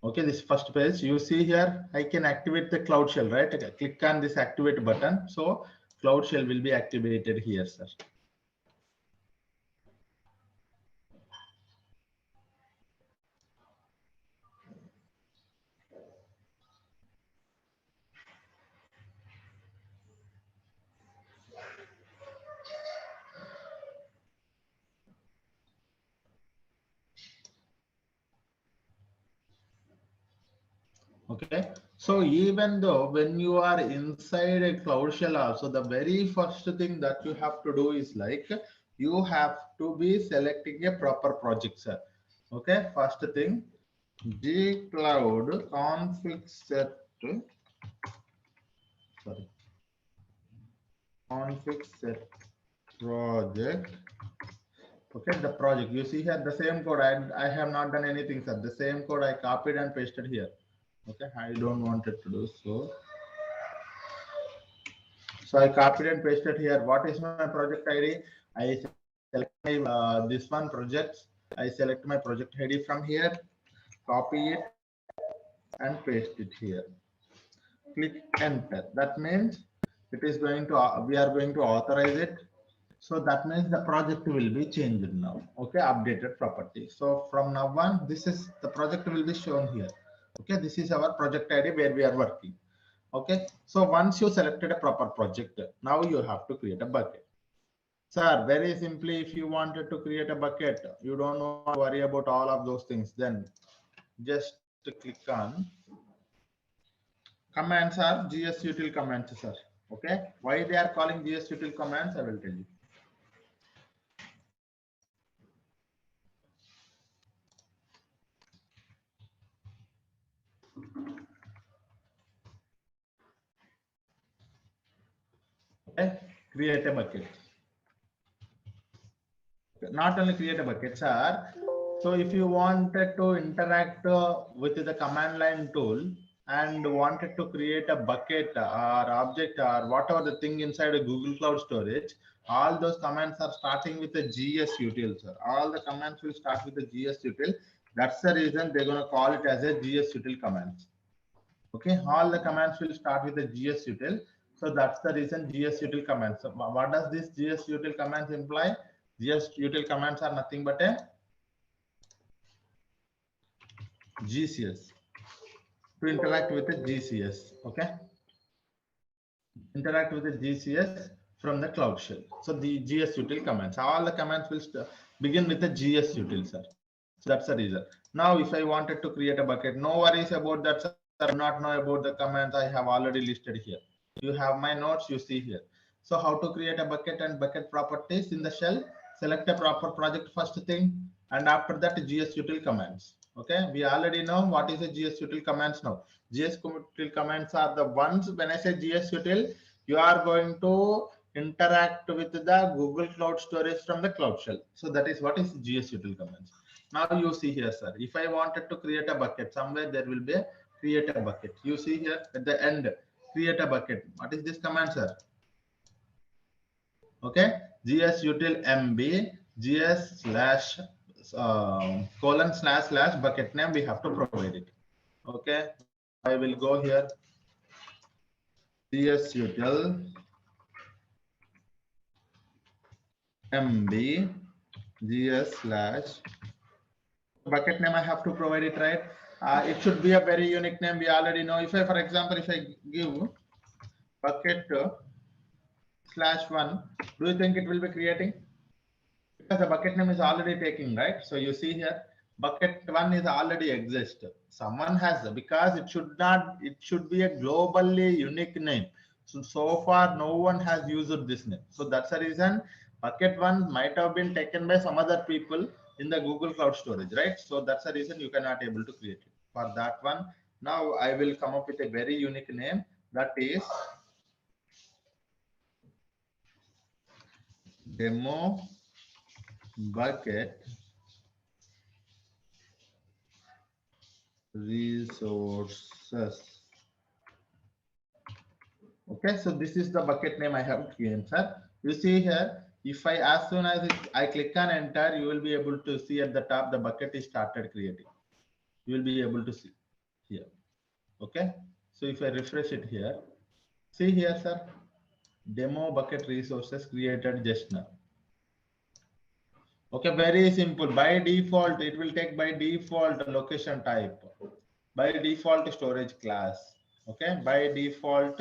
Okay, this first page. You see here, I can activate the Cloud Shell, right? Okay, click on this activate button. So Cloud Shell will be activated here, sir. Okay, so even though when you are inside a Cloud Shell also, the very first thing that you have to do is like you have to be selecting a proper project, sir. Okay, first thing, gcloud config set, sorry, config set project. Okay, the project you see here, the same code. I have not done anything, sir. The same code I copied and pasted here. Okay, I don't want it to do so. So I copied and pasted here. What is my project ID? I select my this one projects. I select my project ID from here, copy it and paste it here. Click enter. That means it is going to we are going to authorize it. So that means the project will be changed now. Okay, updated property. So from now on, this is the project will be shown here. Okay, this is our project ID where we are working. Okay, so once you selected a proper project, now you have to create a bucket. Sir, very simply, if you wanted to create a bucket, you don't want to worry about all of those things, then just click on commands are gsutil commands, sir. Okay, why they are calling gsutil commands, I will tell you. create a bucket. Not only create a bucket, sir. So if you wanted to interact with the command line tool and wanted to create a bucket or object or whatever the thing inside a Google Cloud Storage, all those commands are starting with the GS util, sir. All the commands will start with the GS util. That's the reason they're going to call it as a GS util commands. Okay, all the commands will start with the GS util. So that's the reason GS util commands. So what does this GS util commands imply? GS util commands are nothing but a GCS to interact with the GCS. Okay, interact with the GCS from the Cloud Shell. So the GS util commands, all the commands will begin with the GS util, sir. So that's the reason. Now, if I wanted to create a bucket, no worries about that, sir. I do not know about the commands I have already listed here. You have my notes, you see here. So how to create a bucket and bucket properties in the shell? Select a proper project first thing, and after that GS util commands. Okay, we already know what is a GS util commands now. GS util commands are the ones, when I say GS util, you are going to interact with the Google Cloud Storage from the Cloud Shell. So that is what is GS util commands. Now you see here, sir, if I wanted to create a bucket, somewhere there will be a create a bucket. You see here at the end, create a bucket. What is this command, sir? Okay, GS util MB GS slash colon slash bucket name, we have to provide it. Okay, I will go here. GS util MB GS slash bucket name, I have to provide it, right? It should be a very unique name. We already know. If I, for example, if I give bucket /1, do you think it will be creating? Because the bucket name is already taking, right? So you see here, bucket 1 is already exist. Someone has, because it should not, it should be a globally unique name. So far, no one has used this name. So that's the reason bucket 1 might have been taken by some other people in the Google Cloud Storage, right? So that's the reason you cannot able to create it. For that one, now I will come up with a very unique name, that is demo bucket resources. Okay, so this is the bucket name I have given, sir. You see here, if I, as soon as I click on enter, you will be able to see at the top the bucket is started creating. You will be able to see here. Okay, so if I refresh it here, see here, sir, demo bucket resources created just now. Okay, very simple. By default, it will take by default location type, by default storage class. Okay, by default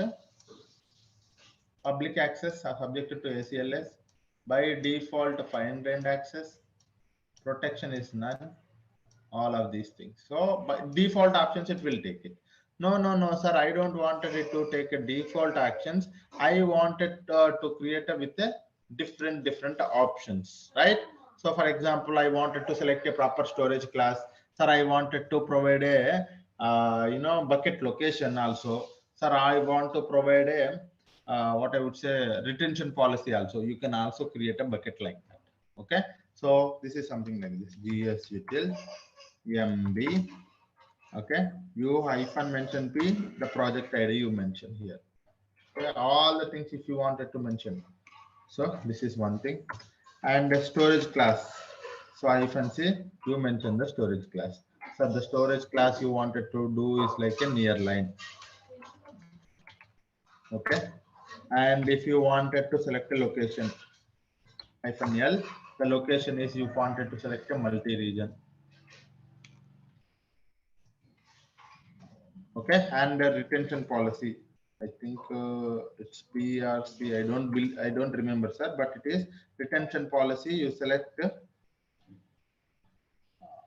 public access are subjected to ACLS. By default fine-grained access, protection is none. All of these things. So by default options, it will take it. No, sir. I don't wanted it to take a default actions. I wanted to create a with a different options, right? So for example, I wanted to select a proper storage class. Sir, I wanted to provide a bucket location also. Sir, I want to provide a what I would say retention policy also. You can also create a bucket like that. Okay. So this is something like this. GS util MB. Okay. You hyphen mention P, the project ID you mention here. Okay. All the things if you wanted to mention. So this is one thing. And the storage class. So hyphen C, you mention the storage class. So the storage class you wanted to do is like a near line. Okay. And if you wanted to select a location, hyphen L, the location is you wanted to select a multi-region. Okay, and the retention policy. I think it's PRC. I don't remember, sir, but it is retention policy. You select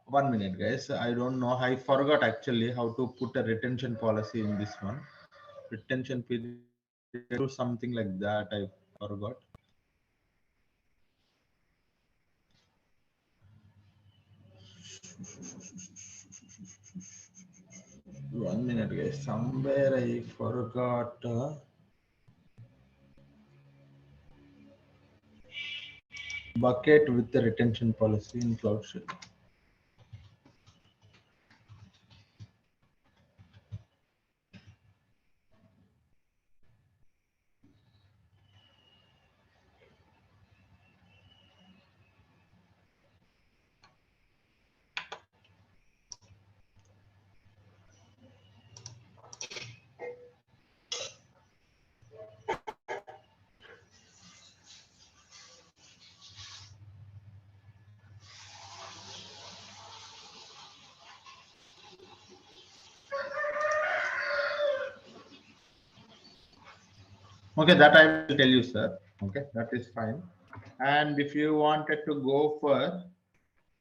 1 minute, guys. I don't know. I forgot actually how to put a retention policy in this one. Retention period or something like that. I forgot. 1 minute, guys. Somewhere I forgot. bucket with the retention policy in Cloud Shell. Okay, that I will tell you, sir. Okay, that is fine. And if you wanted to go for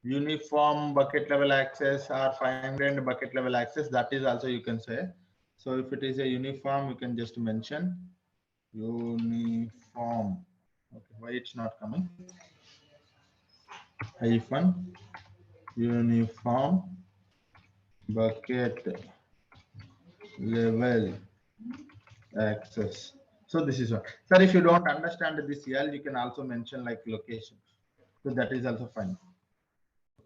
uniform bucket level access or fine-grained bucket level access, that is also you can say. So if it is a uniform, you can just mention uniform. Okay, why it's not coming? Hyphen uniform bucket level access. So this is what. Sir, if you don't understand this L, you can also mention like location. So that is also fine.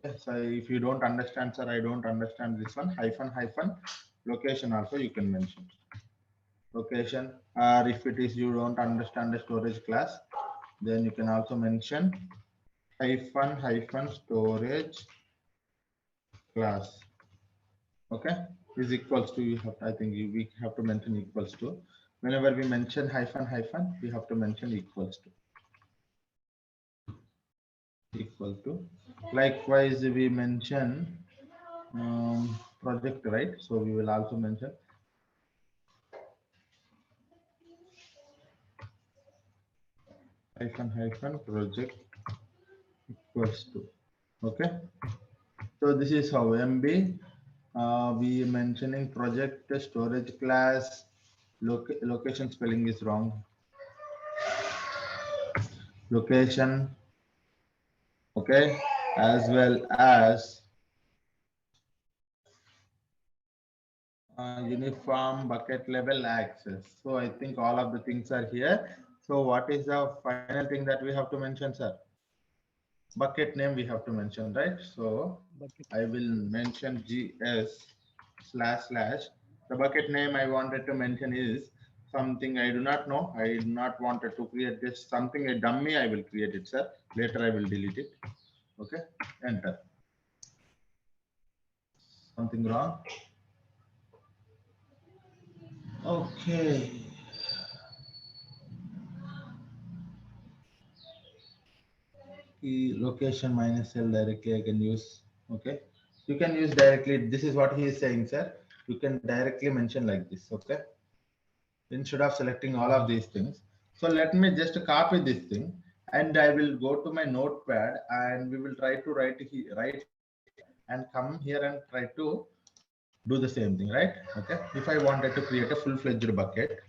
Okay, so if you don't understand, sir, I don't understand this one, hyphen location also you can mention. Location, or if it is you don't understand the storage class, then you can also mention hyphen storage class. Okay, is equals to, you have, I think we have to mention equals to. Whenever we mention hyphen, we have to mention equals to. Equal to. Likewise, we mention project, right? So we will also mention hyphen project equals to. Okay, so this is how MB we mentioning project storage class. Location spelling is wrong. Location, okay, as well as uniform bucket level access. So I think all of the things are here. So what is the final thing that we have to mention, sir? Bucket name we have to mention, right? So I will mention GS // the bucket name I wanted to mention is something I do not know. I do not wanted to create this, something a dummy. I will create it, sir. Later I will delete it. Okay, enter. Something wrong? Okay. Key location -L directly I can use. Okay, you can use directly. This is what he is saying, sir. You can directly mention like this. Okay, instead of selecting all of these things. So let me just copy this thing and I will go to my notepad and we will try to write here and come here and try to do the same thing, right? Okay, if I wanted to create a full-fledged bucket,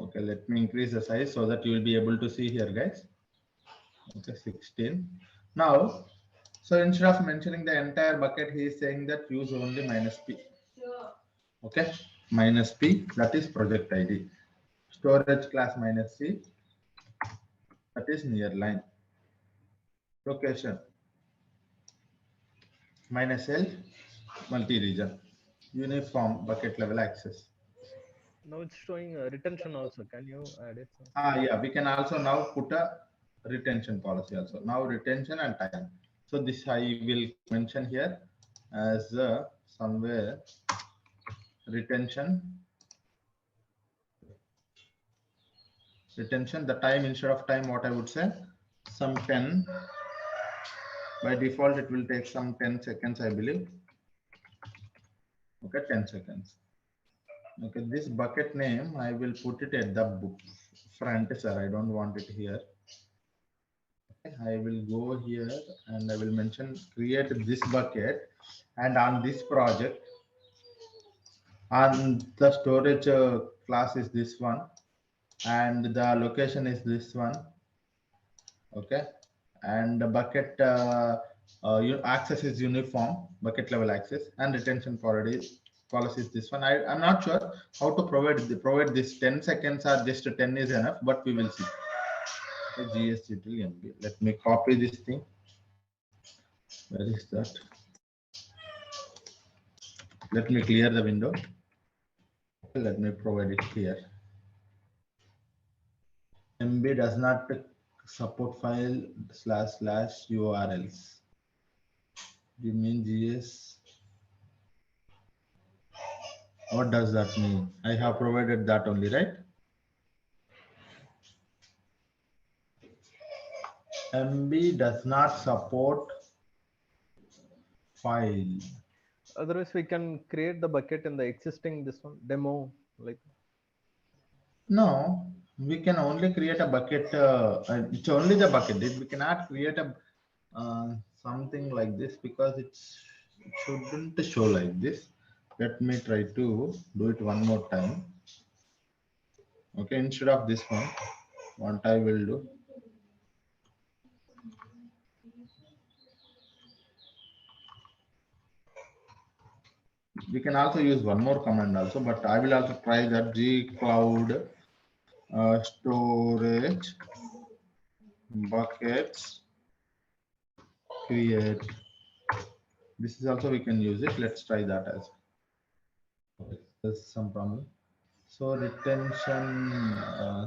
okay, let me increase the size so that you will be able to see here, guys. Okay, 16. Now, so instead of mentioning the entire bucket, he is saying that use only -p. Okay, -p, that is project ID. Storage class -c, that is nearline. Location -l, multi-region. Uniform bucket level access. Now it's showing retention also. Can you add it? Yeah, we can also now put a retention policy also. Now retention and time. So this I will mention here as somewhere retention. The time, instead of time, what I would say, some 10. By default, it will take some 10 seconds, I believe. Okay, 10 seconds. Okay, this bucket name, I will put it at the front, sir. I don't want it here. Okay, I will go here and I will mention create this bucket, and on this project, on the storage class is this one, and the location is this one. Okay, and the bucket access is uniform bucket level access, and retention policy is this one. I'm not sure how to provide this 10 seconds or just 10 is enough, but we will see. GS util MB. Let me copy this thing. Where is that? Let me clear the window. Let me provide it here. MB does not support file / URLs. Do you mean GS? What does that mean? I have provided that only, right? MB does not support file. Otherwise, we can create the bucket in the existing this one demo. Like No, we can only create a bucket. It's only the bucket. We cannot create a something like this because it shouldn't show like this. Let me try to do it one more time. Okay, instead of this one, what I will do. We can also use one more command also, but I will also try that G cloud storage buckets create. This is also we can use it. Let's try that as well. There's some problem. So retention,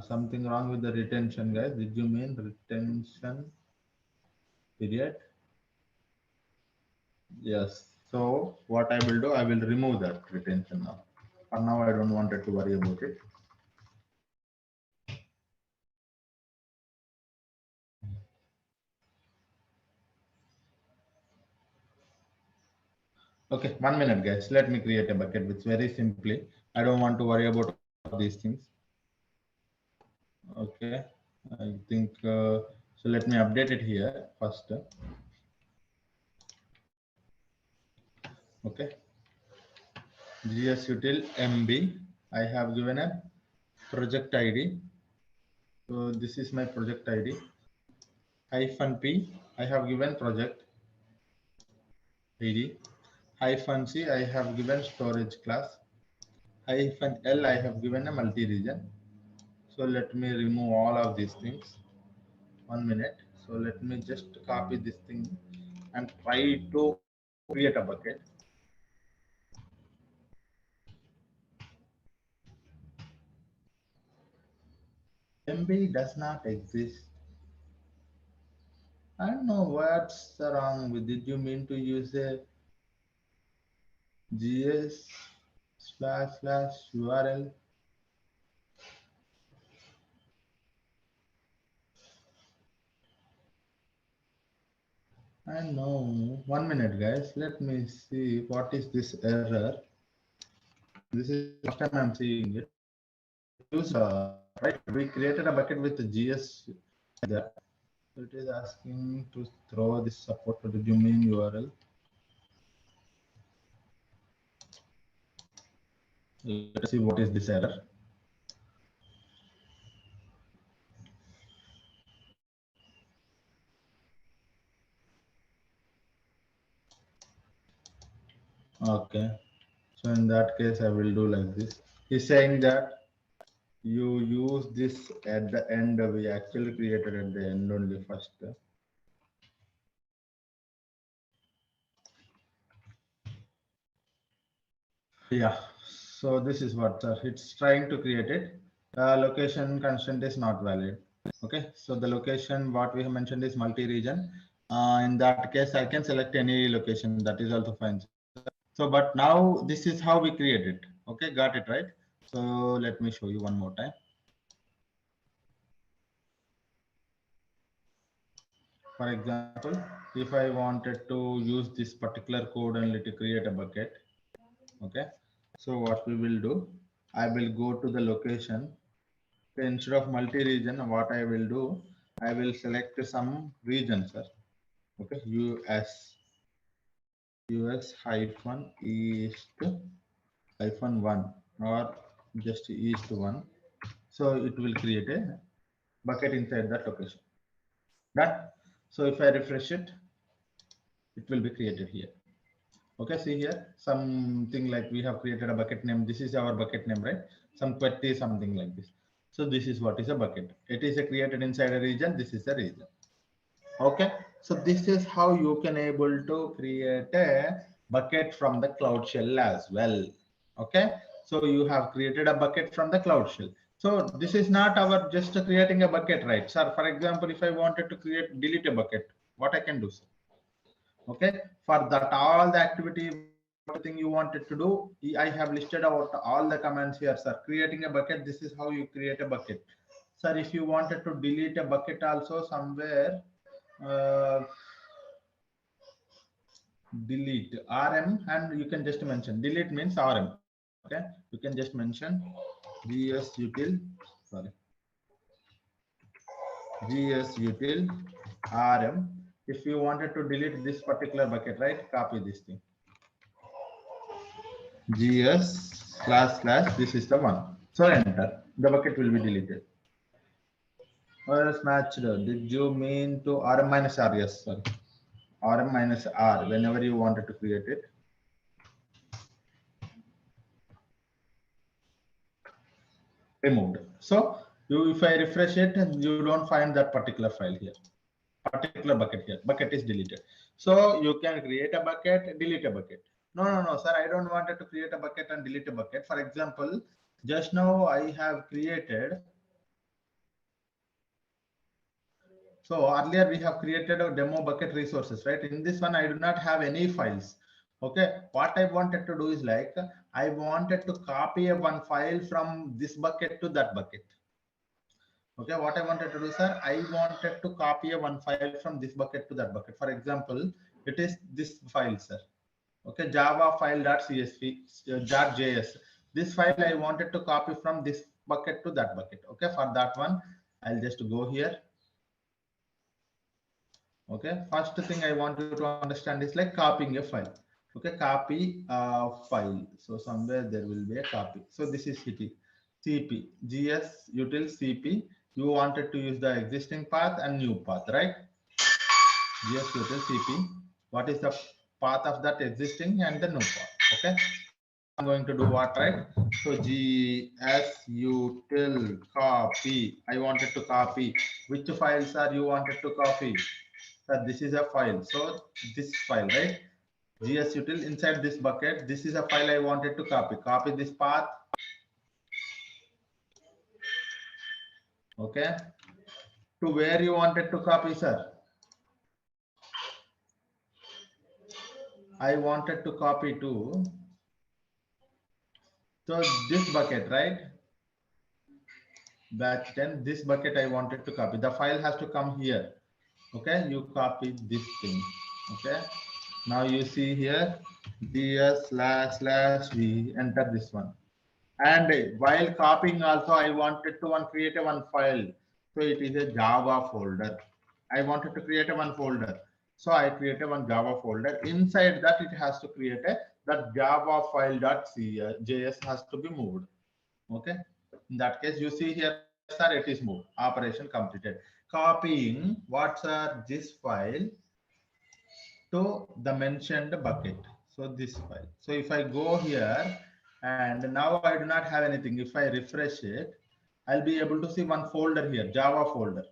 something wrong with the retention, guys. Did you mean retention period? Yes. So what I will do, I will remove that retention now. For now, I don't want it to worry about it. Okay, 1 minute, guys. Let me create a bucket with very simply. I don't want to worry about these things. Okay, I think so. Let me update it here first. Okay, GS util MB. I have given a project ID. So this is my project ID. -P. I have given project ID. -C. I have given storage class. -L. I have given a multi-region. So let me remove all of these things. 1 minute. So let me just copy this thing and try to create a bucket. MB does not exist. I don't know what's wrong with it. Did you mean to use a GS / URL? I know. 1 minute, guys. Let me see what is this error. This is the first time I'm seeing it. Use right. We created a bucket with the GS there. It is asking to throw this support to the domain URL. Let's see what is this error. Okay. So in that case, I will do like this. He's saying that you use this at the end. We actually created at the end only first. Yeah. So this is what it's trying to create it. Location constant is not valid. Okay. So the location what we have mentioned is multi-region. In that case, I can select any location. That is also fine. So, but now this is how we create it. Okay, got it right. So let me show you one more time. For example, if I wanted to use this particular code only to create a bucket, okay. So what we will do, I will go to the location. Okay, instead of multi-region, what I will do, I will select some region, sir. Okay, US -east-1 or just east 1. So it will create a bucket inside that location. That. So if I refresh it, it will be created here. Okay, see here, something like we have created a bucket name. This is our bucket name, right? Some 20 something like this. So this is what is a bucket. It is created inside a region. This is a region. Okay. So this is how you can able to create a bucket from the Cloud Shell as well. Okay. So you have created a bucket from the Cloud Shell. So this is not our just creating a bucket, right? Sir, for example, if I wanted to delete a bucket, what I can do, sir? Okay. For that, all the activity, whatever thing you wanted to do, I have listed out all the commands here, sir. Creating a bucket, this is how you create a bucket. Sir, if you wanted to delete a bucket also somewhere, delete rm, and you can just mention delete means rm. Okay, you can just mention gsutil, sorry, gsutil rm. If you wanted to delete this particular bucket, right, copy this thing, gs / this is the one. So enter, the bucket will be deleted. Or else matched, did you mean to rm minus r? Yes, sorry, rm minus r whenever you wanted to create it. Removed. So if I refresh it, you don't find that particular file here, particular bucket here. Bucket is deleted. So you can create a bucket, delete a bucket. No, sir, I don't want to create a bucket and delete a bucket. For example, just now I have created. So earlier we have created a demo bucket resources, right? In this one, I do not have any files. Okay, what I wanted to do is like, I wanted to copy one file from this bucket to that bucket. Okay, what I wanted to do, sir, I wanted to copy one file from this bucket to that bucket. For example, it is this file, sir. Okay, java file.csv.js. This file I wanted to copy from this bucket to that bucket. Okay, for that one, I'll just go here. Okay, first thing I want you to understand is like copying a file. Okay, copy file. So somewhere there will be a copy. So this is cp gs util cp. You wanted to use the existing path and new path, right? gs util cp. What is the path of that existing and the new path? Okay, so I'm going to do what, right? So gs util copy. I wanted to copy. Which files are you wanted to copy? So this is a file. So this file, right? gs util inside this bucket. This is a file I wanted to copy. Copy this path. Okay. To where you wanted to copy, sir? I wanted to copy to. So this bucket, right? Batch 10. This bucket I wanted to copy. The file has to come here. Okay. You copy this thing. Okay. Now you see here //v, enter this one. And while copying also, I wanted to create one file. So it is a Java folder. I wanted to create one folder. So I created one Java folder. Inside that, it has to create that Java file.js has to be moved. Okay. In that case, you see here, sir, it is moved. Operation completed. Copying what's this file to the mentioned bucket. So this file. So if I go here, and now I do not have anything. If I refresh it, I'll be able to see one folder here, Java folder.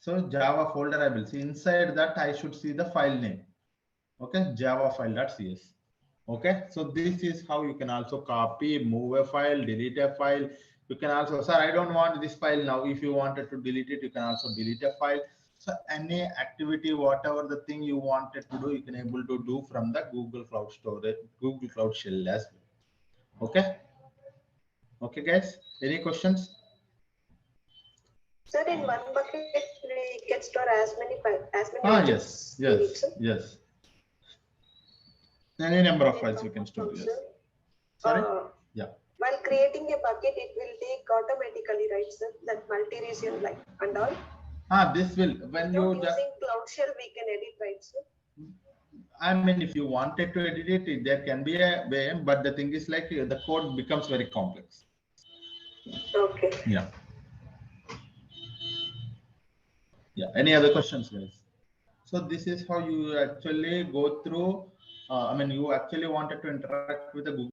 So Java folder I will see. Inside that I should see the file name. Okay, Java file.cs. Okay, so this is how you can also copy, move a file, delete a file. You can also, sir, I don't want this file now. If you wanted to delete it, you can also delete a file. So any activity, whatever the thing you wanted to do, you can able to do from the Google Cloud Storage, Google Cloud Shell as well. Okay. Okay, guys. Any questions? Sir, in one bucket we can store as many files, Yes. Any number of files you can store. Yes. Sorry. Yeah. While creating a bucket, it will take automatically, right, sir? That multi-region like and all. This will when you using Cloud Shell we can edit, right, sir? I mean, if you wanted to edit it, there can be a way, but the thing is like the code becomes very complex. Okay. Yeah. Yeah. Any other questions, guys? So this is how you actually go through. I mean, you actually wanted to interact with the Google